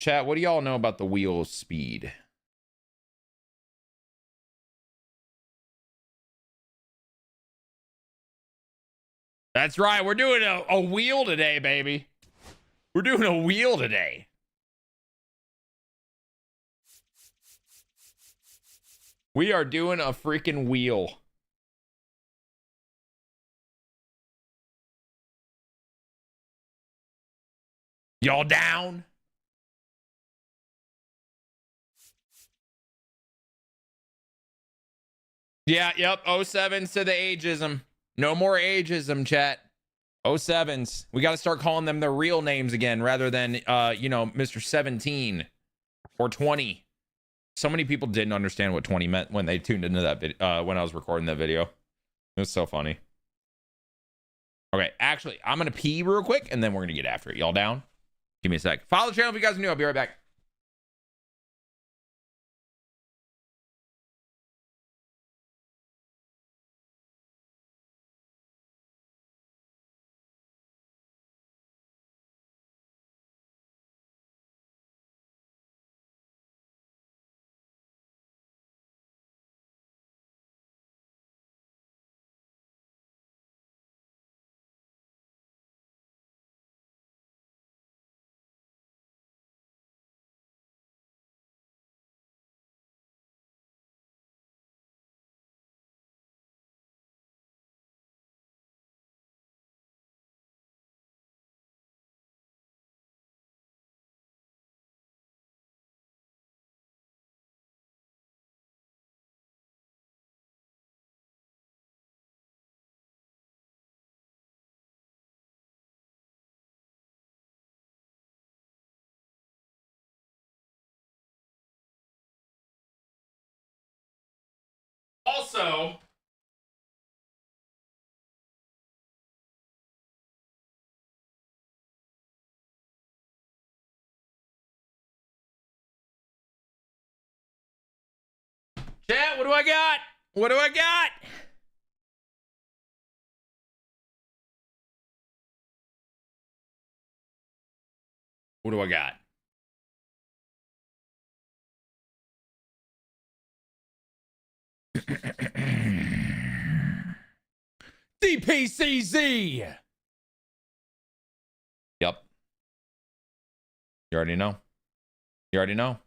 S1: Chat, what do y'all know about the wheel speed? That's right. We're doing a wheel today, baby. We're doing a wheel today. We are doing a freaking wheel. Y'all down? Yeah, yep. 07s to the ageism. No more ageism, chat. 07s. We got to start calling them their real names again rather than, Mr. 17 or 20. So many people didn't understand what 20 meant when they tuned into that video, when I was recording that video. It was so funny. Okay, actually, I'm going to pee real quick and then we're going to get after it. Y'all down? Give me a sec. Follow the channel if you guys are new. I'll be right back. Also, chat, what do I got? What do I got? What do I got? DPCZ. Yep. You already know. You already know.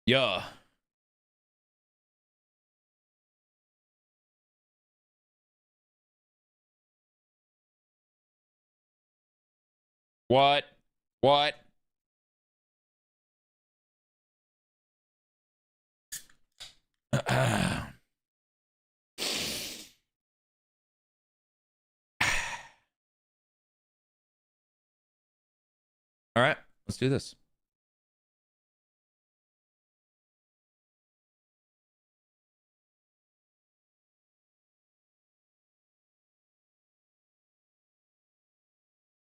S1: Yeah. What? What? All right, let's do this.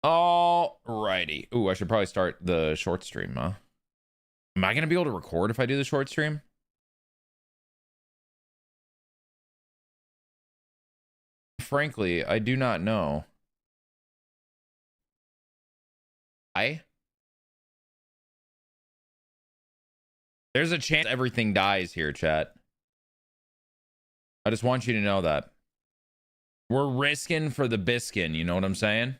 S1: All righty. Ooh, I should probably start the short stream, huh? Am I going to be able to record if I do the short stream? Frankly, I do not know. There's a chance everything dies here, chat. I just want you to know that. We're risking for the biscuit, you know what I'm saying?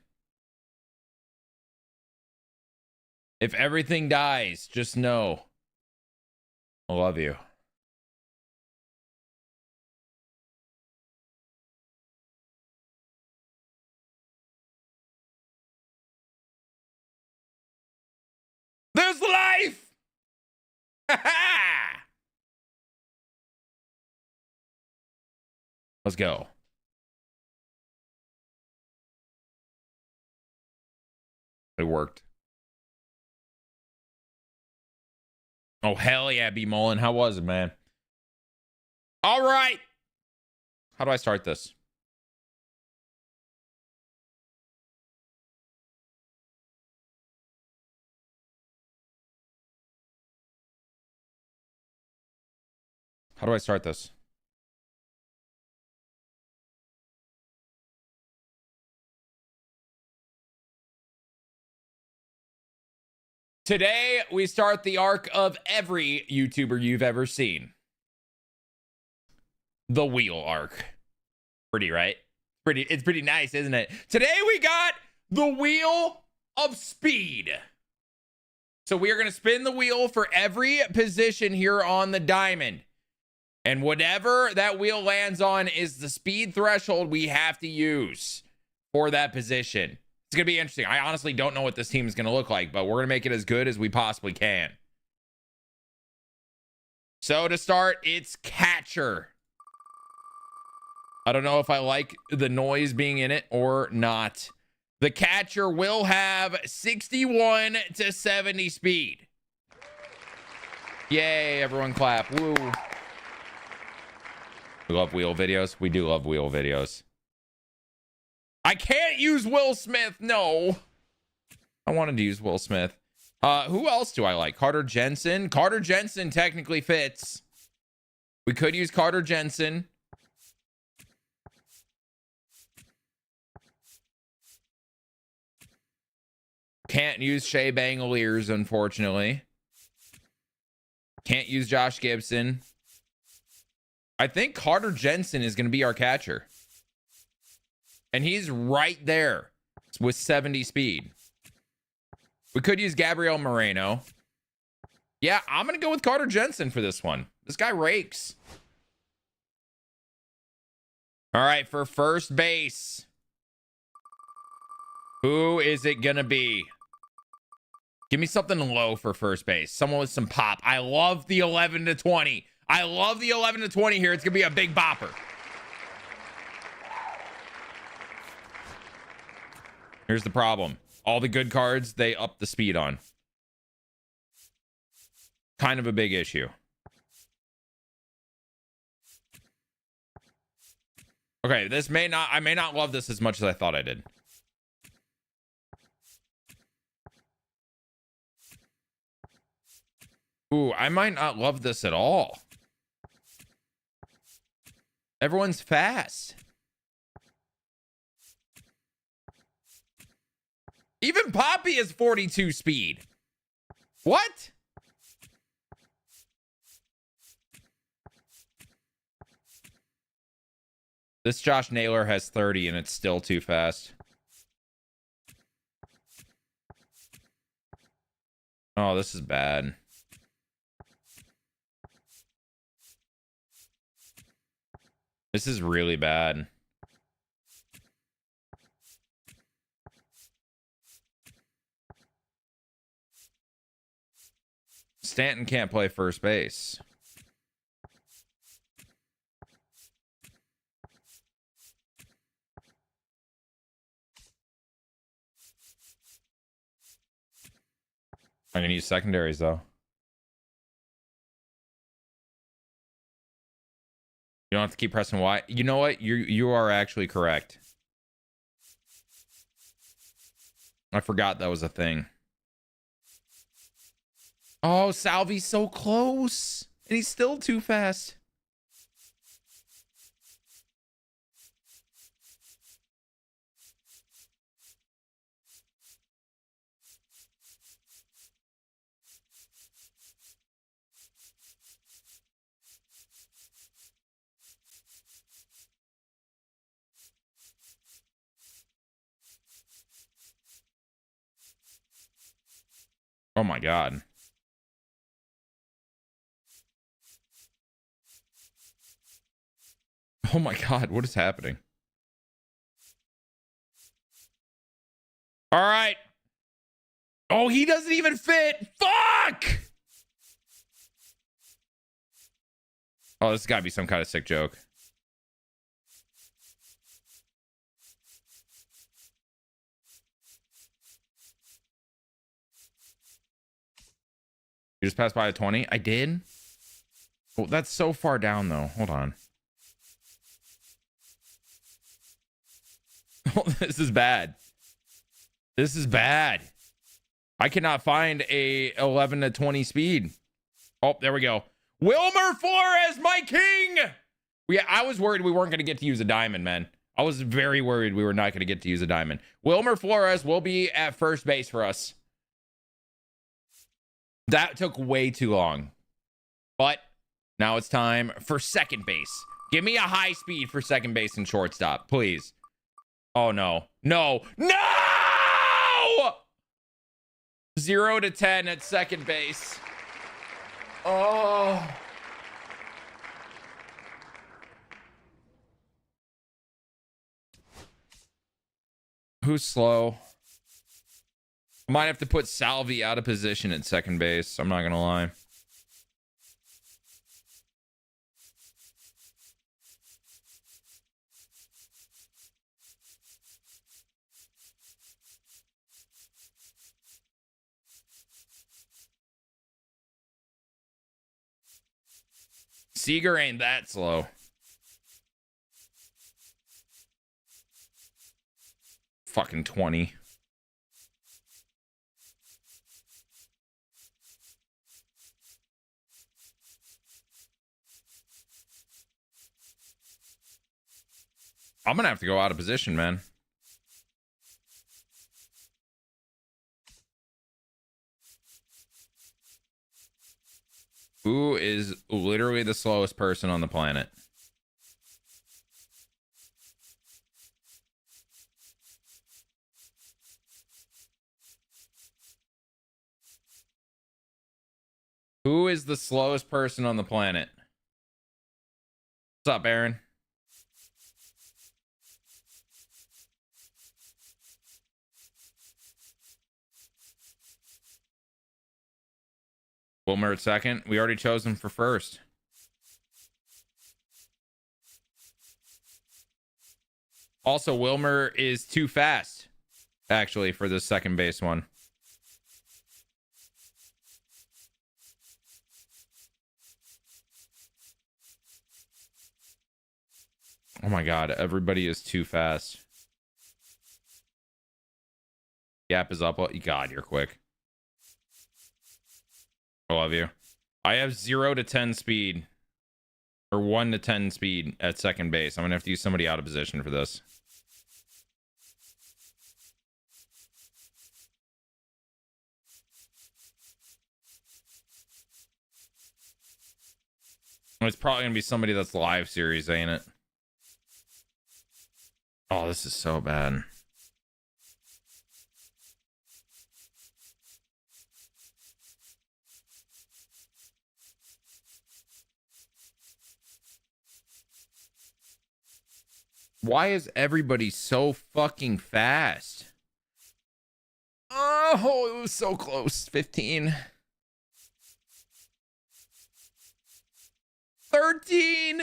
S1: If everything dies, just know. I love you. There's life! Let's go. It worked. Oh, hell yeah, B. Mullen. How was it, man? All right. How do I start this? How do I start this? Today, we start the arc of every YouTuber you've ever seen. the wheel arc. Pretty, right? It's pretty nice, isn't it? Today we got the wheel of speed. So we are going to spin the wheel for every position here on the diamond. And whatever that wheel lands on is the speed threshold we have to use for that position. It's going to be interesting. I honestly don't know what this team is going to look like, but we're going to make it as good as we possibly can. So to start, it's catcher. I don't know if I like the noise being in it or not. The catcher will have 61 to 70 speed. Yay, everyone clap. Woo. We love wheel videos. We do love wheel videos. I can't use Will Smith. No. I wanted to use Will Smith. Who else do I like? Carter Jensen. Carter Jensen technically fits. We could use Carter Jensen. Can't use Shea Bangaliers, unfortunately. Can't use Josh Gibson. I think Carter Jensen is going to be our catcher. And he's right there with 70 speed. We could use Gabriel Moreno. Yeah, I'm going to go with Carter Jensen for this one. This guy rakes. All right, for first base. Who is it going to be? Give me something low for first base. Someone with some pop. I love the 11 to 20. I love the 11 to 20 here. It's going to be a big bopper. Here's the problem. All the good cards, they up the speed on. Kind of a big issue. Okay, I may not love this as much as I thought I did. Ooh, I might not love this at all. Everyone's fast. Even Poppy is 42 speed. What? This Josh Naylor has 30 and it's still too fast. Oh, this is bad. This is really bad. Stanton can't play first base. I'm gonna use secondaries though. You don't have to keep pressing Y. You know what? You are actually correct. I forgot that was a thing. Oh, Salvi's so close. And he's still too fast. Oh my God. Oh my God, what is happening? All right. Oh, he doesn't even fit. Fuck! Oh, this has got to be some kind of sick joke. You just passed by a 20? I did? Oh, that's so far down, though. Hold on. Oh, this is bad. This is bad. I cannot find a 11 to 20 speed. Oh, there we go. Wilmer Flores, my king! I was worried we weren't going to get to use a diamond, man. I was very worried we were not going to get to use a diamond. Wilmer Flores will be at first base for us. That took way too long. But now it's time for second base. Give me a high speed for second base and shortstop, please. Oh, no. No. No! 0 to 10 at second base. Oh. Who's slow? I might have to put Salvi out of position at second base. I'm not going to lie. Seager ain't that slow. Fucking 20. I'm gonna have to go out of position, man. Who is literally the slowest person on the planet? Who is the slowest person on the planet? What's up, Aaron? Wilmer at second. We already chose him for first. Also, Wilmer is too fast, actually, for the second base one. Oh my God, everybody is too fast. Gap is up. God, you're quick. I love you. I have 0 to 10 speed. Or 1 to 10 speed at second base. I'm going to have to use somebody out of position for this. It's probably going to be somebody that's live series, ain't it? Oh, this is so bad. Why is everybody so fucking fast? Oh, it was so close. 15. 13.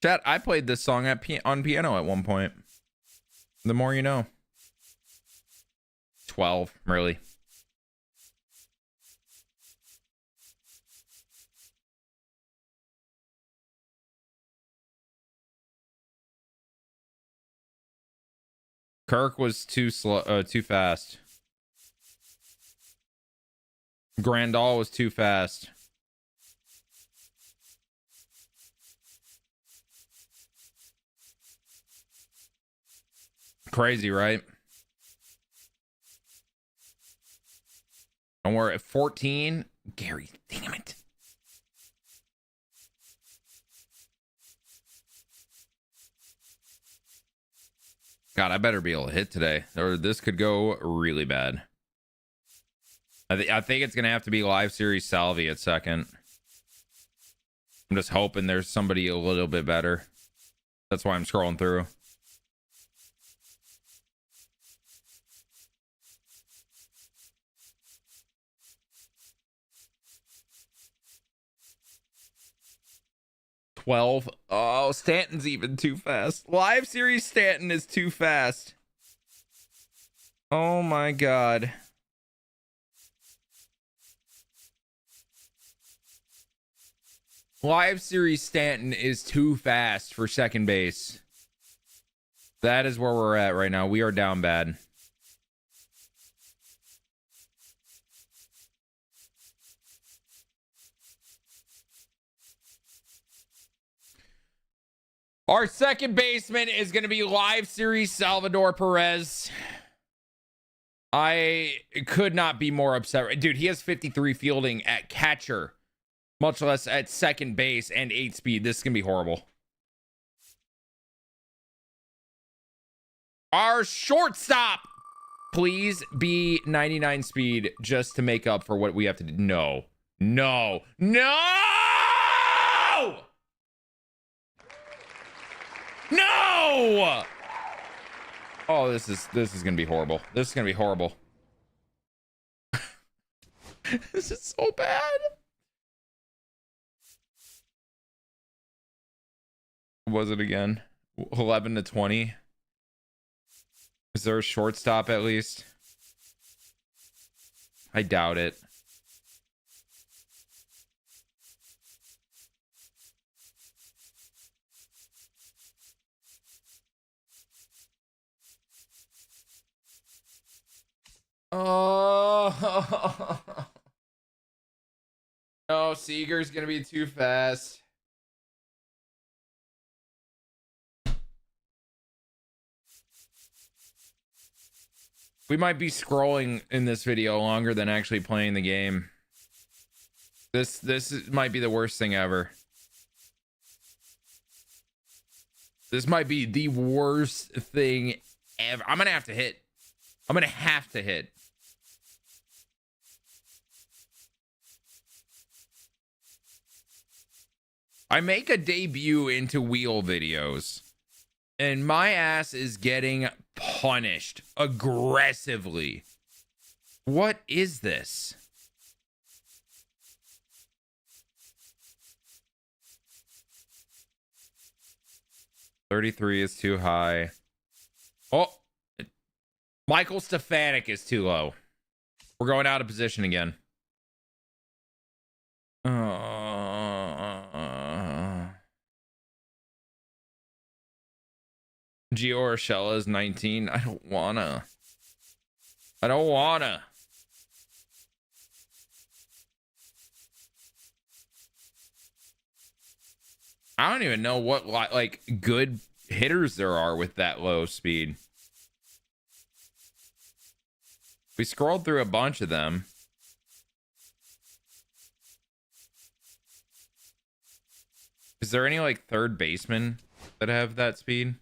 S1: Chat, I played this song on piano at one point. The more you know. 12, really. Kirk was too slow, too fast. Grandal was too fast. Crazy, right? And we're at 14. Gary, damn it. God, I better be able to hit today, or this could go really bad. I think it's going to have to be live series Salvi at second. I'm just hoping there's somebody a little bit better. That's why I'm scrolling through. Oh, Stanton's even too fast. Live series Stanton is too fast. Oh my God. Live series Stanton is too fast for second base. That is where we're at right now. We are down bad. Our second baseman is going to be live series Salvador Perez. I could not be more upset. Dude, he has 53 fielding at catcher, much less at second base and 8 speed. This is going to be horrible. Our shortstop, please be 99 speed just to make up for what we have to do. No. No. No! No! Oh, this is going to be horrible. This is going to be horrible. This is so bad. What was it again? 11 to 20. Is there a shortstop at least? I doubt it. Oh. No, Seager's gonna be too fast. We might be scrolling in this video longer than actually playing the game. This might be the worst thing ever. This might be the worst thing ever. I'm gonna have to hit. I'm gonna have to hit. I make a debut into wheel videos, and my ass is getting punished aggressively. What is this? $33 is too high. Oh, Michael Stefanik is too low. We're going out of position again. Gio Urshela is 19. I don't wanna. I don't wanna. I don't even know what like good hitters there are with that low speed. We scrolled through a bunch of them. Is there any like third basemen that have that speed?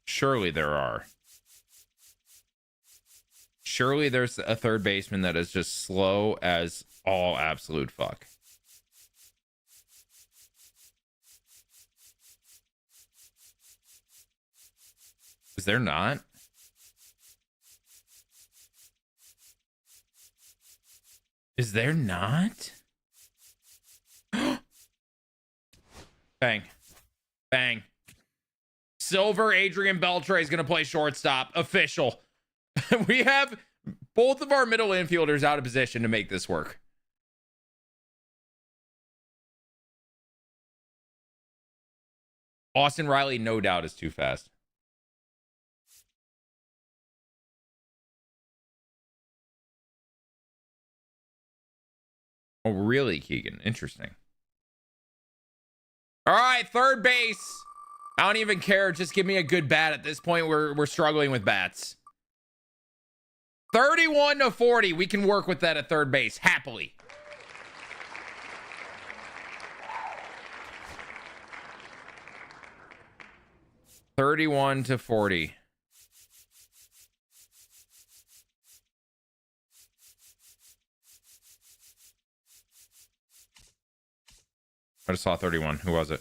S1: Surely there are. Surely there's a third baseman that is just slow as all absolute fuck. Is there not? Is there not? Bang. Bang. Silver Adrian Beltre is going to play shortstop. Official. We have both of our middle infielders out of position to make this work. Austin Riley, no doubt, is too fast. Oh, really, Keegan? Interesting. All right, third base. I don't even care. Just give me a good bat at this point. We're struggling with bats. 31 to 40. We can work with that at third base happily. $31 to $40. I just saw 31. Who was it?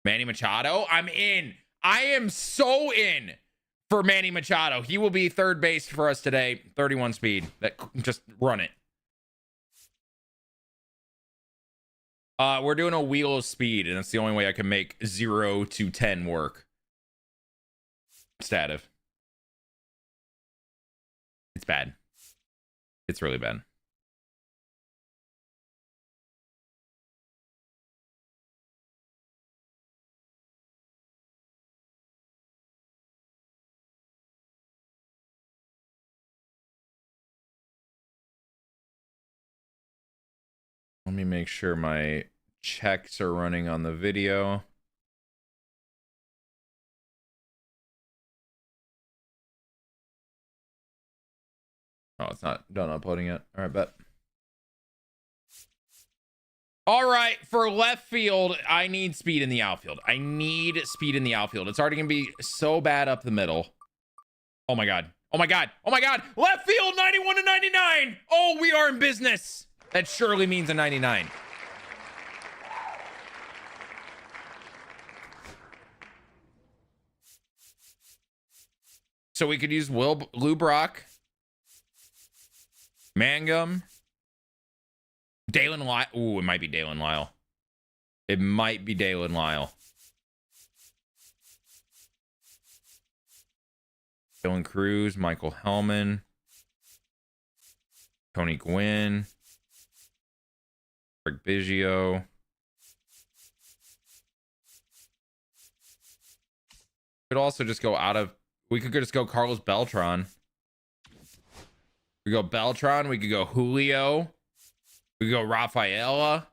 S1: Manny Machado? I'm in. I am so in for Manny Machado. He will be third base for us today. 31 speed. Just run it. We're doing a wheel of speed, and that's the only way I can make 0 to 10 work. Stative. It's bad. It's really bad. Let me make sure my checks are running on the video. Oh, it's not done uploading yet. All right, bet. All right, for left field, I need speed in the outfield. I need speed in the outfield. It's already going to be so bad up the middle. Oh, my God. Oh, my God. Oh, my God. Left field, 91 to 99. Oh, we are in business. That surely means a 99. So we could use Lou Brock, Mangum, Dalen Lyle. Ooh, it might be Dalen Lyle. It might be Dalen Lyle. Dylan Cruz, Michael Hellman, Tony Gwynn, Rick Biggio. Could also just go out of. We could just go Carlos Beltran. We go Beltran. We could go Julio. We could go Rafaela.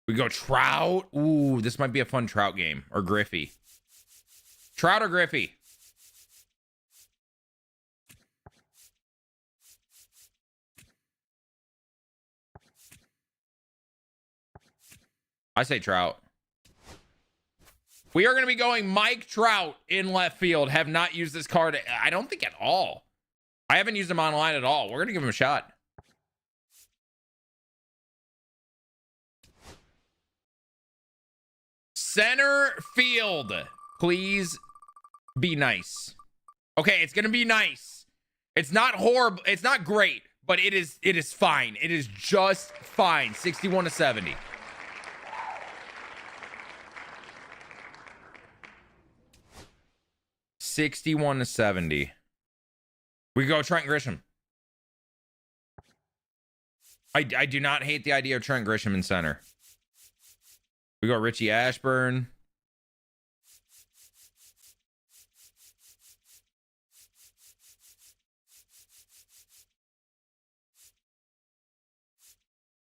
S1: We go Trout. Ooh, this might be a fun Trout game. Or Griffey. Trout or Griffey? I say Trout. We are going to be going Mike Trout in left field. Have not used this card, I don't think, at all. I haven't used him online at all. We're going to give him a shot. Center field. Please be nice. Okay, it's going to be nice. It's not horrible. It's not great, but it is fine. It is just fine. 61 to 70. $61 to $70. We go Trent Grisham. I do not hate the idea of Trent Grisham in center. We go Richie Ashburn.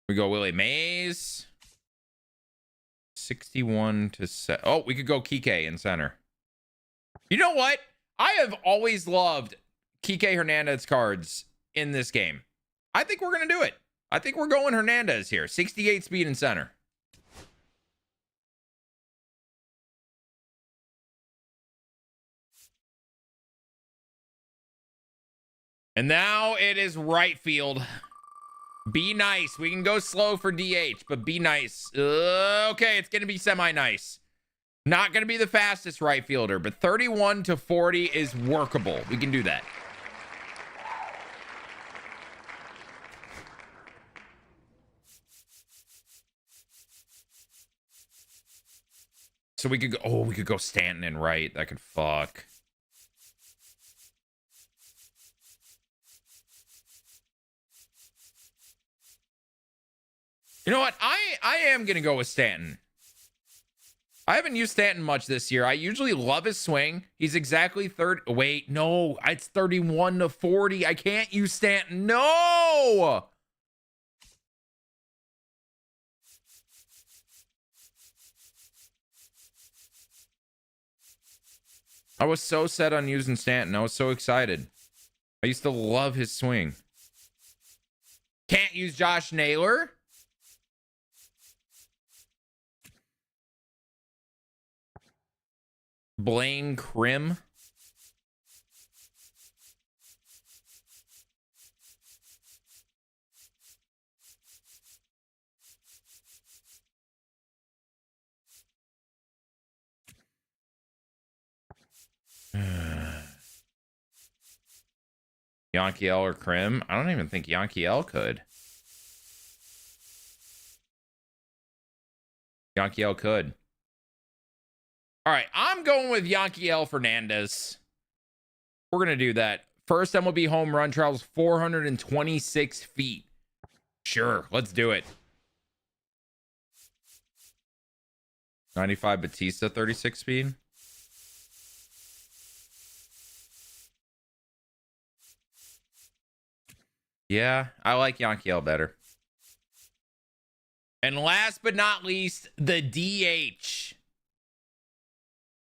S1: We go Willie Mays. 61 to 7. Oh, we could go Kike in center. You know what? I have always loved Kike Hernandez cards in this game. I think we're going to do it. I think we're going Hernandez here. 68 speed in center. And now it is right field. Be nice. We can go slow for DH, but be nice. Okay, it's going to be semi-nice. Not going to be the fastest right fielder, but 31 to 40 is workable. We can do that. So we could go, oh, we could go Stanton in right. That could fuck. You know what? I am going to go with Stanton. I haven't used Stanton much this year. I usually love his swing. He's exactly 30. Wait, no, it's 31 to 40. I can't use Stanton. No! I was so set on using Stanton. I was so excited. I used to love his swing. Can't use Josh Naylor. Blaine Crim. Yankiel or Crim? I don't even think Yankiel could. Yankiel could. All right, I'm going with Yankiel Fernandez. We're going to do that. First MLB home run travels 426 feet. Sure, let's do it. 95 Batista, 36 speed. Yeah, I like Yankiel better. And last but not least, the DH.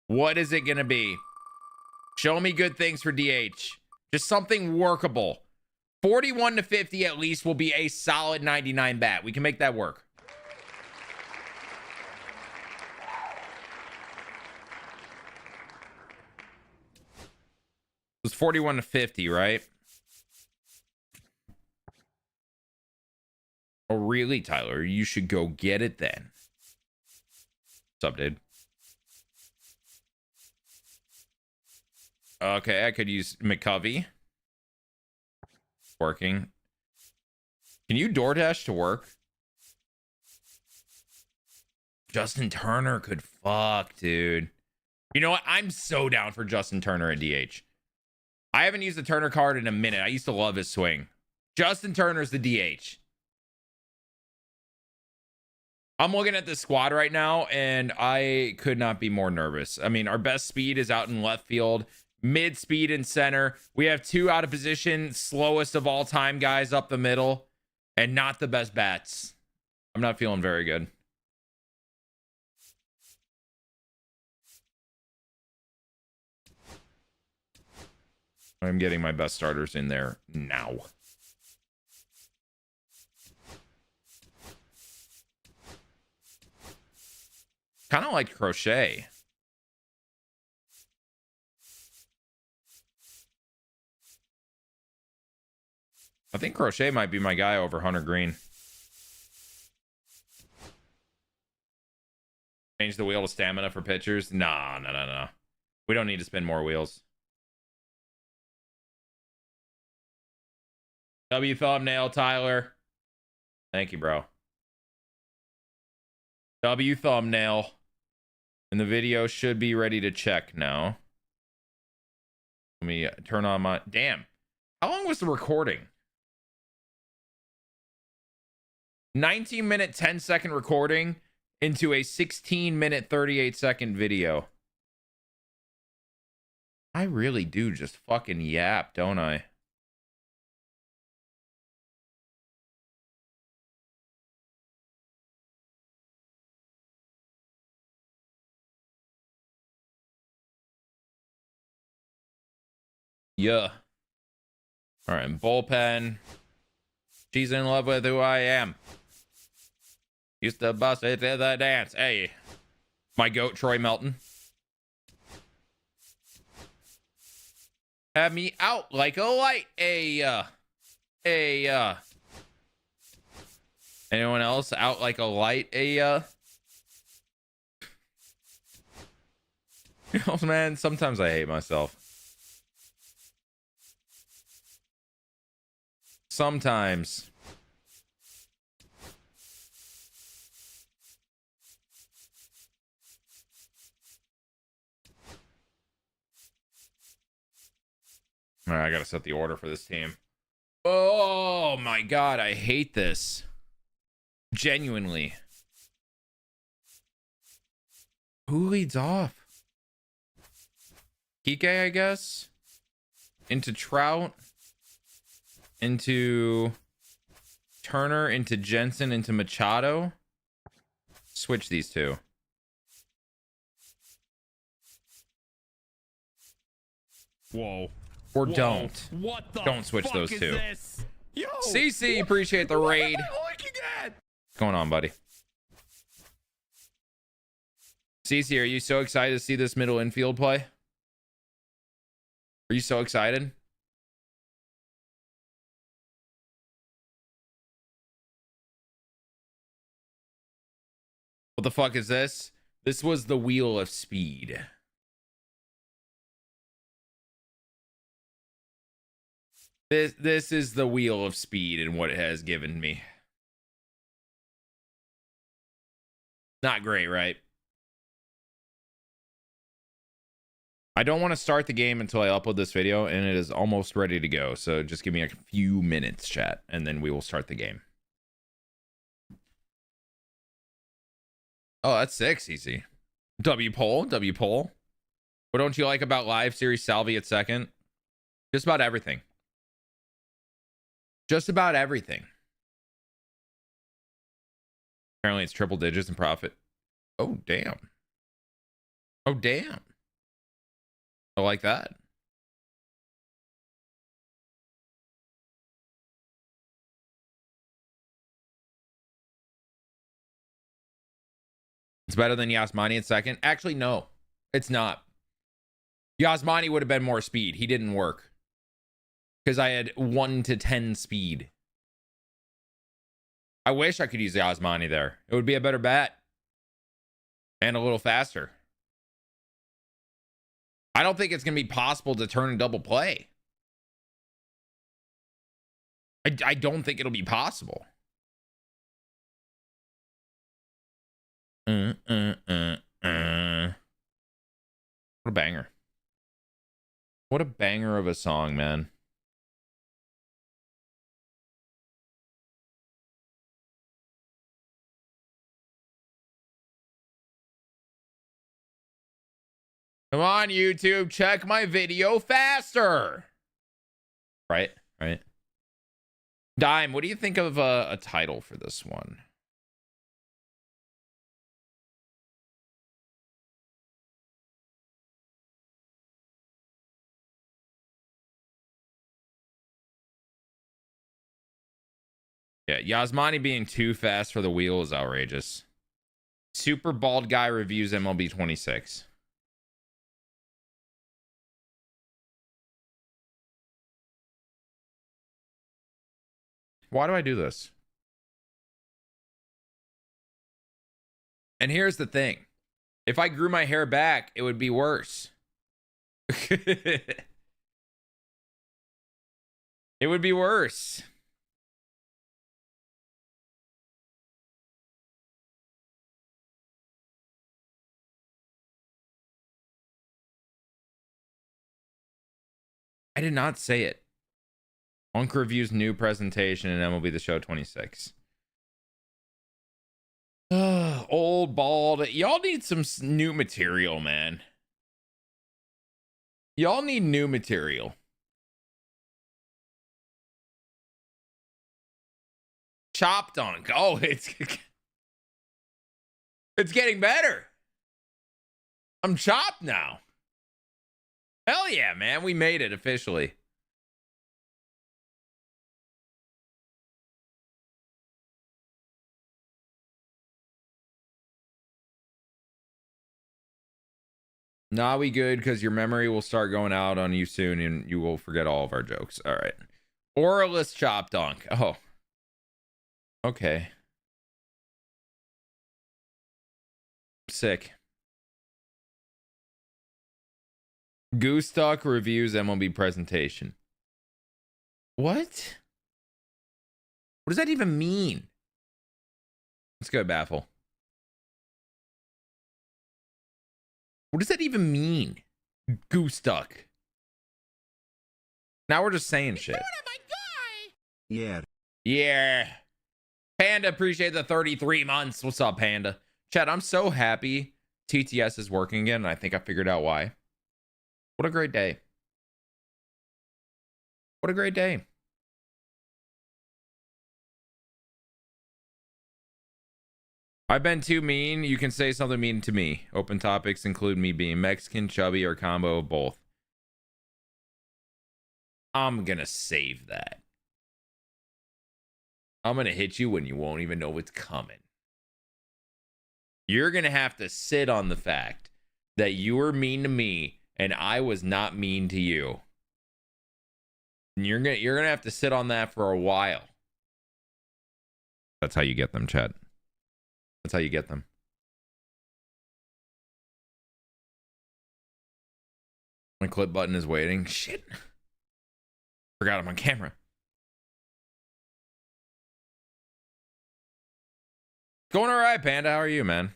S1: What is it going to be? Show me good things for DH. Just something workable. 41 to 50 at least will be a solid 99 bat. We can make that work. It was 41 to 50, right? Oh, really, Tyler? You should go get it then. What's up, dude? Okay, I could use McCovey. Working. Can you DoorDash to work? Justin Turner could fuck, dude. You know what? I'm so down for Justin Turner at DH. I haven't used the Turner card in a minute. I used to love his swing. Justin Turner's the DH. I'm looking at the squad right now, and I could not be more nervous. I mean, our best speed is out in left field, mid speed in center. We have 2 out of position, slowest of all time guys up the middle, and not the best bats. I'm not feeling very good. I'm getting my best starters in there now. Kind of like Crochet. I think Crochet might be my guy over Hunter Green. Change the wheel to stamina for pitchers? Nah, no. We don't need to spin more wheels. W thumbnail, Tyler. Thank you, bro. W thumbnail. And the video should be ready to check now. Let me turn on my... Damn. How long was the recording? 19-minute, 10-second recording into a 16-minute, 38-second video. I really do just fucking yap, don't I? Yeah. All right, bullpen. She's in love with who I am. Used to bust it to the dance. Hey, my goat, Troy Melton. Have me out like a light. Anyone else out like a light? Oh, man, sometimes I hate myself. Sometimes. All right, I gotta set the order for this team. Oh my god, I hate this. Genuinely. Who leads off? Kike, I guess. Into Trout. Into Turner, into Jensen, into Machado. Switch these two.
S13: Whoa.
S1: Or don't.
S13: What the
S1: Don't switch
S13: fuck
S1: those
S13: is
S1: two.
S13: This? Yo,
S1: CC, appreciate the raid. What's going on, buddy? CC, are you so excited to see this middle infield play? Are you so excited? What the fuck is this? This was the Wheel of Speed. This is the Wheel of Speed and what it has given me. Not great, right? I don't want to start the game until I upload this video, and it is almost ready to go. So just give me a few minutes, chat, and then we will start the game. Oh, that's sick, CC. W poll. What don't you like about live series Salvi at second? Just about everything. Just about everything. Apparently it's triple digits in profit. Oh, damn. Oh, damn. I like that. It's better than Yasmani in second. Actually, no, it's not. Yasmani would have been more speed. He didn't work because I had 1 to 10 speed. I wish I could use Yasmani there. It would be a better bat and a little faster. I don't think it's going to be possible to turn a double play. I don't think it'll be possible. What a banger. What a banger of a song, man. Come on, YouTube, check my video faster. Right. Dime, what do you think of a title for this one? Yeah, Yasmani being too fast for the wheel is outrageous. Super bald guy reviews MLB 26. Why do I do this? And here's the thing. If I grew my hair back, it would be worse. It would be worse. I did not say it. Monk reviews new presentation in MLB The Show 26. Old bald. Y'all need some new material, man. Y'all need new material. Chop dunk. Oh, it's getting better. I'm chopped now. Hell yeah, man. We made it officially. Nah, we good because your memory will start going out on you soon and you will forget all of our jokes. All right. Oralist chop dunk. Oh. Okay. Sick. Goose Duck reviews MLB presentation. What? What does that even mean? Let's go, Baffle. What does that even mean? Goose Duck. Now we're just saying shit.
S10: Yeah.
S1: Yeah. Panda, appreciate the 33 months. What's up, Panda? Chad, I'm so happy TTS is working again, and I think I figured out why. What a great day. What a great day. I've been too mean. You can say something mean to me. Open topics include me being Mexican, chubby, or a combo of both. I'm gonna save that. I'm gonna hit you when you won't even know what's coming. You're gonna have to sit on the fact that you were mean to me and I was not mean to you. And you're gonna have to sit on that for a while. That's how you get them, Chad. That's how you get them. My clip button is waiting. Shit. Forgot I'm on camera. Going all right, Panda. How are you, man?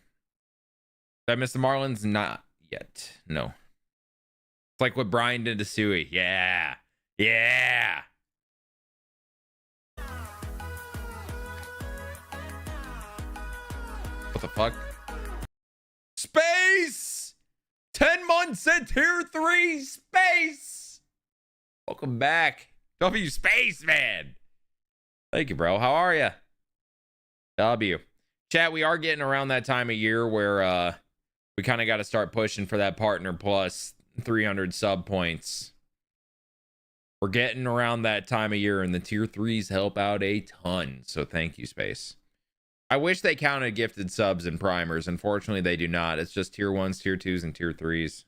S1: Did I miss the Marlins? Not yet. No. It's like what Brian did to Suey. Yeah. Yeah. What the fuck? Space! 10 months at tier 3. Space! Welcome back. W Spaceman. Thank you, bro. How are you? W. Chat, we are getting around that time of year where we kind of got to start pushing for that partner plus 300 sub points. We're getting around that time of year, and the tier 3s help out a ton. So thank you, Space. I wish they counted gifted subs and primers. Unfortunately, they do not. It's just tier 1s, tier 2s, and tier 3s.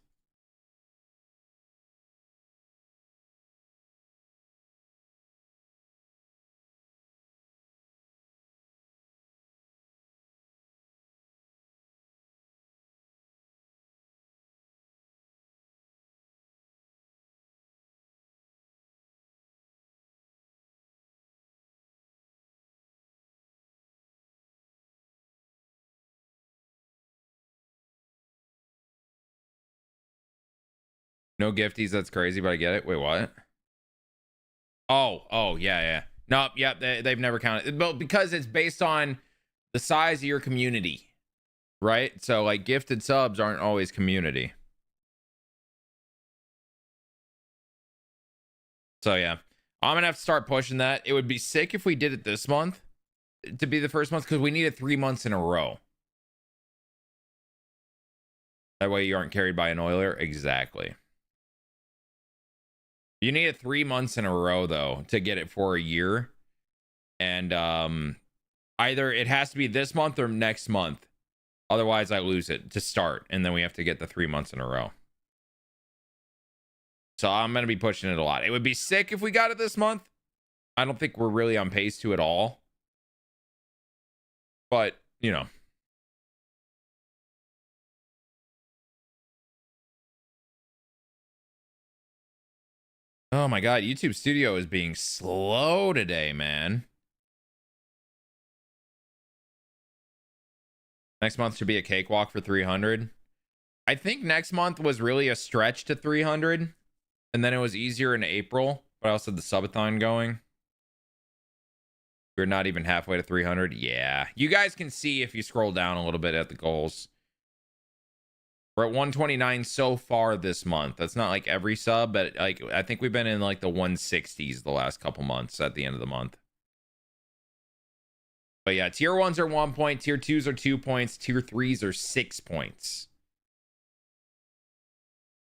S1: No gifties, that's crazy, but I get it. Wait, what? Oh, yeah. Nope, yep, they've never counted. But because it's based on the size of your community, right? So, like, gifted subs aren't always community. So, yeah. I'm going to have to start pushing that. It would be sick if we did it this month to be the first month because we need it 3 months in a row. That way you aren't carried by an Oiler. Exactly. You need it 3 months in a row, though, to get it for a year. And either it has to be this month or next month. Otherwise, I lose it to start. And then we have to get the 3 months in a row. So I'm going to be pushing it a lot. It would be sick if we got it this month. I don't think we're really on pace to at all. But, you know. Oh my God, YouTube Studio is being slow today, man. Next month should be a cakewalk for 300. I think next month was really a stretch to 300. And then it was easier in April. But I also had the subathon going. We're not even halfway to 300. Yeah. You guys can see if you scroll down a little bit at the goals. We're at 129 so far this month. That's not like every sub, but like I think we've been in like the 160s the last couple months at the end of the month. But yeah, tier 1s are 1 point, tier 2s are 2 points, tier 3s are 6 points.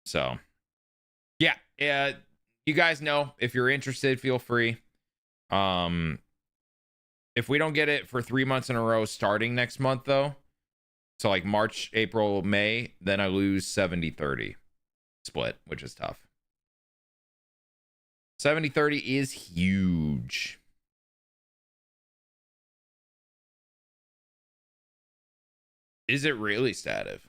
S1: So, yeah, you guys know if you're interested, feel free. If we don't get it for 3 months in a row starting next month, though, so like March, April, May, then I lose 70-30 split, which is tough. 70-30 is huge. Is it really, Stativ?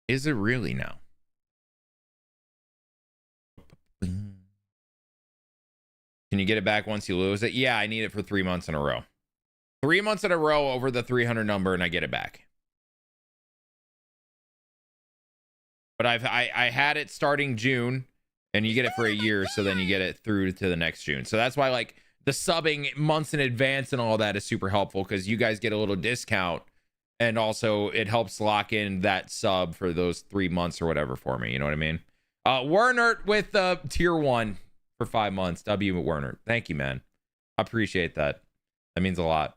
S1: Is it really now? Can you get it back once you lose it? Yeah, I need it for 3 months in a row. 3 months in a row over the 300 number, and I get it back. But I had it starting June, and you get it for a year, so then you get it through to the next June. So that's why, like, the subbing months in advance and all that is super helpful, because you guys get a little discount, and also it helps lock in that sub for those 3 months or whatever for me. You know what I mean? Werner with tier 1 for 5 months. W. Werner. Thank you, man. I appreciate that. That means a lot.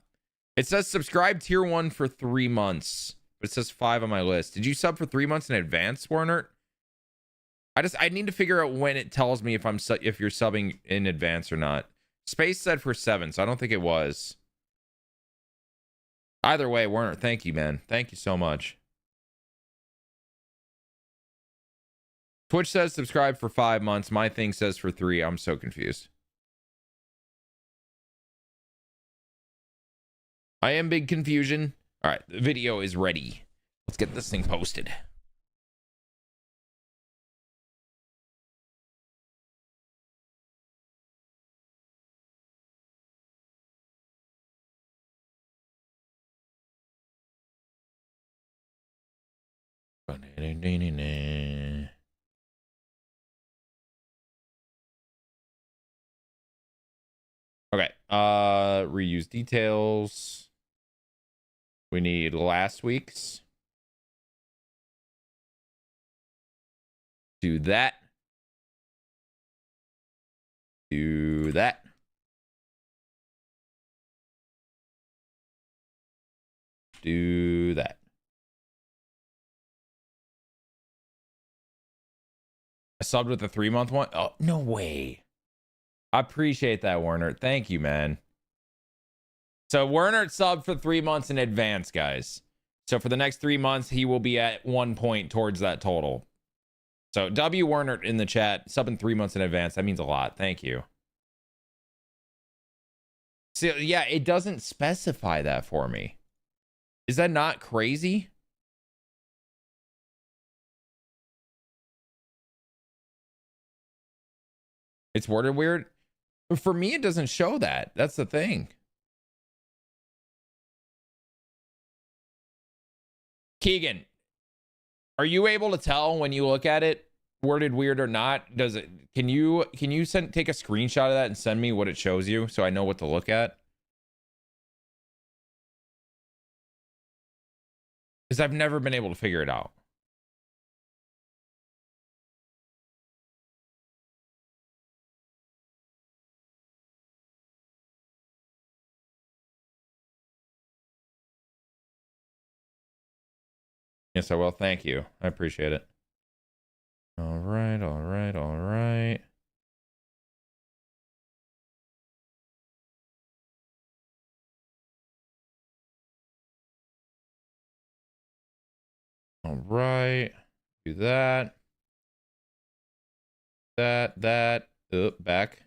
S1: It says subscribe tier 1 for 3 months. But it says 5 on my list. Did you sub for 3 months in advance, Werner? I need to figure out when it tells me if you're subbing in advance or not. Space said for 7, so I don't think it was. Either way, Werner, thank you, man. Thank you so much. Twitch says subscribe for 5 months. My thing says for 3. I'm so confused. I am big confusion. All right, the video is ready. Let's get this thing posted. Okay, reuse details. We need last week's. Do that. Do that. Do that. I subbed with the 3-month one. Oh, no way. I appreciate that, Werner. Thank you, man. So Werner subbed for 3 months in advance, guys. So for the next 3 months, he will be at 1 point towards that total. So W Werner in the chat, subbing 3 months in advance. That means a lot. Thank you. So yeah, it doesn't specify that for me. Is that not crazy? It's worded weird. For me, it doesn't show that. That's the thing. Keegan, are you able to tell when you look at it, worded weird or not? Does it? Can you take a screenshot of that and send me what it shows you so I know what to look at? Because I've never been able to figure it out. Yes, I will. Thank you. I appreciate it. All right, all right, all right. All right. Do that. That. Back.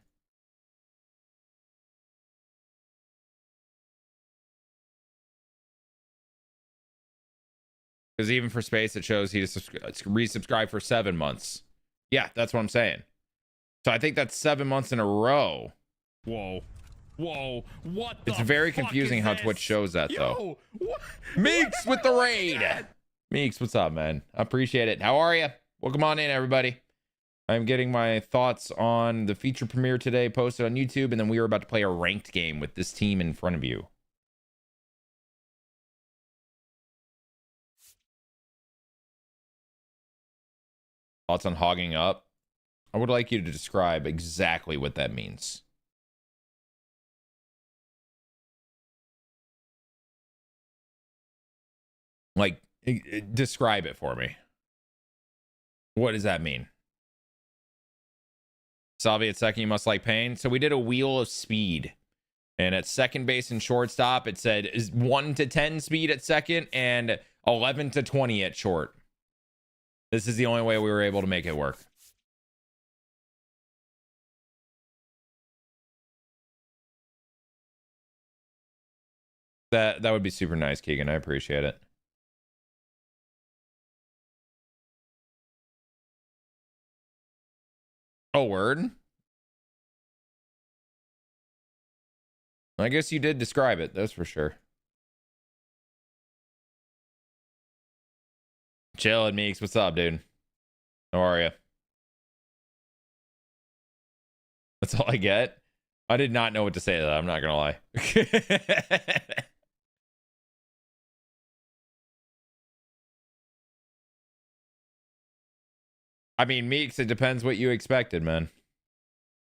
S1: Because even for space, it shows he resubscribed for 7 months. Yeah, that's what I'm saying. So I think that's 7 months in a row.
S13: Whoa. Whoa. What
S1: It's very confusing how Twitch shows that, though. Meeks with the raid. Meeks, what's up, man? I appreciate it. How are you? Welcome on in, everybody. I'm getting my thoughts on the feature premiere today posted on YouTube, and then we are about to play a ranked game with this team in front of you. Thoughts on hogging up? I would like you to describe exactly what that means. Like, describe it for me. What does that mean? Salvi at second, you must like pain. So we did a wheel of speed. And at second base and shortstop, it said is 1 to 10 speed at second and 11 to 20 at short. This is the only way we were able to make it work. That would be super nice, Keegan. I appreciate it. Oh, word? I guess you did describe it, that's for sure. Chillin', Meeks. What's up, dude? How are you? That's all I get? I did not know what to say to that. I'm not gonna lie. I mean, Meeks, it depends what you expected, man.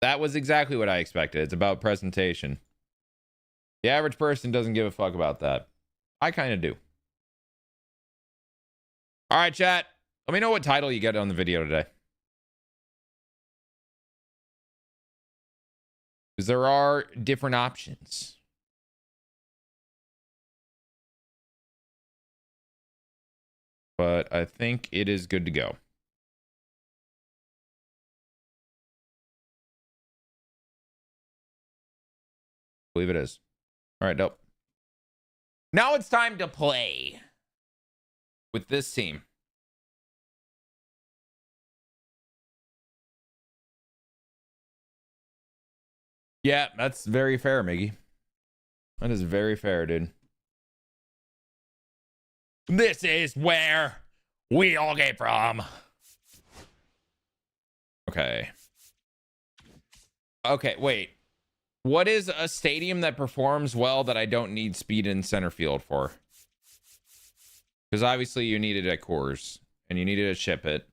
S1: That was exactly what I expected. It's about presentation. The average person doesn't give a fuck about that. I kind of do. All right, chat. Let me know what title you get on the video today. Because there are different options. But I think it is good to go. I believe it is. All right, dope. Now it's time to play with this team. Yeah, that's very fair, Miggy. That is very fair, dude. This is where we all came from. Okay. Okay, wait. What is a stadium that performs well that I don't need speed in center field for? Because obviously you needed at Coors and you needed to ship it.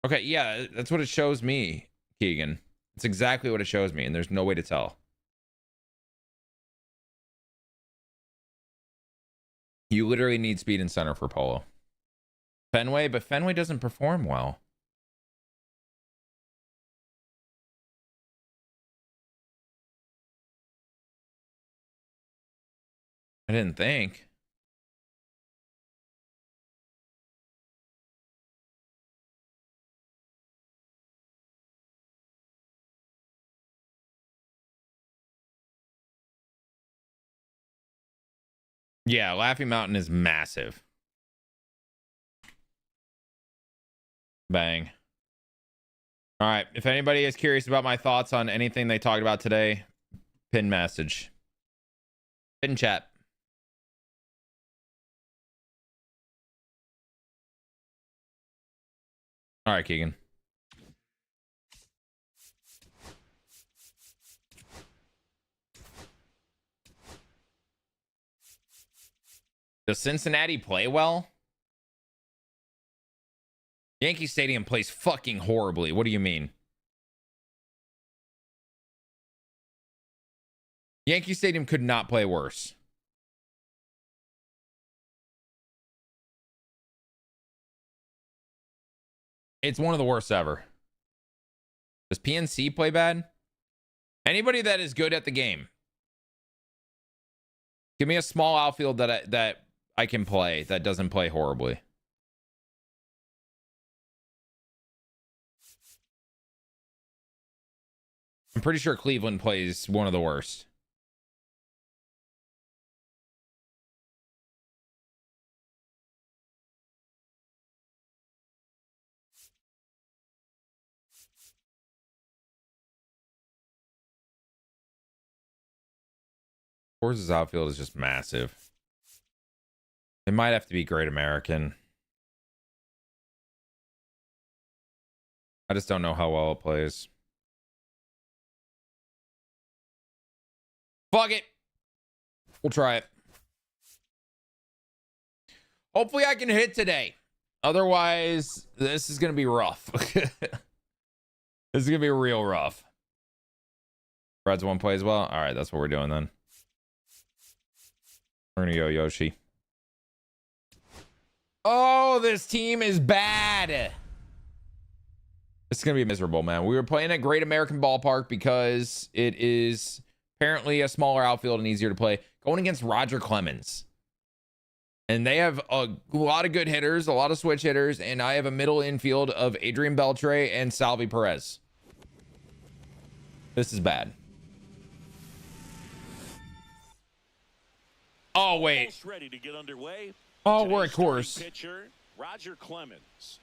S1: Okay, yeah, that's what it shows me, Keegan. It's exactly what it shows me, and there's no way to tell. You literally need speed and center for Polo. Fenway, but Fenway doesn't perform well. I didn't think. Yeah, Laughing Mountain is massive. Bang. All right. If anybody is curious about my thoughts on anything they talked about today, pin message. Pin chat. All right, Keegan. Does Cincinnati play well? Yankee Stadium plays fucking horribly. What do you mean? Yankee Stadium could not play worse. It's one of the worst ever. Does PNC play bad? Anybody that is good at the game. Give me a small outfield that I can play that doesn't play horribly. I'm pretty sure Cleveland plays one of the worst. Coors' outfield is just massive. It might have to be Great American. I just don't know how well it plays. Fuck it. We'll try it. Hopefully I can hit today. Otherwise, this is going to be rough. This is going to be real rough. Brad's one plays well. All right, that's what we're doing then. We're going to go Yoshi. Oh, this team is bad. It's going to be miserable, man. We were playing at Great American Ballpark because it is apparently a smaller outfield and easier to play. Going against Roger Clemens. And they have a lot of good hitters, a lot of switch hitters, and I have a middle infield of Adrian Beltre and Salvi Perez. This is bad. Oh, wait.
S9: Ready to get underway.
S1: Oh, we're at course.
S9: Pitcher, Roger Clemens.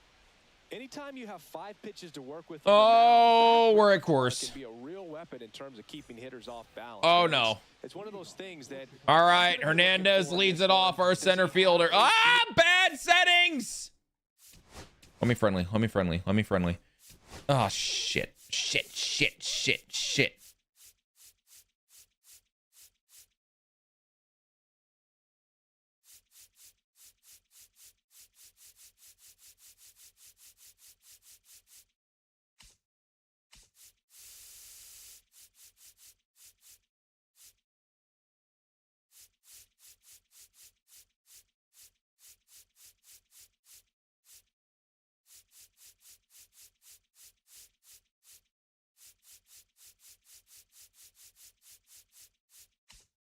S3: Anytime you have 5 pitches to work with.
S1: Oh, we're at course.
S3: Can be a real weapon in terms of keeping hitters off balance.
S1: Oh, no.
S3: It's one of those things that.
S1: All right, Hernandez leads it off, our center fielder. Ah, bad settings. Let me friendly. Let me friendly. Let me friendly. Oh, shit. Shit, shit, shit, shit.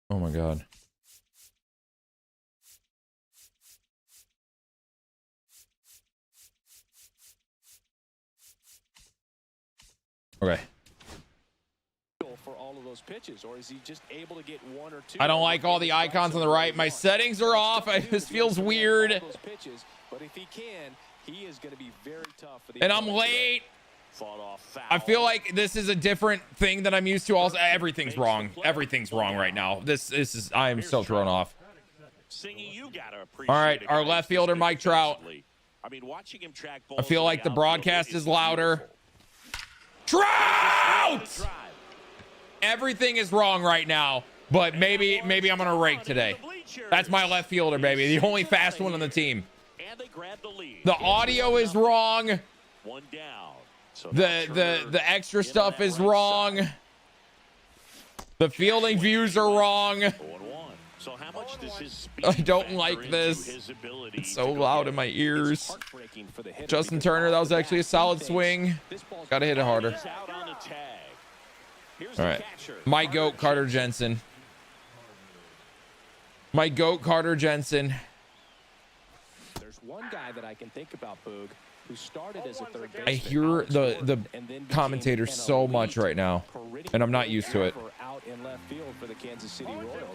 S1: Oh my God. Okay.
S3: For all of those pitches, or is he just able to get 1 or 2?
S1: I don't like all the icons on the right. My settings are off. This feels weird.
S3: But if he can, he is going to be very tough for the.
S1: And I'm late. I feel like this is a different thing that I'm used to. Also, everything's wrong. Everything's wrong right now. This is. I am so thrown off. All right, our left fielder, Mike Trout. I feel like the broadcast is louder. Trout! Everything is wrong right now, but maybe I'm gonna rake today. That's my left fielder, baby. The only fast one on the team. The audio is wrong.
S9: One down.
S1: The extra stuff is wrong. The fielding views are wrong.
S14: So how much does his speed
S1: I don't like this. It's so loud in my ears. Justin Turner, that was actually a solid swing. Gotta hit it harder. All right. My GOAT, Carter Jensen. My GOAT, Carter Jensen.
S3: There's one guy that I can think about, Boog, who started as a third baseman.
S1: I hear the commentator so much right now, and I'm not used to it.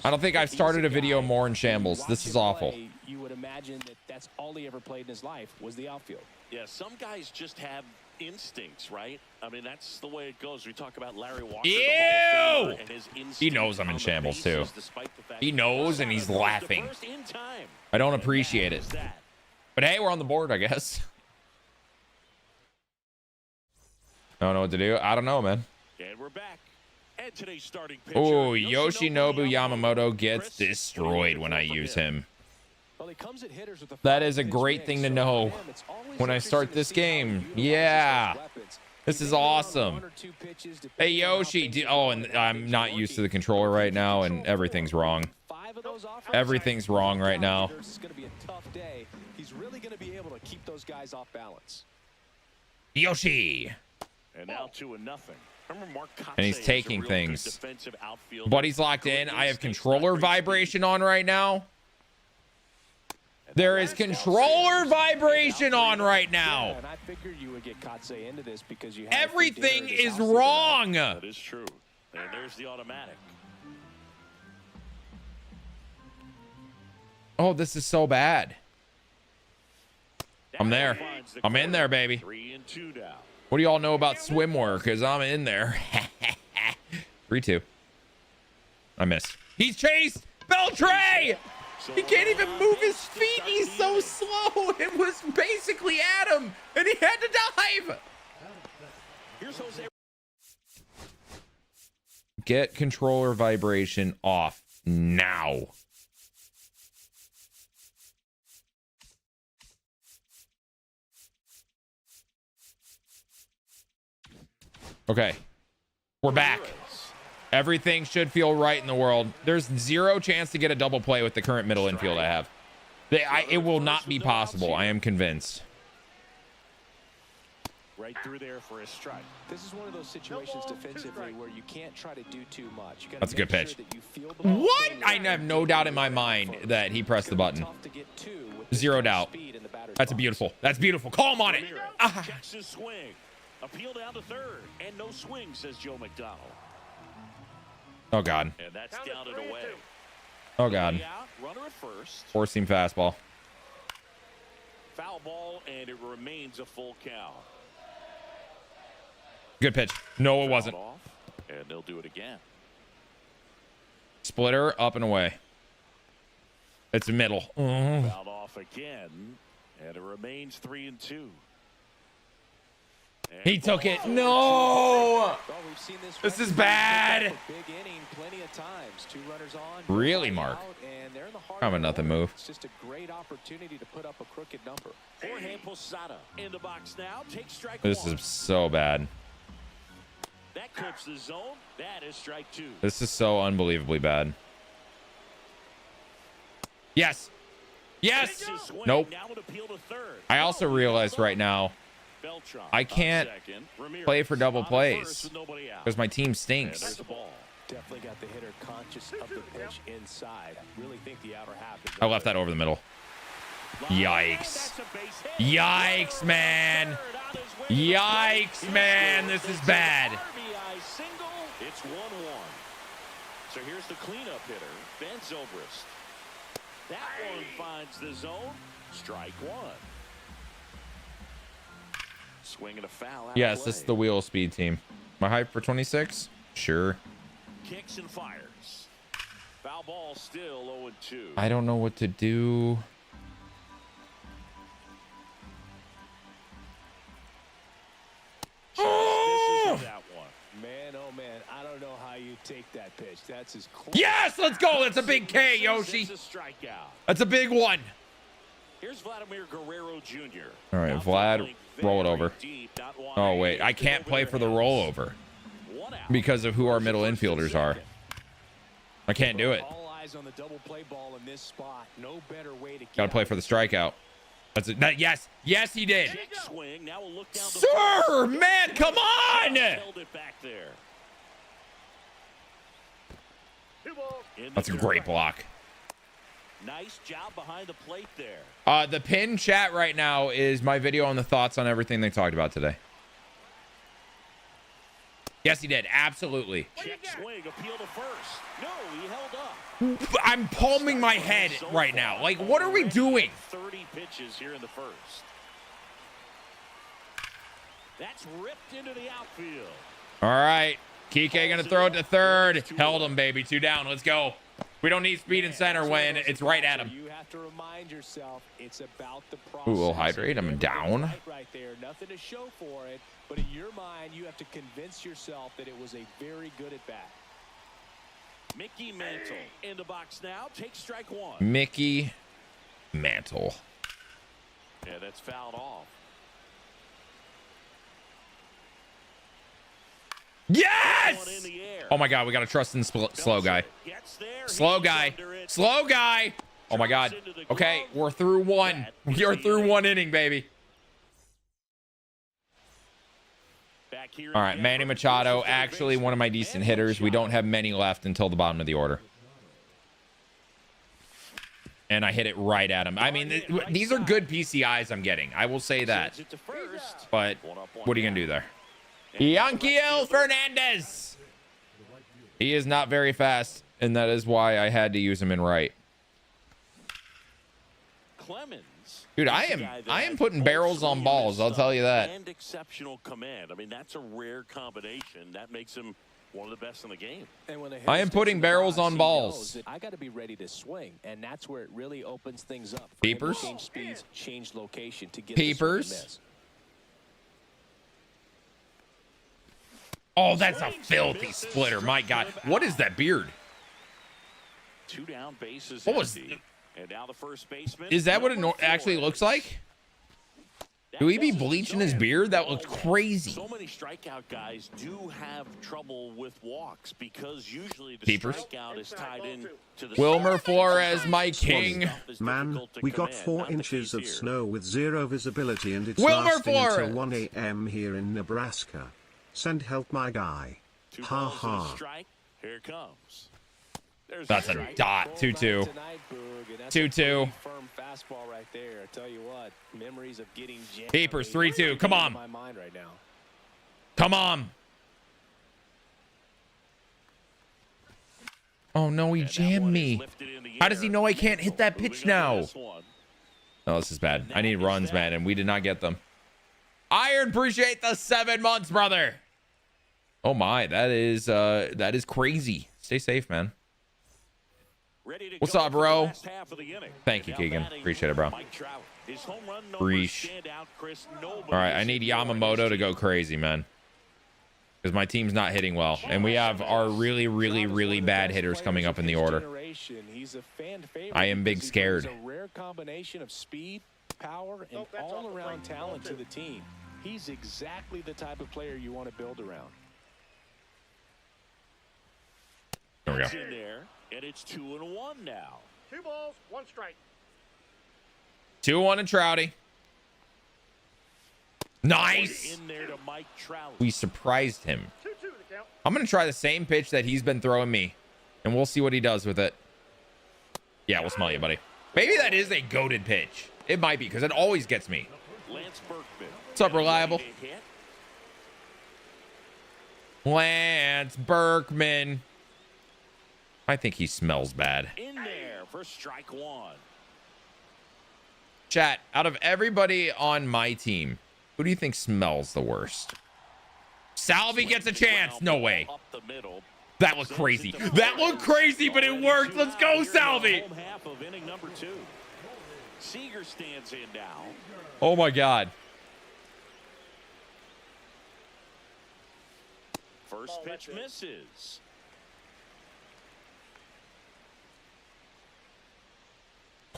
S1: I don't think I've started a video more in shambles. This is awful.
S3: You would imagine that that's all he ever played in his life was the outfield.
S14: Yeah, some guys just have instincts, right? I mean, that's the way it goes. We talk about Larry Walker.
S1: Ew! He knows I'm in shambles too. He knows, and he's laughing. I don't appreciate it. But hey, we're on the board, I guess. I don't know what to do. I don't know, man.
S14: And we're back. And today's starting pitcher,
S1: Oh, Yoshinobu Yamamoto gets destroyed when I use him. That is a great thing to know when I start this game. Yeah. This is awesome. Hey, Yoshi. Oh, and I'm not used to the controller right now, and everything's wrong. Everything's wrong right now.
S3: This is going to be a tough day. He's really going to be able to keep those guys off balance.
S1: Yoshi.
S14: And now 2-0.
S1: And he's taking things. Buddy's locked in. I have controller vibration on right now. There is controller vibration on right now.
S3: And I figured you would get Kotsay into this because you
S1: everything is wrong.
S14: That is true. And there's the automatic.
S1: Oh, this is so bad. I'm there. I'm in there, baby.
S14: 3-2 now.
S1: What do y'all know about swimwear? Because I'm in there. 3-2. I missed. He's chased. Beltray! He can't even move his feet. He's so slow. It was basically at him, and he had to dive. Get controller vibration off now. Okay, we're back. Everything should feel right in the world. There's zero chance to get a double play with the current middle infield I have. It will not be possible. I am convinced.
S3: Right through there for a strike. This is one of those situations defensively where you can't try to do too much.
S1: That's a good pitch. What? I have no doubt in my mind that he pressed the button. Zero doubt. That's beautiful. That's beautiful. Call him on it.
S14: Checks his swing. Appeal down to third. And no swing, says Joe McDonald.
S1: Oh, God.
S14: And that's down and away.
S1: Oh, God.
S14: Runner at first.
S1: Four-seam fastball.
S14: Foul ball, and it remains a full count.
S1: Good pitch. No, it wasn't.
S14: And they'll do it again.
S1: Splitter, up and away. It's middle.
S14: Fouled off again, and it remains 3-2.
S1: He took it. No! This is bad. Really, Mark? I'm a nothing move.
S3: It's just a great opportunity to put up a crooked number.
S14: Jorge Posada in the box now. Take strike
S1: This
S14: one.
S1: is so bad.
S14: That clips the zone. That is strike two.
S1: This is so unbelievably bad. Yes. Yes. Nope. I also realized right now I can't play for double plays because my team stinks.
S3: Definitely got the hitter conscious of the pitch inside. Really think the outer half is
S1: I left that over the middle. Yikes. Yikes, man. Yikes, man. This is bad.
S14: It's 1-1. So here's the cleanup hitter, Ben Zobrist. That one finds the zone. Strike one. Swinging a foul.
S1: Yes, this is the wheel speed team. My hype for 26? Sure.
S14: Kicks and fires. Foul ball still 0-2.
S1: I don't know what to do.
S3: Oh! That one. Man, oh man, I don't know how you take that pitch. That's as close.
S1: Yes, let's go. That's a big K, Yoshi. That's a big one.
S14: Here's Vladimir Guerrero Jr.
S1: All right, Vlad, roll it over. Oh, wait. I can't play for the rollover because of who our middle infielders are. I can't do it.
S3: All eyes on the double play ball in this spot. No better way to
S1: Got to play for the strikeout. That's it. Yes. Yes, he did. Sir, man, come on. That's a great block.
S14: Nice job behind the plate there.
S1: The pin chat right now is my video on the thoughts on everything they talked about today. Yes, he did. Absolutely.
S14: Check swing, appeal to first. No, he held up.
S1: I'm palming my head right now. Like, what are we doing?
S14: 30 pitches here in the first. That's ripped into the outfield.
S1: All right. Kike going to throw it to third. Held him, baby. 2 down. Let's go. We don't need speed in center when it's right at him.
S3: You have to remind yourself it's about the process.
S1: Ooh, we'll hydrate. I'm down.
S3: Right there. Nothing to show for it, but in your mind, you have to convince yourself that it was a very good at bat.
S14: Mickey Mantle in the box now. Takes strike 1.
S1: Mickey Mantle.
S14: Yeah, that's fouled off.
S1: Yes! Oh my God, we got to trust in slow guy. Slow guy. Slow guy. Oh my God. Okay, we're through 1. We're through 1 inning, baby. All right, Manny Machado, actually one of my decent hitters. We don't have many left until the bottom of the order. And I hit it right at him. I mean, these are good PCIs I'm getting. I will say that. But what are you going to do there? Yanquiel Fernandez. He is not very fast, and that is why I had to use him in right. Dude, I am putting barrels on balls, I'll tell you that.
S14: And exceptional command. I mean, that's a rare combination. That makes him one of the best in the game.
S1: I am putting barrels on balls.
S3: I got to be ready to swing, and that's where it really opens things up.
S1: Peepers.
S3: Change speeds, change location to get
S1: Peepers. Oh, that's a filthy splitter. My God. What is that beard?
S14: 2 down, bases
S1: what was
S14: empty. And now the first baseman.
S1: Is that what it actually looks like? Do he be bleaching his beard? That looks crazy.
S14: So many strikeout guys do have trouble with walks because usually the
S1: Peepers.
S14: strikeout is tied in to the
S1: Wilmer Flores, my king.
S15: Man, we got 4 inches of snow with 0 visibility and it's
S1: Wilmer
S15: lasting
S1: Flores.
S15: until 1 a.m. here in Nebraska. Send help my guy. Ha ha.
S14: Here it comes.
S1: That's a dot. 2-2. 2-2.
S3: Firm fastball right there. I tell you what, memories of getting
S1: Peepers 3-2. Come on.
S3: my mind right now.
S1: Come on. Oh no, he jammed me. How does he know I can't hit that pitch now? Oh, this is bad. I need runs, man, and we did not get them. Iron, appreciate the 7 months, brother. Oh my, that is crazy. Stay safe, man. What's up, bro? Thank you, Keegan. Appreciate it, bro. Breesh. All right, I need Yamamoto to go crazy, man. Because my team's not hitting well. And we have our really, really, really bad hitters coming up in the order. I am big scared.
S3: He's a rare combination of speed, power, and all-around talent to the team. He's exactly the type of player you want to build around.
S1: There we go.
S14: In there, and it's 2-1 now.
S9: 2 balls, 1 strike.
S1: 2-1 and Trouty. Nice. We surprised him. I'm going to try the same pitch that he's been throwing me, and we'll see what he does with it. Yeah, we'll smell you, buddy. Maybe that is a goated pitch. It might be, because it always gets me. What's up, Reliable? Lance Berkman. I think he smells bad.
S14: In there for strike 1.
S1: Chat, out of everybody on my team, who do you think smells the worst? Salvi gets a chance. No way. That looked crazy. That looked crazy, but it worked. Let's go, Salvi.
S14: Half of inning number 2. Seager stands in now.
S1: Oh my God.
S14: First pitch misses.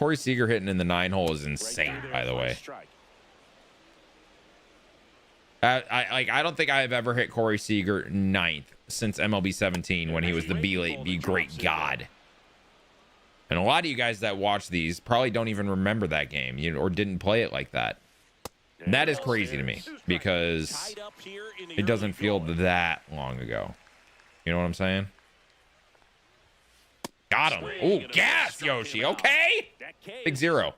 S1: Corey Seager hitting in the 9-hole is insane, by the way. I don't think I have ever hit Corey Seager 9th since MLB 17 when he was the be great god. And a lot of you guys that watch these probably don't even remember that game, or didn't play it like that. And that is crazy to me because it doesn't feel that long ago. You know what I'm saying? Got him. Oh, gas, Yoshi. Okay. Big 0.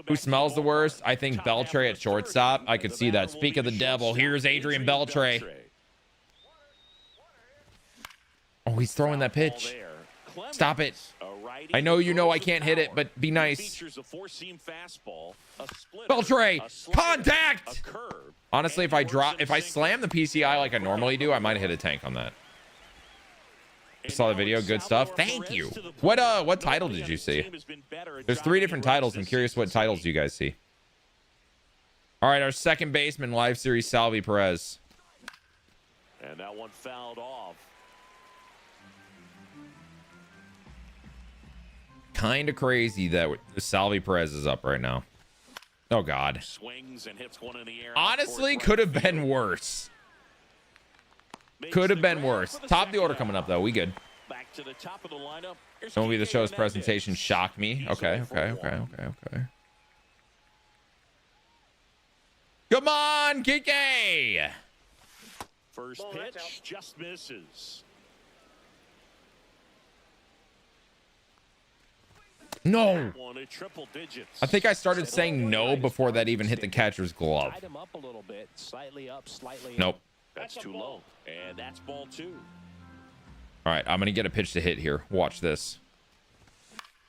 S1: Who smells the worst? I think Beltre at shortstop. I could see that. Speak of the devil. Here's Adrian Beltre. Oh, he's throwing that pitch. Stop it. I know you know I can't hit it, but be nice. Beltre, contact. Honestly, if I slam the PCI like I normally do, I might hit a tank on that. I saw the video. Good stuff. Thank you. What title did you see? There's 3 different titles. I'm curious what titles you guys see. All right, our second baseman, live series, Salvi Perez.
S14: And that one fouled off.
S1: Kind of crazy that Salvi Perez is up right now. Oh God.
S14: Swings and hits one in the air.
S1: Honestly, could have been worse. Could have been worse. Top of the order coming up though. We good.
S14: Back to the top of the lineup.
S1: Don't be the show's presentation shocked me. Okay. Come on, Kike.
S14: First pitch just misses.
S1: No. I think I started saying no before that even hit the catcher's glove. Nope.
S14: That's too low. And that's ball 2.
S1: All right, I'm going to get a pitch to hit here. Watch this.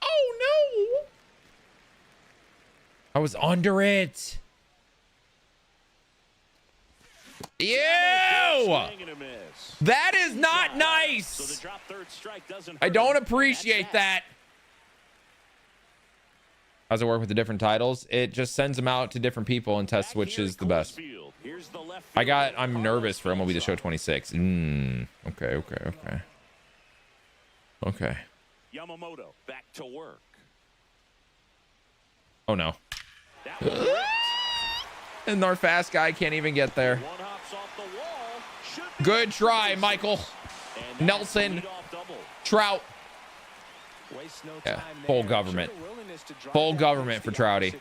S1: Oh, no. I was under it. Ew. That is not nice. I don't appreciate that. How's it work with the different titles? It just sends them out to different people and tests which is the best. I'm nervous for MLB The Show 26. Okay.
S14: Yamamoto back to work.
S1: Oh no. And our fast guy can't even get there. Good try, Michael. Nelson. Trout. Yeah, full government. Full government for Trouty.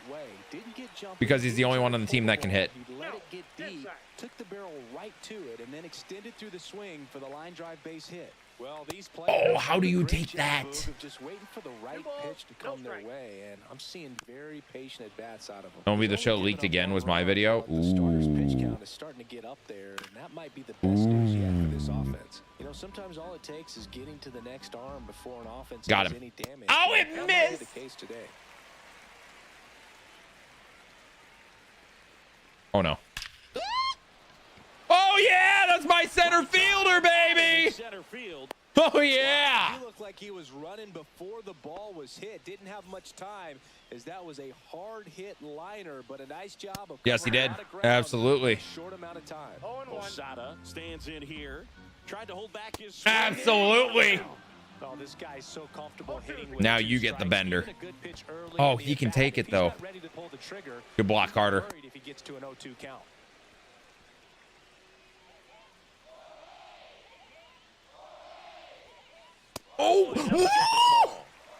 S1: Because he's the only one on the team that can hit.
S3: He let it get deep, took the barrel right to it, and then extended through the swing for the line drive base hit. Well, these players
S1: how do you take that?
S3: Just waiting for the right pitch to come their way, and I'm seeing very patient at bats out of them.
S1: MLB The Show leaked again was my video. Ooh.
S3: Is starting to get up there, and that might be the best news yet for this offense. You know, sometimes all it takes is getting to the next arm before an offense does any damage.
S1: Oh, it missed.
S3: The case today.
S1: Oh no. Oh yeah, that's my center fielder, baby. Oh yeah.
S3: He looked like he was running before the ball was hit. Didn't have much time, as that was a hard hit liner, but a nice job of.
S1: Yes, he did. Absolutely.
S3: Short amount of time.
S14: Osada stands in here, tried to hold back his.
S1: Absolutely.
S3: Oh, this guy's so comfortable hitting.
S1: Now you get the bender. Oh, he can take it though. Good block, Carter.
S3: If he gets to an 0-2 count.
S1: Oh!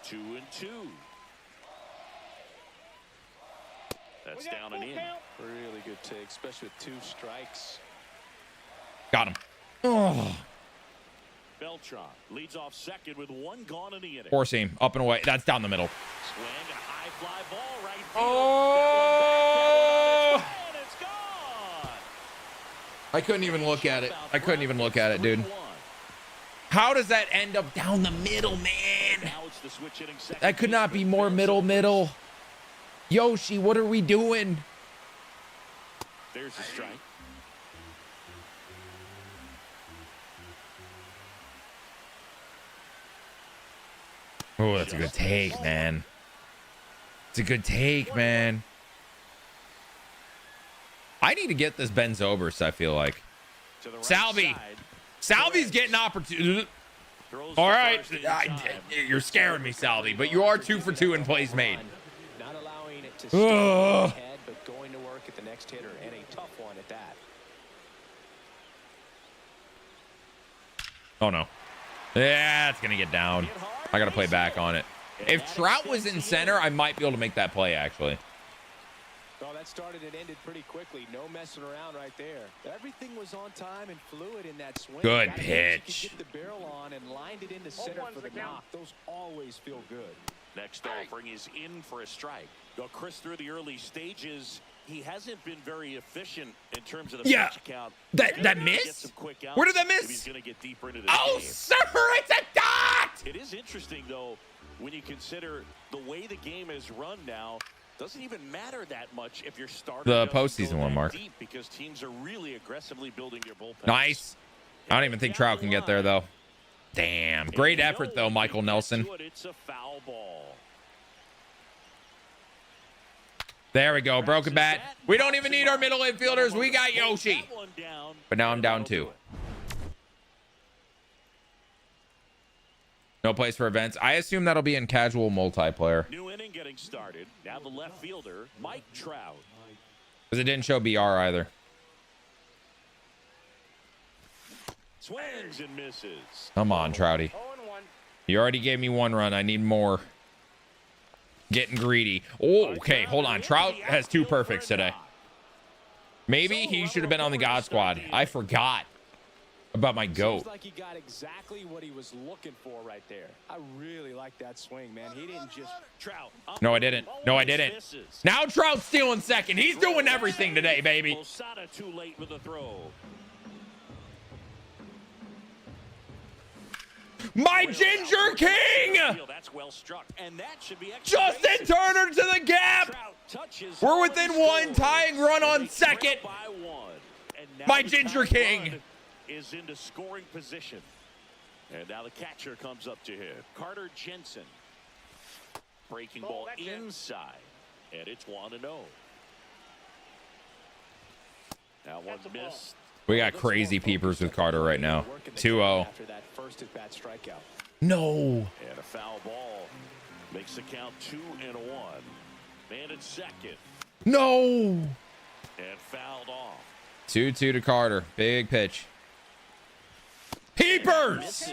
S14: 2-2. That's down and in.
S3: Really good take, especially with 2 strikes.
S1: Got him. Oh.
S14: Beltran leads off second with 1 gone in the inning.
S1: Four seam, up and away. That's down the middle.
S14: Swing, a high fly ball right field.
S1: Oh!
S14: And it's gone.
S1: I couldn't even look at it. I couldn't even look at it, dude. How does that end up down the middle, man? That could not be more middle. Yoshi, what are we doing?
S14: There's the strike.
S1: Oh, that's a good take, man. It's a good take, man. I need to get this Ben Zobrist, I feel like. Salvi. Salvi's getting opportunity. All right. You're scaring me, Salvi, but you are 2 for 2 in plays made.
S3: Not allowing it to stay in his head, but going to work at the next hitter, and a tough one at that.
S1: Oh, no. Yeah, it's going to get down. I got to play back on it. If Trout was in center, I might be able to make that play, actually.
S3: Well, that started and ended pretty quickly. No messing around right there. Everything was on time and fluid in that swing.
S1: Good pitch.
S3: Get the barrel on and lined it into center for the knock. Those always feel good.
S14: Next offering is in for a strike. Though Chris, through the early stages, he hasn't been very efficient in terms of the pitch count.
S1: That miss? Where did that miss?
S14: He's going to get deeper into the
S1: game. Sir, it's a dot!
S14: It is interesting, though, when you consider the way the game is run now. Doesn't even matter that much if you're starting
S1: the postseason one, Mark.
S14: Deep because teams are really aggressively building their bullpen.
S1: Nice. I don't even think Trout can get there, though. Damn. Great effort, though, Michael Nelson.
S14: It's a foul ball.
S1: There we go. Broken bat. We don't even need our middle infielders. We got Yoshi. But now I'm down 2. No place for events. I assume that'll be in casual multiplayer.
S14: New inning getting started. Now the left fielder, Mike Trout.
S1: Because it didn't show BR either.
S14: Swings and misses.
S1: Come on, Trouty. You already gave me 1 run. I need more. Getting greedy. Oh, okay. Hold on. Trout has 2 perfects today. Maybe he should have been on the God Squad. I forgot about my goat.
S3: Seems like he got exactly what he was looking for right there. I really like that swing, man. He didn't just Trout.
S1: No, I didn't. No, I didn't. Now Trout's stealing second. He's doing everything today, baby.
S14: Too late with the throw.
S1: My Ginger King!
S14: That's well struck, and that should be
S1: Justin Turner to the gap! We're within 1, tying run on second. My Ginger King
S14: is into scoring position. And now the catcher comes up to him. Carter Jensen. Breaking ball inside. And it's 1-0. Now one missed.
S1: We got crazy peepers with Carter right now. 2-0.
S3: After that first at bat strikeout.
S1: No.
S14: And a foul ball makes the count 2-1. Man at second.
S1: No.
S14: And fouled off.
S1: 2-2 to Carter. Big pitch. Peepers.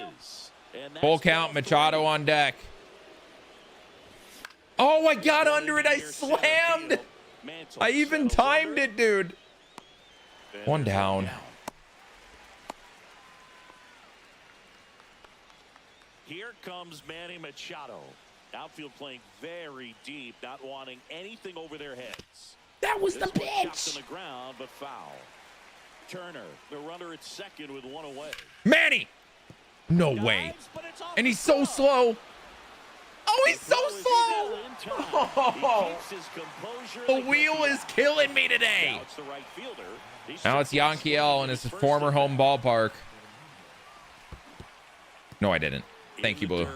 S1: Full count. Machado on deck. Oh, I got under it. I slammed. I even timed it, dude. 1 down.
S14: Here comes Manny Machado. Outfield playing very deep, not wanting anything over their heads.
S1: That was the pitch.
S14: On the ground, but foul. Turner, the runner at second with 1 away.
S1: Manny. No way. And he's so slow. Oh, he's so slow. Oh. The wheel is killing me today. Now it's Yankiel in his former home ballpark. No, I didn't. Thank you, Blue.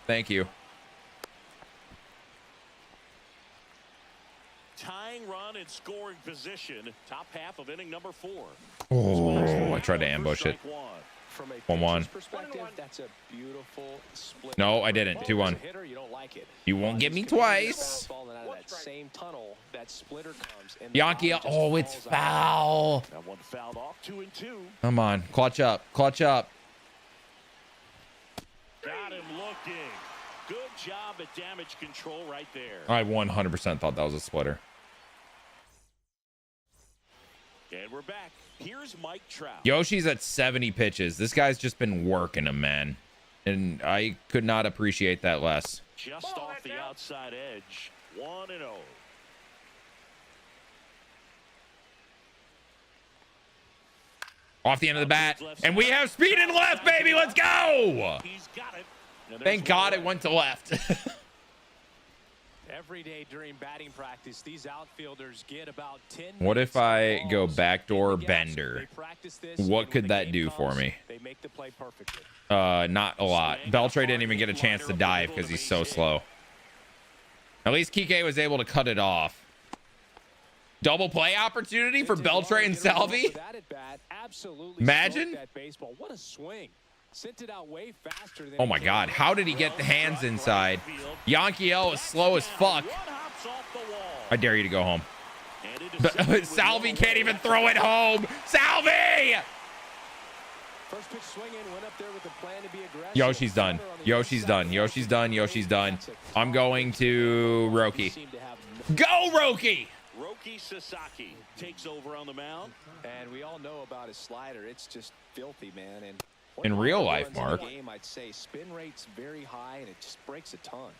S1: Thank you.
S14: Tying run in scoring position. Top half of inning number 4.
S1: Oh, I tried to ambush it.
S3: From a
S1: 1-1.
S3: Perspective, that's a beautiful split.
S1: No, I didn't. 2-1. You won't get me twice. Yankiel. Oh, it's foul.
S14: That one fouled off. 2-2.
S1: Come on. Clutch up. Clutch up.
S14: Got him looking. Good job at damage control right there.
S1: I 100% thought that was a splitter.
S14: And we're back. Here's Mike Trout.
S1: Yoshi's at 70 pitches. This guy's just been working him, man. And I could not appreciate that less.
S14: Just off the outside edge. 1-0.
S1: Off the end of the bat. And we have speed in left, baby. Let's go.
S14: He's got it.
S1: Thank God it went to left.
S3: Every day during batting practice, these outfielders get about 10
S1: What if I go backdoor bender? What could that do for me?
S3: They make the play perfectly.
S1: Not a lot. Beltre didn't even get a chance to dive because he's so slow. At least Kike was able to cut it off. Double play opportunity for Beltre and Salvi. Imagine.
S3: What a swing. Sent it out way faster than
S1: Oh my God, how did he get the hands inside? Yankiel is slow as fuck. I dare you to go home. Salvi can't even throw it home. Salvi!
S3: First pitch swinging, went up there with a plan to be aggressive.
S1: Yoshi's done. Yoshi's done. Yoshi's done. Yoshi's done. I'm going to Roki. Go, Roki!
S14: Roki Sasaki takes over on the mound.
S3: And we all know about his slider. It's just filthy, man. And
S1: in real life, Mark.
S3: Game, I'd say spin rate's very high, and it just breaks a ton.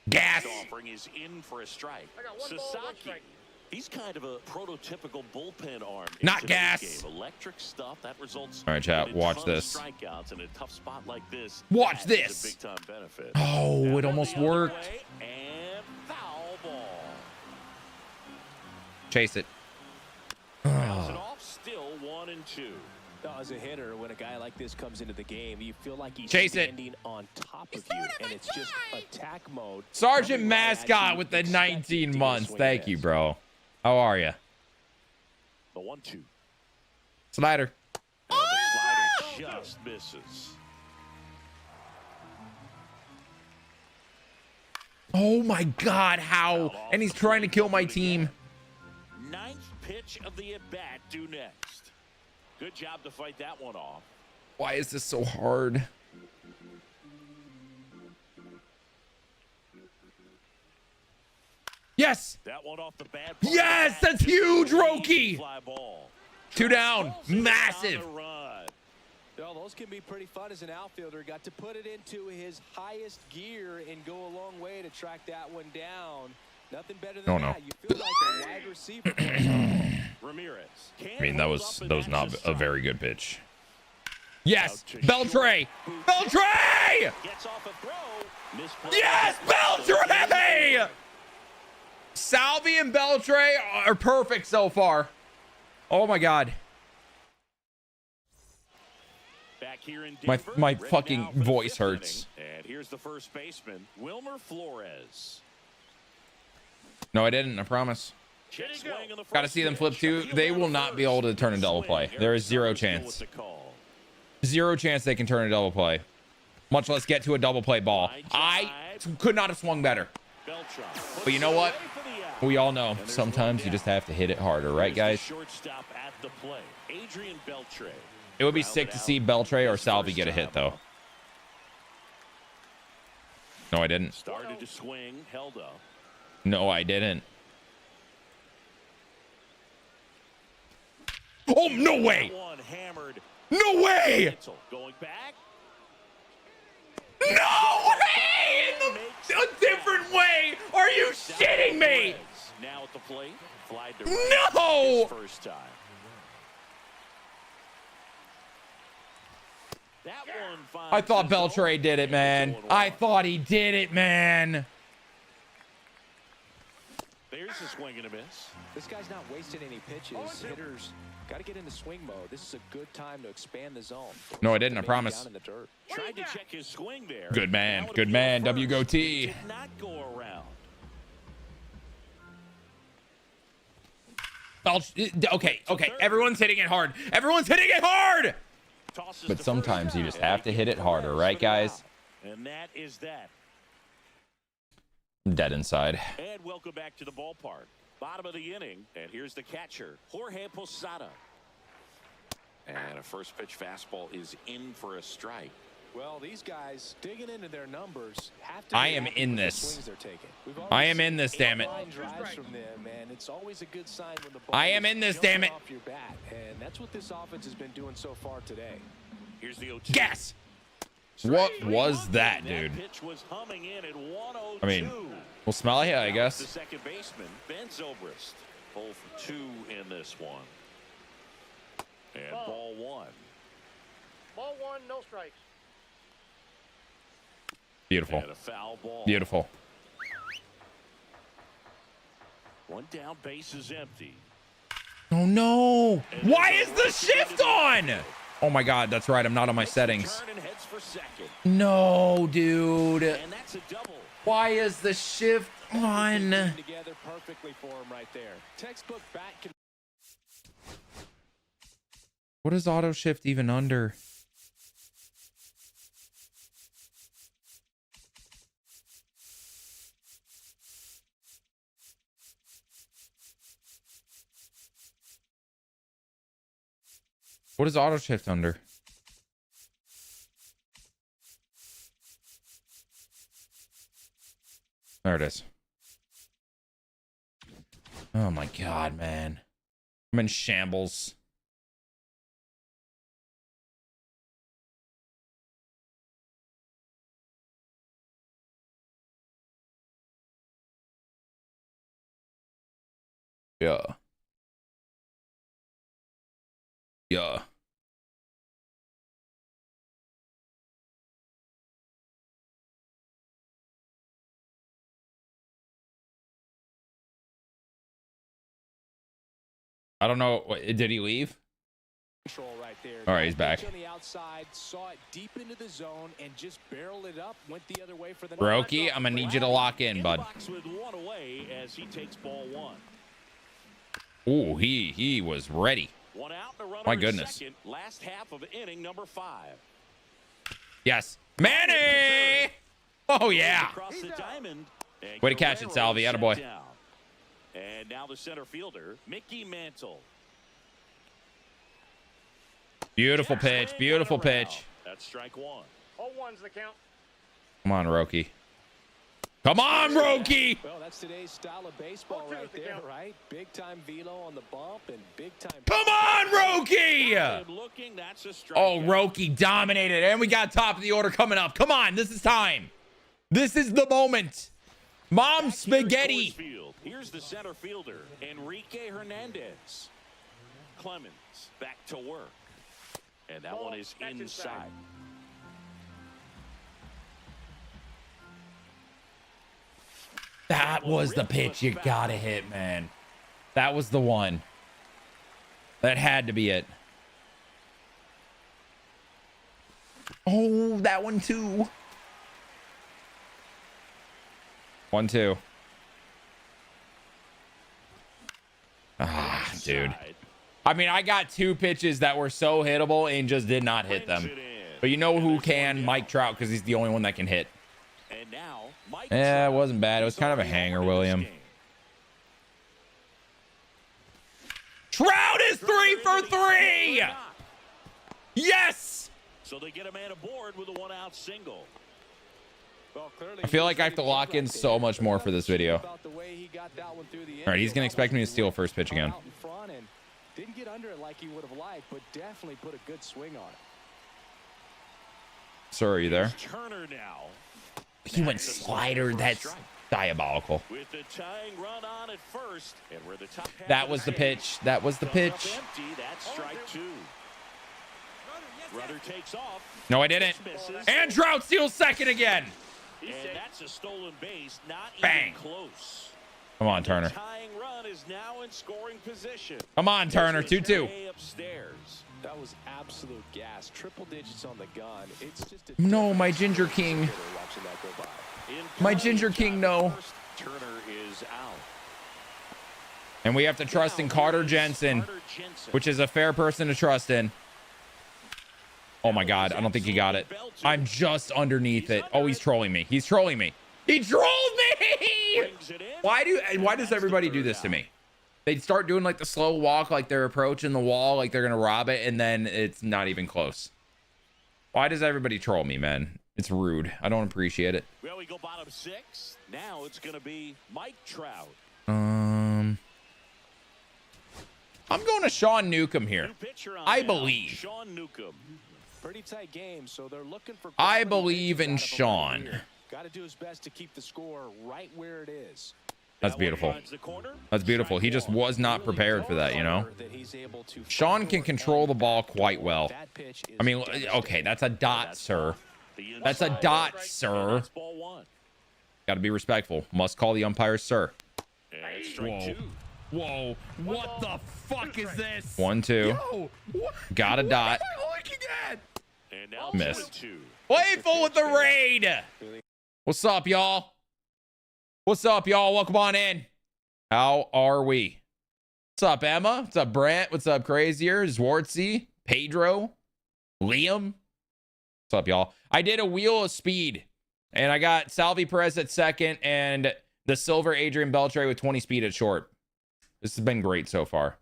S1: Gas.
S14: Offering is in for a strike. Sasaki. He's kind of a prototypical bullpen arm.
S1: Not gas.
S14: Game. Electric stuff that results.
S1: All right, chat. Watch this.
S14: Strikeouts in a tough spot like this.
S1: Watch this.
S14: A big time benefit.
S1: Oh, it almost worked.
S14: And foul ball.
S1: Chase it.
S14: Fouls it off. Still 1-2.
S3: As a hitter, when a guy like this comes into the game, you feel like he's
S1: Chase
S3: standing on top of you, and it's just attack mode.
S1: Sergeant Mascot with the 19 months. Thank you, bro. How are you?
S14: The 1-2.
S1: Slider.
S14: And the slider just misses.
S1: Oh my God, how? And he's trying to kill my team.
S14: Ninth pitch of the at-bat due next. Good job to fight that one off.
S1: Why is this so hard? Yes!
S14: That one off the bad.
S1: Yes, that's huge, Roki! 2 down. Massive.
S3: Well, those can be pretty fun as an outfielder. Got to put it into his highest gear and go a long way to track that one down. Nothing better than that. You feel like a wide receiver.
S14: Ramirez.
S1: I mean, that was not a very good pitch. Yes, Beltre! Beltre!
S14: Gets off a throw.
S1: Yes, Beltre! Salvi and Beltre are perfect so far. Oh my God.
S14: Back here in Denver,
S1: My fucking voice hurts.
S14: And here's the first baseman, Wilmer Flores.
S1: No, I didn't. I promise. Got to see them flip too. They will not be able to turn a double play. There is zero chance. Zero chance they can turn a double play. Much less get to a double play ball. I could not have swung better. But you know what? We all know sometimes you just have to hit it harder, right, guys? It would be sick to see Beltre or Salvi get a hit, though. No, I didn't.
S14: Started to swing, held up.
S1: No, I didn't. Oh, no way! No way!
S14: Going back.
S1: No way! In a different way! Are you shitting me?
S14: Now at the plate.
S1: No!
S14: First time. That one
S1: I thought Beltre did it, man. I thought he did it, man.
S14: There's a swing and a miss.
S3: This guy's not wasting any pitches. Hitters got to get into swing mode. This is a good time to expand the zone.
S1: No, I didn't. I promise.
S14: Tried to check his swing there.
S1: Good man. Good man. W go T.
S14: Did not go around.
S1: Okay. Everyone's hitting it hard. Everyone's hitting it hard. But sometimes you just have to hit it harder, right, guys?
S14: And that is that.
S1: I'm dead inside.
S14: And welcome back to the ballpark. Bottom of the inning, and here's the catcher, Jorge Posada. And a first pitch fastball is in for a strike.
S3: Well, these guys digging into their numbers have to.
S1: I am in this. I am in this, damn it. I am in this, damn it.
S3: And that's what this offense has been doing so far today.
S14: Here's the 0-2.
S1: Guess. What was that, dude?
S14: Pitch was humming in at 102.
S1: I mean, we'll smell it here, I guess.
S14: The second baseman, Ben Zobrist, 0 for 2 in this one. And ball one.
S16: Ball one, no strikes.
S1: Beautiful.
S14: And a foul ball.
S1: Beautiful.
S14: One down, base is empty.
S1: Oh no! Why is the shift on? Oh my God, that's right. I'm not on my settings. No, dude.
S14: And that's a double.
S1: Why is the shift on?
S3: Together perfectly for him right there. Textbook back.
S1: What is auto shift even under? What is auto shift under? There it is. Oh my God, man. I'm in shambles. Yeah. Yeah. I don't know. Did he leave?
S3: Right there.
S1: All right, he's back.
S3: On the outside, saw it deep into the zone and just barreled it up. Went the other way for the
S1: Roki, I'm gonna need you to lock in, bud.
S14: With one away as he takes ball one.
S1: Ooh, he was ready.
S14: One out, the runner
S1: My goodness.
S14: Second, last half of inning number 5.
S1: Yes, Manny. Oh yeah.
S14: Across the diamond.
S1: Way to catch it, Salvi. Attaboy.
S14: Down. And now the center fielder, Mickey Mantle.
S1: Beautiful pitch. Beautiful pitch.
S14: That's strike one.
S16: 0-1's the count.
S1: Come on, Roki. Come on, Roki.
S3: Well, that's today's style of baseball right there, right? Big time velo on the bump and big time.
S1: Come on, Roki.
S14: Looking, that's a strike.
S1: Oh, Roki dominated. And we got top of the order coming up. Come on, this is time. This is the moment. Mom spaghetti.
S14: Here's the center fielder, Enrique Hernandez. Clemens back to work. And that one is inside.
S1: That was the pitch you gotta hit, man. That was the one. That had to be it. Oh, that one too. 1-2. Ah, dude. I mean, I got 2 pitches that were so hittable and just did not hit them. But you know who can? Mike Trout, because he's the only one that can hit. Yeah, it wasn't bad. It was kind of a hanger, William. Trout is 3 for 3. Yes.
S14: So they get a man aboard with a 1-out single.
S1: I feel like I have to lock in so much more for this video. All right, he's going to expect me to steal first pitch again.
S3: Didn't get under it like he would have liked, but definitely put a good swing on it.
S1: Sir, are you there?
S14: Turner now.
S1: He went slider. That's diabolical.
S14: With the tying run on at first, and we're the top half.
S1: That was the pitch. That was the pitch.
S14: Empty. That's strike 2. Rudder takes off.
S1: No, I didn't. And Trout steals second again.
S14: And that's a stolen base. Not
S1: Bang.
S14: Even close.
S1: Come on, Turner.
S14: The tying run is now in scoring position.
S1: Come on, Turner. 2-2.
S14: Upstairs.
S3: That was absolute gas. Triple digits on the gun. It's just
S1: no, my Ginger King. My Ginger King, no.
S14: Turner is out.
S1: And we have to trust in Carter Jensen, which is a fair person to trust in. Oh my God, I don't think he got it. I'm just underneath it. Oh, he's trolling me. He's trolling me. He trolled me. Why does everybody do this to me? They start doing like the slow walk, like they're approaching the wall, like they're gonna rob it, and then it's not even close. Why does everybody troll me, man? It's rude. I don't appreciate it.
S14: Well, we go bottom 6. Now it's gonna be Mike Trout.
S1: I'm going to Sean Newcomb here. I believe.
S14: Sean Newcomb.
S3: Pretty tight game, so they're looking for.
S1: I believe in Sean.
S3: Got to do his best to keep the score right where it is.
S1: That's beautiful. That's beautiful. He just was not prepared for that, you know? Sean can control the ball quite well. I mean, okay, that's a dot, sir. That's a dot, sir. Got to be respectful. Must call the umpire, sir.
S13: Whoa. Whoa. What the fuck is this?
S1: 1-2. Got a dot. Miss. Playful with the raid. What's up, y'all? What's up, y'all? Welcome on in. How are we? What's up, Emma? What's up, Brent? What's up, Crazier? Zwartzy? Pedro? Liam? What's up, y'all? I did a wheel of speed, and I got Salvi Perez at second and the silver Adrian Beltre with 20 speed at short. This has been great so far.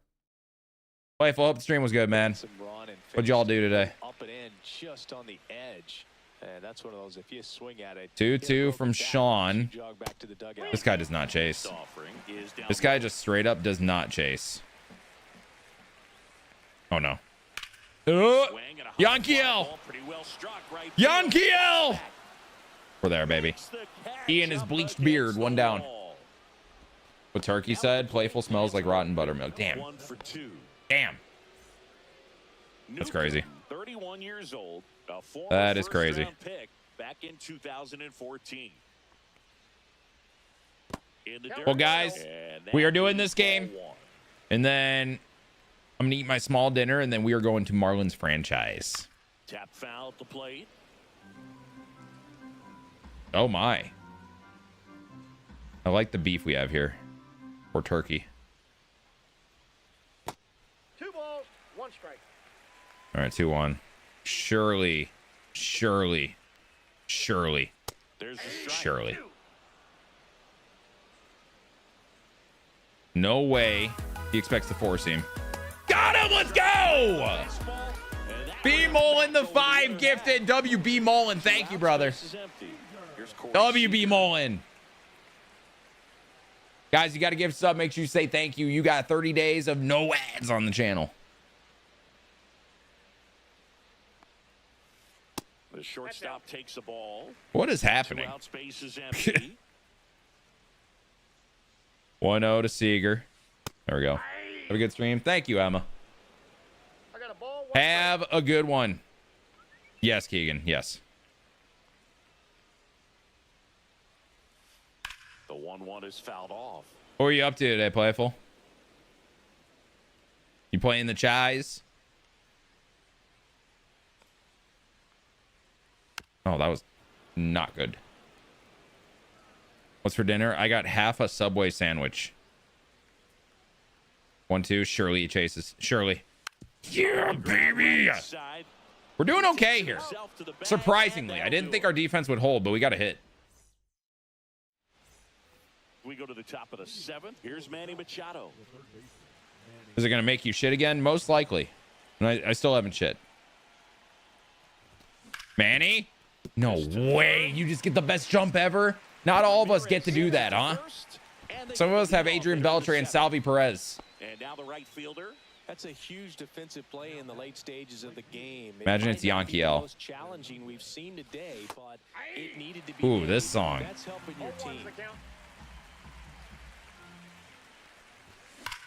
S1: Playful. Hope the stream was good, man.
S3: Some run and
S1: What'd y'all do today?
S3: Up and in just on the edge. And that's one of those, if you swing at it.
S1: 2-2 from Sean. This guy does not chase. This guy just straight up does not chase. Oh no. Yankiel! Yankiel! We're there, baby. He and his bleached beard, one down. What Turkey said, playful smells like rotten buttermilk. Damn. Damn. That's crazy.
S14: 31 years old.
S1: That is crazy.
S14: Pick back in 2014.
S1: Well, guys, we are doing this game, and then I'm gonna eat my small dinner, and then we are going to Marlins franchise.
S14: Tap foul at the plate.
S1: Oh my! I like the beef we have here, or turkey.
S16: 2 balls, 1 strike.
S1: All right, 2-1. Surely. No way he expects the 4-seam. Got him! Let's go! B Mullen, the 5 gifted. WB Mullen, thank you, brother. WB Mullen. Guys, you got to give sub. Make sure you say thank you. You got 30 days of no ads on the channel.
S14: The shortstop takes the ball.
S1: What is happening?
S14: 2 out, space is empty.
S1: 1-0 to Seager. There we go. Have a good stream. Thank you, Emma.
S16: I got a ball,
S1: Have a good one. Yes, Keegan. Yes.
S14: The 1-1 is fouled off.
S1: What are you up to today, Playful? You playing the Chais? Oh, that was not good. What's for dinner? I got half a Subway sandwich. 1-2. Shirley chases. Shirley. Yeah, baby. We're doing okay here. Surprisingly, I didn't think our defense would hold, but we got a hit.
S14: We go to the top of the 7th. Here's Manny Machado.
S1: Is it going to make you shit again? Most likely. And I still haven't shit. Manny? No way. You just get the best jump ever? Not all of us get to do that, huh? Some of us have Adrian Beltre and Salvi Perez.
S14: And now the right fielder.
S3: That's a huge defensive play in the late stages of the game.
S1: Imagine it's Yankiel.
S3: Most challenging we've seen today, but it needed to be.
S1: Ooh, this song.
S3: That's helping your team.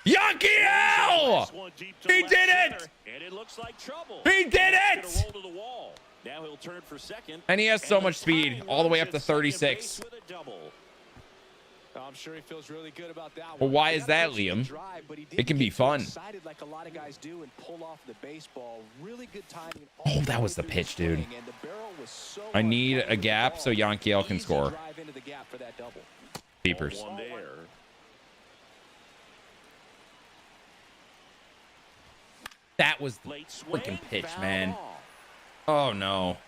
S1: Yankiel! He did it!
S14: And it looks like trouble.
S1: He did it!
S14: Roll to the wall. Now he'll turn for second.
S1: And he has so much speed, all the way up to 36.
S3: I'm sure he feels really good about that one.
S1: Well, why is that, Liam? It can be fun.
S3: Like a lot of guys do and pull off the baseball. Really good timing.
S1: Oh, that was the pitch, dude. I need a gap so Yankiel can score. Peepers. That was the freaking pitch, man. Oh, no.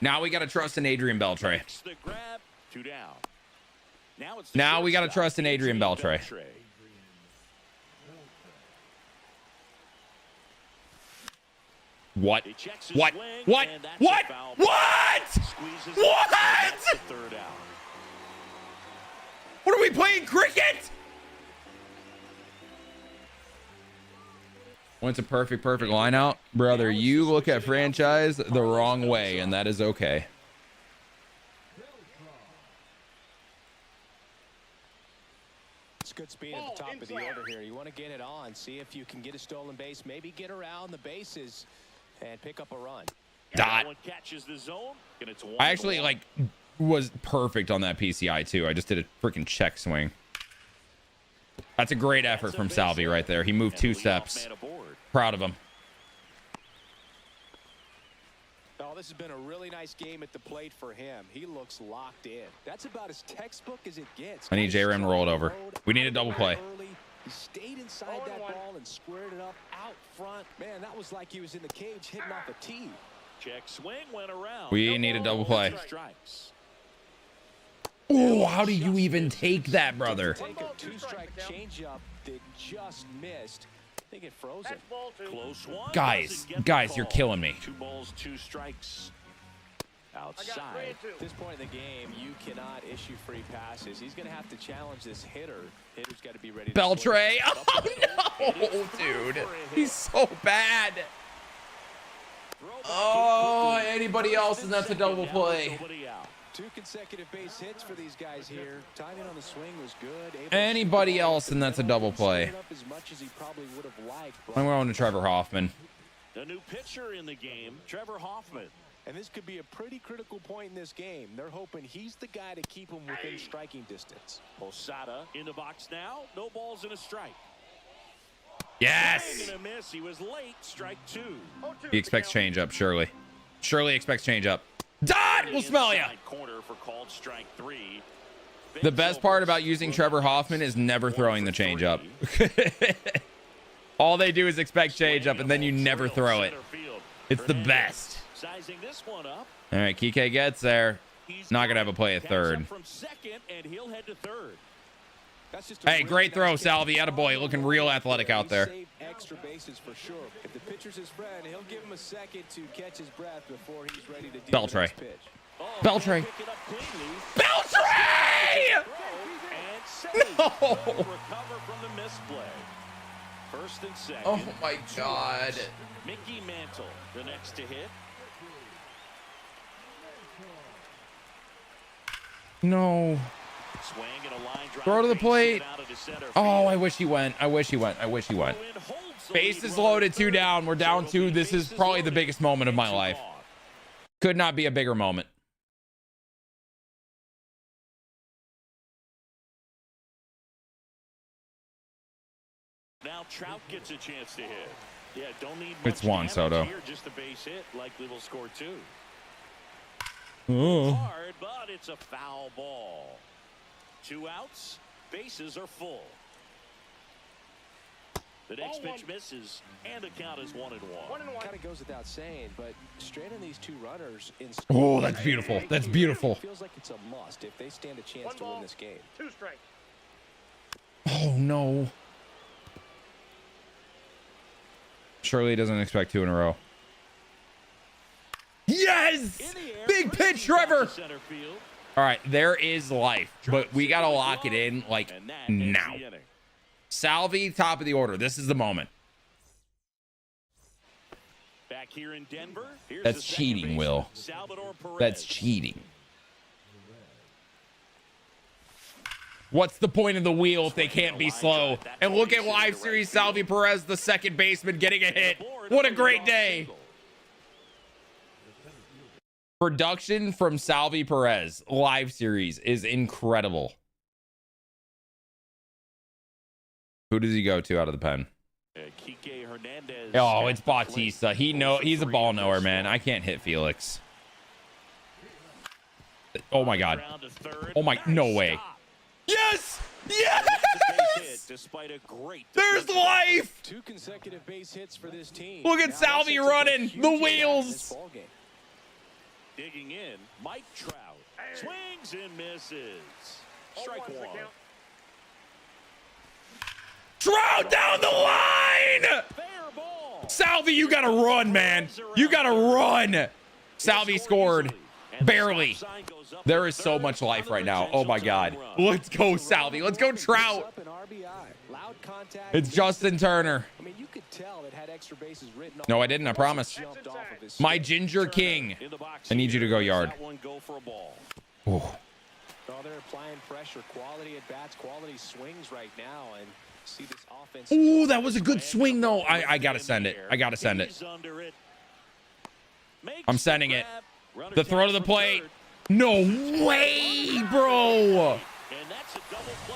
S1: Now we got to trust in Adrian Beltre. Now we got to trust in Adrian Beltre. What? What? What? What? What? What? What are we playing, cricket? When it's a perfect line out, brother, you look at franchise the wrong way, and that is okay.
S3: It's good speed at the top of the order here. You want to get it on, see if you can get a stolen base, maybe get around the bases and pick up a run.
S1: Dot. I actually was perfect on that PCI too. I just did a freaking check swing. That's a great effort from Salvi right there. He moved 2 steps. Proud of him.
S3: Oh, this has been a really nice game at the plate for him. He looks locked in. That's about as textbook as it gets.
S1: I need J-Ram to roll it over. We need a double play.
S3: He stayed inside that ball and squared it up out front. Man, that was like he was in the cage hitting off a tee.
S14: Check swing went around.
S1: We need a double play. Oh, how do you even take that, brother?
S3: Take a 2-strike changeup that just missed. They get frozen.
S14: Close one.
S1: Guys, you're killing me.
S14: 2 balls, 2 strikes. Outside.
S3: At this point in the game, you cannot issue free passes. He's going to have to challenge this hitter. Hitter's got to be ready to
S1: Beltray. Oh, no, dude. He's so bad. Oh, anybody else, and that's a double play.
S3: 2 consecutive base hits for these guys here. Timing on the swing was good.
S1: Anybody else, and that's a double play.
S3: As much as he probably would have liked,
S1: I'm going to Trevor Hoffman.
S14: The new pitcher in the game, Trevor Hoffman.
S3: And this could be a pretty critical point in this game. They're hoping he's the guy to keep him within striking distance.
S14: Posada in the box now. No balls and a strike.
S1: Yes.
S14: And a miss. He was late. Strike 2.
S1: He expects changeup, surely. Surely expects changeup. Dot! We'll smell ya.
S14: Corner for called strike 3.
S1: The best part about using Trevor Hoffman is never throwing the changeup. All they do is expect changeup, and then you never throw it. It's the best.
S14: Sizing this one up.
S1: All right, Kike gets there. Not gonna have a play at third.
S14: From second, and he'll head to third.
S1: Hey, great throw, Salvi. Attaboy. Looking real athletic out there.
S3: Extra bases for sure. If the pitcher's his friend, he'll give him a second to catch his breath before he's ready to deal with his pitch.
S1: Beltray. Beltray! No!
S14: Recover from the misplay. First and second.
S1: Oh my God.
S14: Mickey Mantle, the next to hit.
S1: No.
S14: Swing and a line drive.
S1: Throw to the plate. Oh, I wish he went. I wish he went. Bases loaded, 2 down. We're down 2. This is probably the biggest moment of my life. Could not be a bigger moment.
S14: Now Trout gets a chance to hit. Yeah, don't need much.
S1: It's Juan Soto.
S14: Here, just a base hit, likely will score 2.
S1: Oh.
S14: Hard, but it's a foul ball. 2 outs, bases are full. The next pitch misses, and the count is 1-1.
S3: Kind of goes without saying, but straining these 2 runners in.
S1: Oh, that's beautiful. That's beautiful.
S3: Feels like it's a must if they stand a chance to win this game.
S16: 2 strikes.
S1: Oh no. Surely doesn't expect 2 in a row. Yes! Big pitch, Trevor! All right, there is life, but we got to lock it in like now. Salvi, top of the order. This is the moment.
S14: Back here in Denver.
S1: That's cheating, Will. That's cheating. What's the point of the wheel if they can't be slow? And look at live series Salvi Perez, the second baseman, getting a hit. What a great day. Production from Salvi Perez live series is incredible. Who does he go to out of the pen? Oh, it's Bautista. He's a ball knower, man. I can't hit Felix. Oh my God. Oh my, no way. Yes! Yes!
S14: Despite a great
S1: There's life!
S3: 2 consecutive base hits for this team.
S1: Look at Salvi running. The wheels.
S14: Digging in, Mike Trout. Swings and misses. Strike 1.
S1: Trout down the line! Salvi, you gotta run, man. You gotta run. Salvi scored. Barely. There is so much life right now. Oh my God. Let's go, Salvi. Let's go, Trout. It's Justin Turner. No, I didn't. I promise. My Ginger King. I need you to go yard. Oh.
S3: They're applying pressure, quality at bats, quality swings right now, and see this offense.
S1: Ooh, that was a good swing, though. I gotta send it. I gotta send it. I'm sending it. The throw to the plate. No way, bro.
S14: And that's a double play.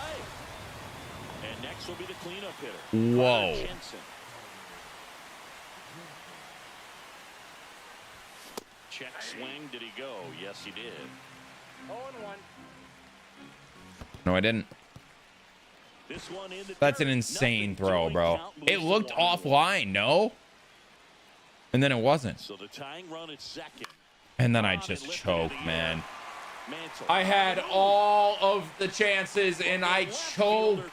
S14: And next will be the cleanup hitter.
S1: Whoa.
S14: Check swing. Did he go? Yes, he did.
S16: 0-1.
S1: No, I didn't.
S14: This one in the
S1: That's an insane throw, bro. It looked offline, no? And then it wasn't.
S14: So the tying run at second.
S1: And then I just choked, man. I had all of the chances and I choked.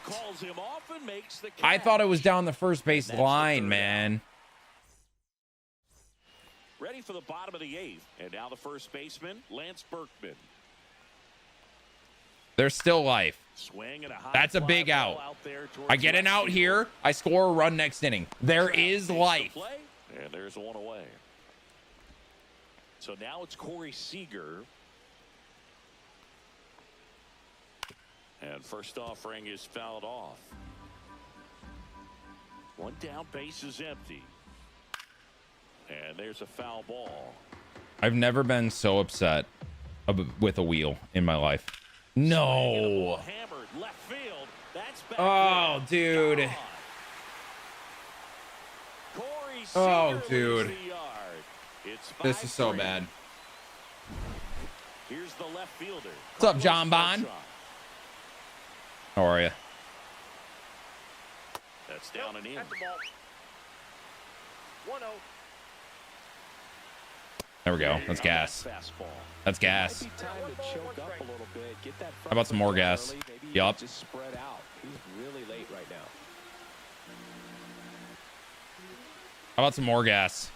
S1: I thought it was down the first base line, man.
S14: Ready for the bottom of the 8th. And now the first baseman, Lance Berkman.
S1: There's still life. That's a big out. I get an out here. I score a run next inning. There is life.
S14: And there's one away. So now it's Corey Seager. And first offering is fouled off. One down, base is empty. And there's a foul ball.
S1: I've never been so upset with a wheel in my life. No. Oh, dude. Oh, dude. This is so bad.
S14: Here's the left fielder.
S1: What's up, John Bond? How are you?
S14: That's down and in.
S16: 1-0.
S1: There we go. That's gas. That's gas. How about some more gas? Yup.
S3: Just spread out. He's really late right now.
S1: How about some more gas?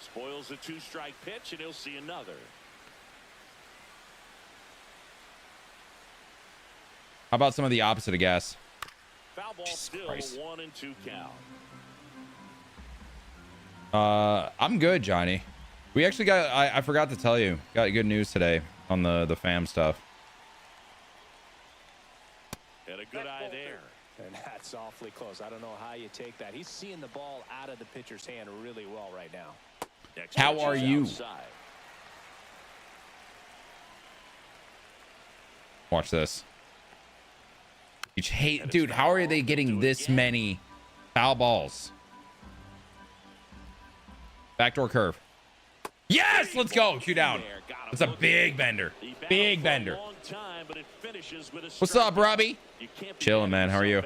S14: Spoils a 2-strike pitch, and he'll see another.
S1: How about some of the opposite of gas?
S14: Foul ball still 1-2 count.
S1: I'm good, Johnny. We actually got, I forgot to tell you, got good news today on the fam stuff.
S14: And a good eye there.
S3: And that's awfully close. I don't know how you take that. He's seeing the ball out of the pitcher's hand really well right now.
S14: Next
S1: How are you?
S14: Outside.
S1: Watch this. You hate, dude, how are they getting this many foul balls? Backdoor curve. Yes, let's go. 2 down. It's a big bender. Big bender. What's up, Robbie? Chilling, man. How are you?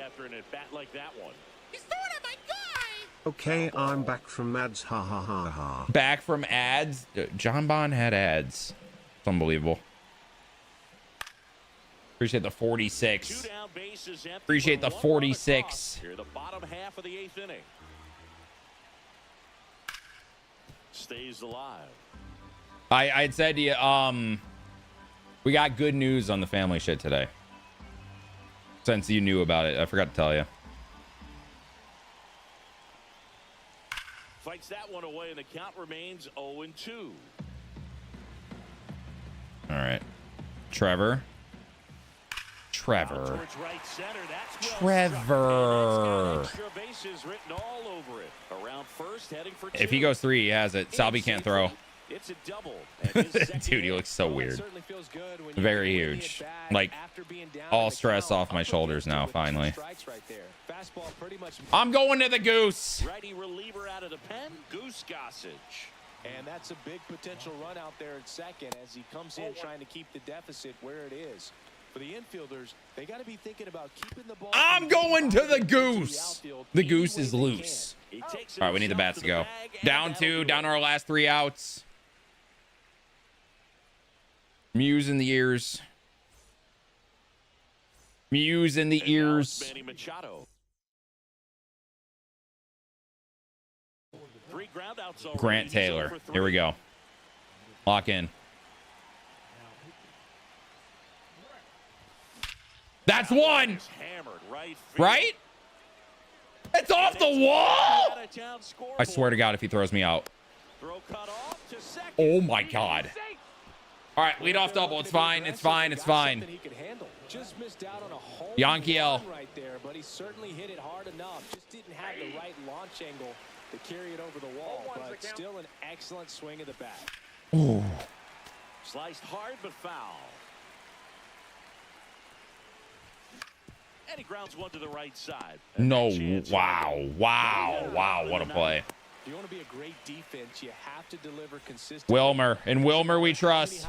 S15: Okay, I'm back from ads. Ha ha ha ha.
S1: Back from ads? John Bond had ads. It's unbelievable. Appreciate the 46. Appreciate the 46.
S14: Here, the bottom half of the 8th inning. Stays alive.
S1: I'd said to you, we got good news on the family shit today. Since you knew about it, I forgot to tell you.
S14: Fights that one away, and the count remains 0-2.
S1: All right. Trevor. Trevor. If he goes 3, he has it. Salvi can't throw.
S14: It's a double.
S1: Dude, he looks so weird. Very huge. Like, all stress off my shoulders now, finally. I'm going to the goose.
S14: Righty reliever out of the pen, Goose Gossage.
S3: And that's a big potential run out there at second as he comes in trying to keep the deficit where it is. For the infielders, they got to be thinking about keeping the ball.
S1: I'm going to the goose. The goose is loose. All right, we need the bats to go. Down 2, down to our last 3 outs. Muse in the ears. Muse in the ears. Grant Taylor. Here we go. Lock in. That's one. Right? It's off the wall. I swear to God, if he throws me out. Oh my God. All right, lead off double. It's fine. It's fine. It's fine. Yankiel.
S3: Right there, but he certainly hit it hard enough. Just didn't have the right launch angle to carry it over the wall, but still an excellent swing of the bat.
S1: Ooh.
S14: Sliced hard but foul. And he grounds one to the right side.
S1: No, wow, wow, wow, what a play.
S3: If you want to be a great defense, you have to deliver consistently.
S1: Wilmer, and Wilmer we trust.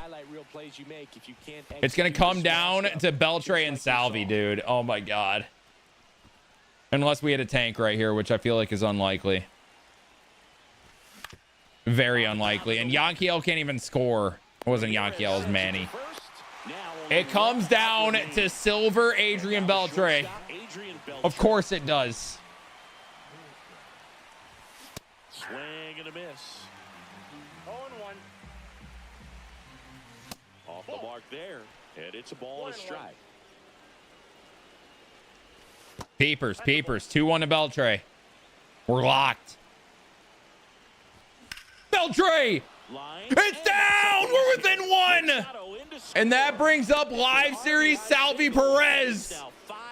S1: It's going to come down to Beltre and Salvi, dude. Oh my God. Unless we hit a tank right here, which I feel like is unlikely. Very unlikely. And Yankiel can't even score. It wasn't Yankiel, it was Manny. It comes down to silver Adrian Beltre. Of course it does.
S14: Swing and a miss.
S16: 0-1.
S14: Off the mark there. And it's a ball and a strike.
S1: Peepers. 2-1 to Beltre. We're locked. Beltre! It's down! We're within one! And that brings up live series Salvi Perez.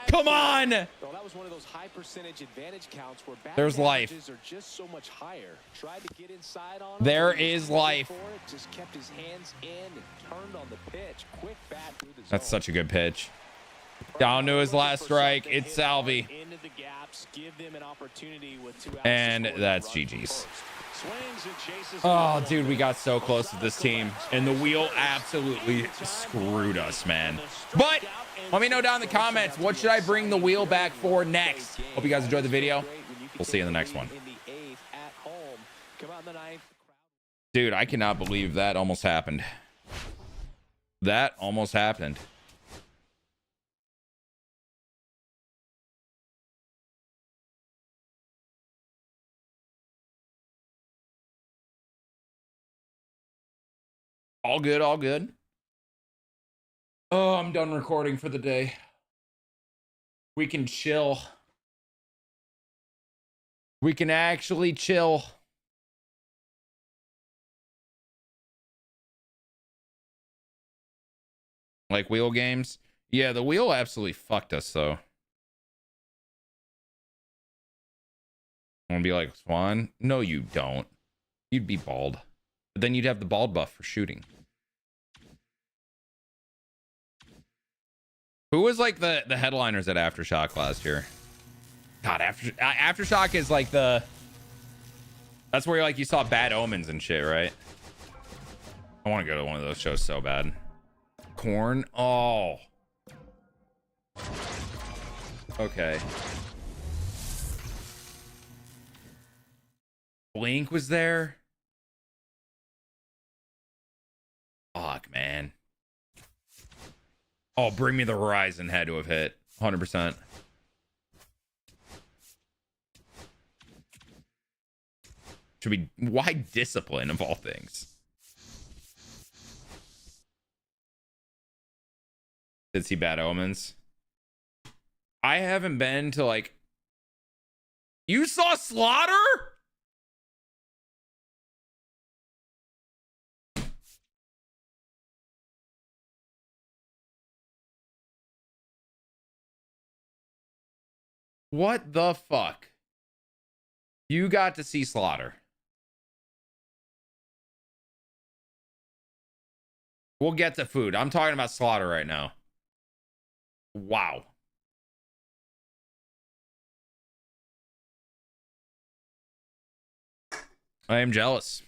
S1: Come on!
S3: Well, that was one of those high percentage advantage counts where
S1: there's life.
S3: Are just so much higher. Tried to get inside on
S1: there is life.
S3: Just kept his hands in and turned on the pitch. Quick bat through the zone.
S1: That's such a good pitch. Down to his last strike. It's Salvi. And that's GG's. Oh, dude, we got so close with this team. And the wheel absolutely screwed us, man. But let me know down in the comments, what should I bring the wheel back for next? Hope you guys enjoyed the video. We'll see you in the next one. Dude, I cannot believe that almost happened. That almost happened. All good, all good. Oh, I'm done recording for the day. We can chill. We can actually chill. Like wheel games? Yeah, the wheel absolutely fucked us, though. I want to be like Swan? No, you don't. You'd be bald. But then you'd have the bald buff for shooting. Who was like the headliners at Aftershock last year? God, Aftershock is like the... That's where like you saw Bad Omens and shit, right? I want to go to one of those shows so bad. Corn? Oh. Okay. Blink was there? Fuck, man. Oh, Bring Me the Horizon had to have hit 100%. Should be why Discipline of all things. Did see Bad Omens. I haven't been to like. You saw Slaughter? What the fuck? You got to see Slaughter. We'll get to food. I'm talking about Slaughter right now. Wow. I am jealous.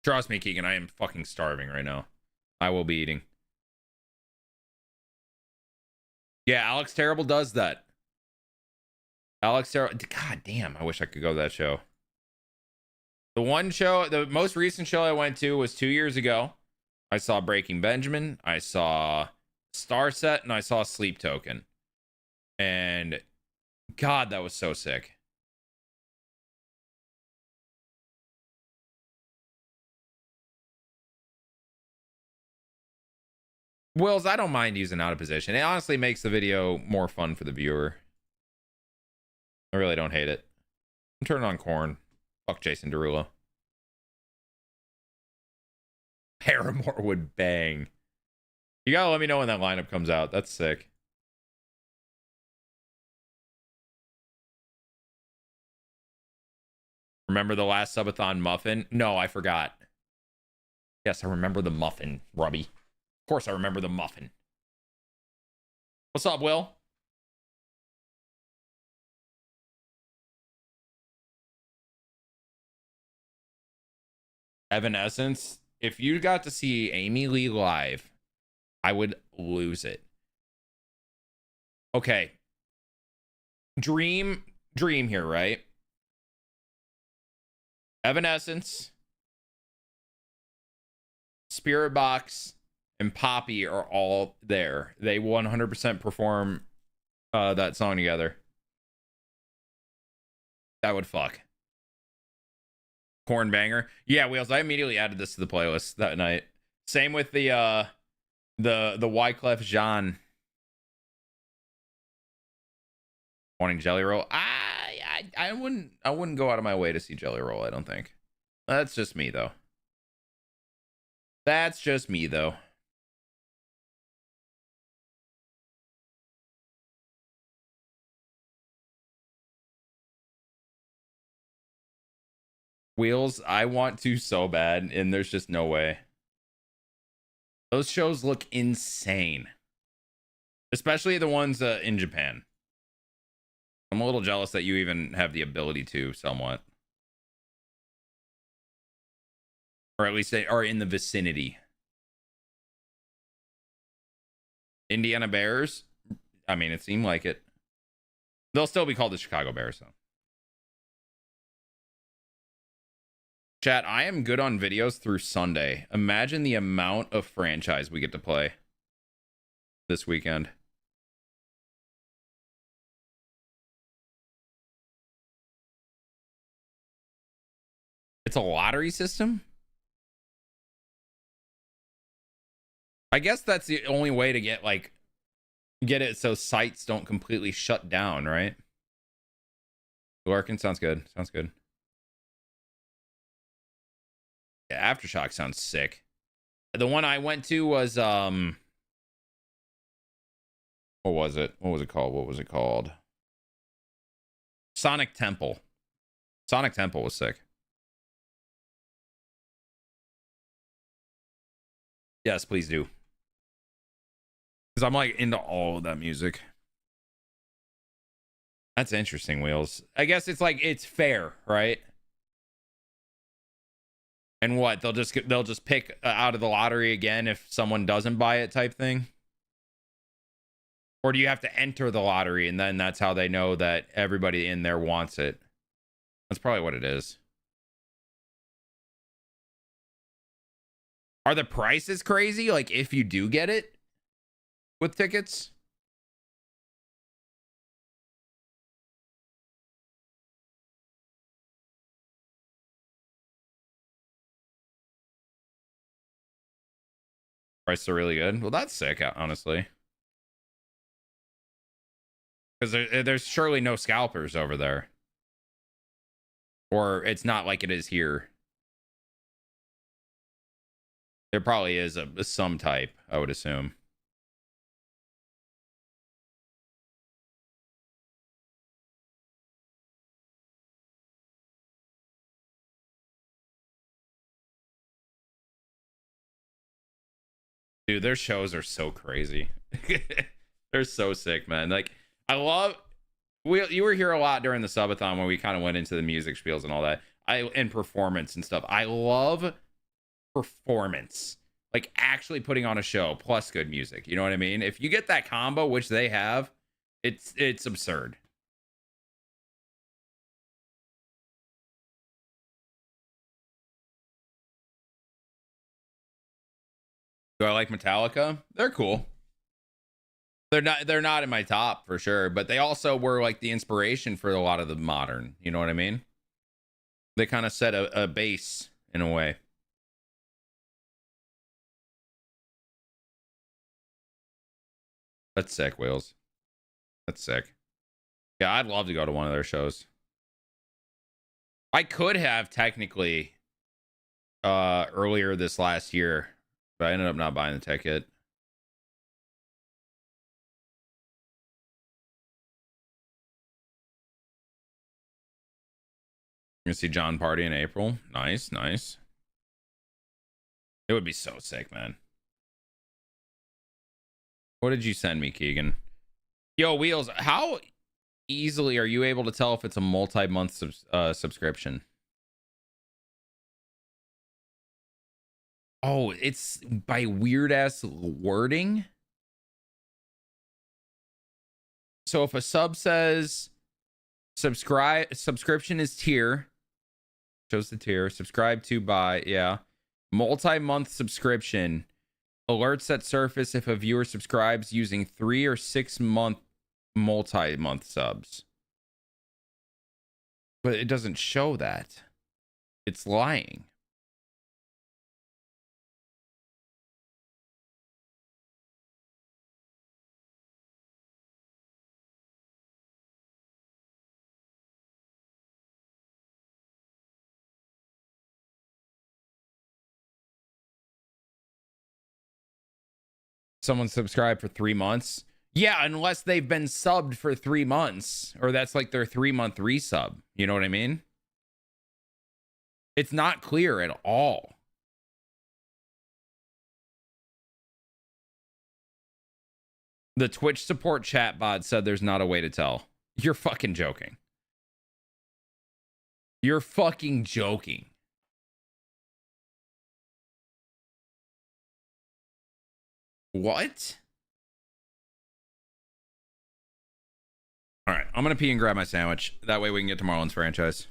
S1: Trust me, Keegan, I am fucking starving right now. I will be eating. Yeah, Alex Terrible does that. Alex Terrible. God damn, I wish I could go to that show. The one show, the most recent show I went to was 2 years ago. I saw Breaking Benjamin. I saw Star Set, and I saw Sleep Token. And God, that was so sick. Wills, I don't mind using out of position. It honestly makes the video more fun for the viewer. I really don't hate it. I'm turning on Corn. Fuck Jason Derulo. Paramore would bang. You gotta let me know when that lineup comes out. That's sick. Remember the last subathon muffin? No, I forgot. Yes, I remember the muffin, Rubby. Of course I remember the muffin. What's up, Will? Evanescence. If you got to see Amy Lee live, I would lose it. Okay. Dream here, right? Evanescence, Spirit Box, and Poppy are all there. They 100% perform that song together. That would fuck. Corn banger. Yeah, Wheels. I immediately added this to the playlist that night. Same with the Wyclef Jean wanting Jelly Roll. I wouldn't go out of my way to see Jelly Roll, I don't think. That's just me though. That's just me though. Wheels, I want to so bad, and there's just no way. Those shows look insane. Especially the ones in Japan. I'm a little jealous that you even have the ability to, somewhat. Or at least they are in the vicinity. Indiana Bears? I mean, it seemed like it. They'll still be called the Chicago Bears, though. Chat, I am good on videos through Sunday. Imagine the amount of franchise we get to play this weekend. It's a lottery system? I guess that's the only way to get it so sites don't completely shut down, right? Larkin, sounds good. Sounds good. Yeah, Aftershock sounds sick. The one I went to was what was it? What was it called? Sonic Temple. Sonic Temple was sick. Yes, please do. Because I'm like into all of that music. That's interesting, Wheels. I guess it's like it's fair, right? And what, they'll just pick out of the lottery again if someone doesn't buy it type thing? Or do you have to enter the lottery and then that's how they know that everybody in there wants it? That's probably what it is. Are the prices crazy? Like if you do get it with tickets? Prices are really good. Well, that's sick, honestly. Because there's surely no scalpers over there. Or it's not like it is here. There probably is some type, I would assume. Dude, their shows are so crazy. They're so sick, man. Like, I love... You were here a lot during the subathon when we kind of went into the music spiels and all that. And performance and stuff. I love performance. Like, actually putting on a show plus good music. You know what I mean? If you get that combo, which they have, it's absurd. Do I like Metallica? They're cool. They're not in my top for sure, but they also were like the inspiration for a lot of the modern, you know what I mean? They kind of set a base in a way. That's sick, Wheels. That's sick. Yeah, I'd love to go to one of their shows. I could have technically earlier this last year, but I ended up not buying the ticket. You're gonna see John Party in April. Nice, nice. It would be so sick, man. What did you send me, Keegan? Yo, Wheels, how easily are you able to tell if it's a multi-month subscription? Oh, it's by weird-ass wording? So if a sub says subscription is tier, shows the tier, subscribe to buy, yeah. Multi-month subscription, Alerts that surface if a viewer subscribes using 3 or 6 month multi-month subs. But it doesn't show that. It's lying. Someone subscribed for 3 months. Yeah, unless they've been subbed for 3 months, or that's like their 3-month resub. You know what I mean? It's not clear at all. The Twitch support chat bot said there's not a way to tell. You're fucking joking. You're fucking joking. What? All right, I'm going to pee and grab my sandwich. That way we can get to Marlins franchise.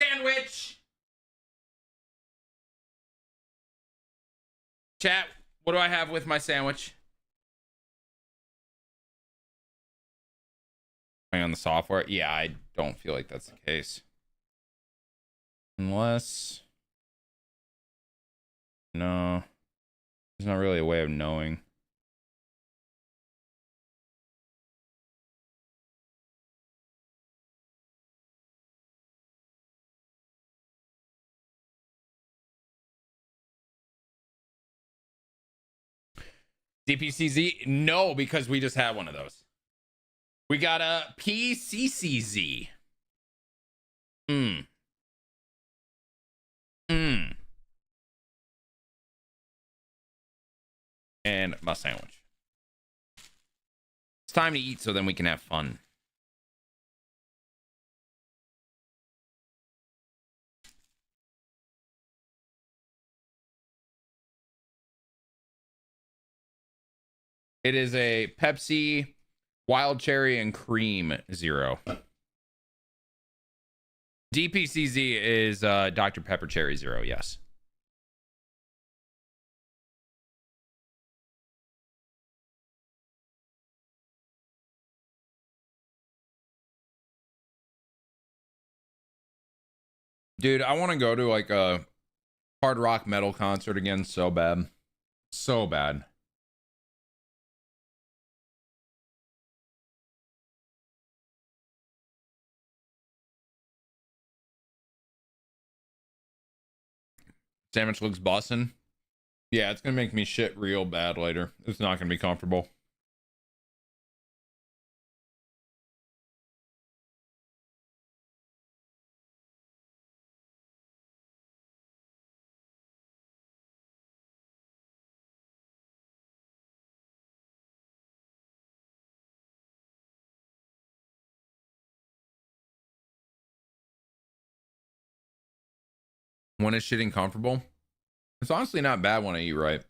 S1: Sandwich. Chat, what do I have with my sandwich? On the software? Yeah, I don't feel like that's the case. Unless... No. There's not really a way of knowing. DPCZ? No, because we just had one of those. We got a PCCZ. And my sandwich. It's time to eat so then we can have fun. It is a Pepsi Wild Cherry and Cream Zero. DPCZ is Dr. Pepper Cherry Zero, yes. Dude, I want to go to like a hard rock metal concert again so bad. So bad. Sandwich looks bussin'. Yeah, it's gonna make me shit real bad later. It's not gonna be comfortable. When is shitting comfortable? It's honestly not bad when I eat right.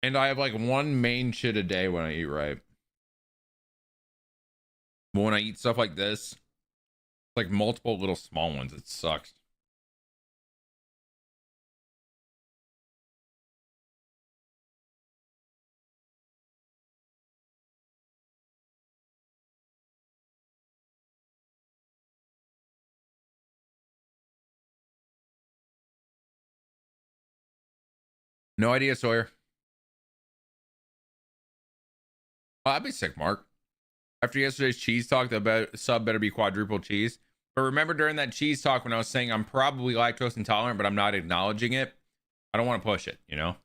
S1: And I have like one main shit a day when I eat right. But when I eat stuff like this, like multiple little small ones, it sucks. No idea, Sawyer. Oh, I'd be sick, Mark. After yesterday's cheese talk, the sub better be quadruple cheese. But remember during that cheese talk when I was saying I'm probably lactose intolerant, but I'm not acknowledging it, I don't want to push it, you know?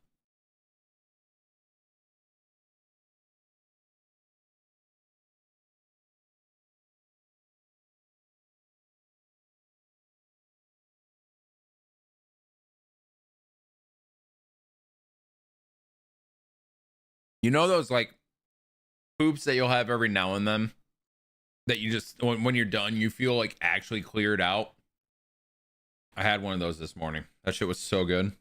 S1: You know those like poops that you'll have every now and then that you just, when you're done, you feel like actually cleared out? I had one of those this morning. That shit was so good.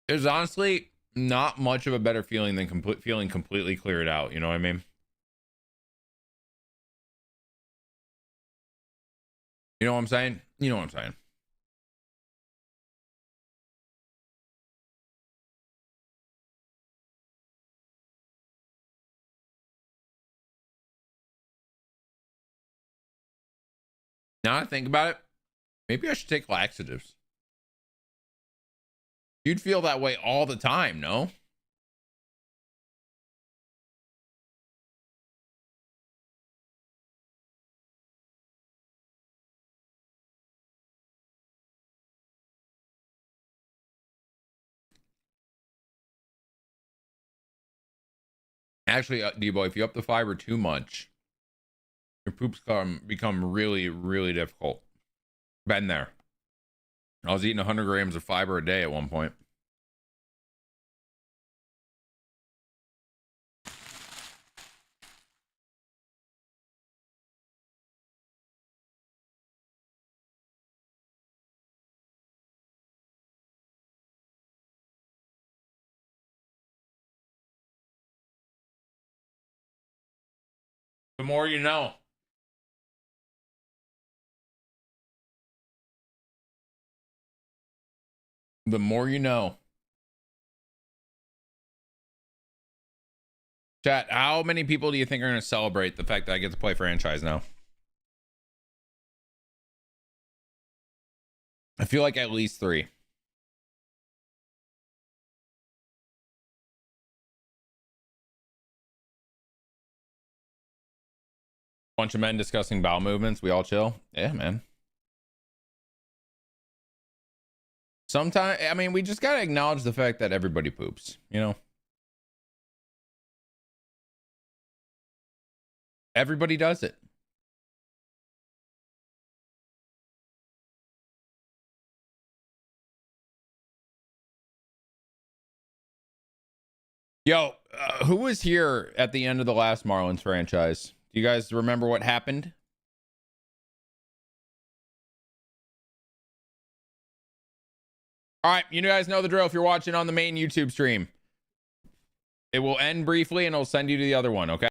S1: There's honestly not much of a better feeling than feeling completely cleared out. You know what I mean? You know what I'm saying? You know what I'm saying? Now I think about it, maybe I should take laxatives. You'd feel that way all the time, no? Actually, D-Boy, if you up the fiber too much, your poops become really, really difficult. Been there. I was eating 100 grams of fiber a day at one point. The more you know. The more you know. Chat, how many people do you think are going to celebrate the fact that I get to play franchise now? I feel like at least 3. Bunch of men discussing bowel movements. We all chill. Yeah, man. Sometimes, I mean, we just got to acknowledge the fact that everybody poops, you know? Everybody does it. Yo, who was here at the end of the last Marlins franchise? Do you guys remember what happened? All right, you guys know the drill if you're watching on the main YouTube stream. It will end briefly and it'll send you to the other one, okay?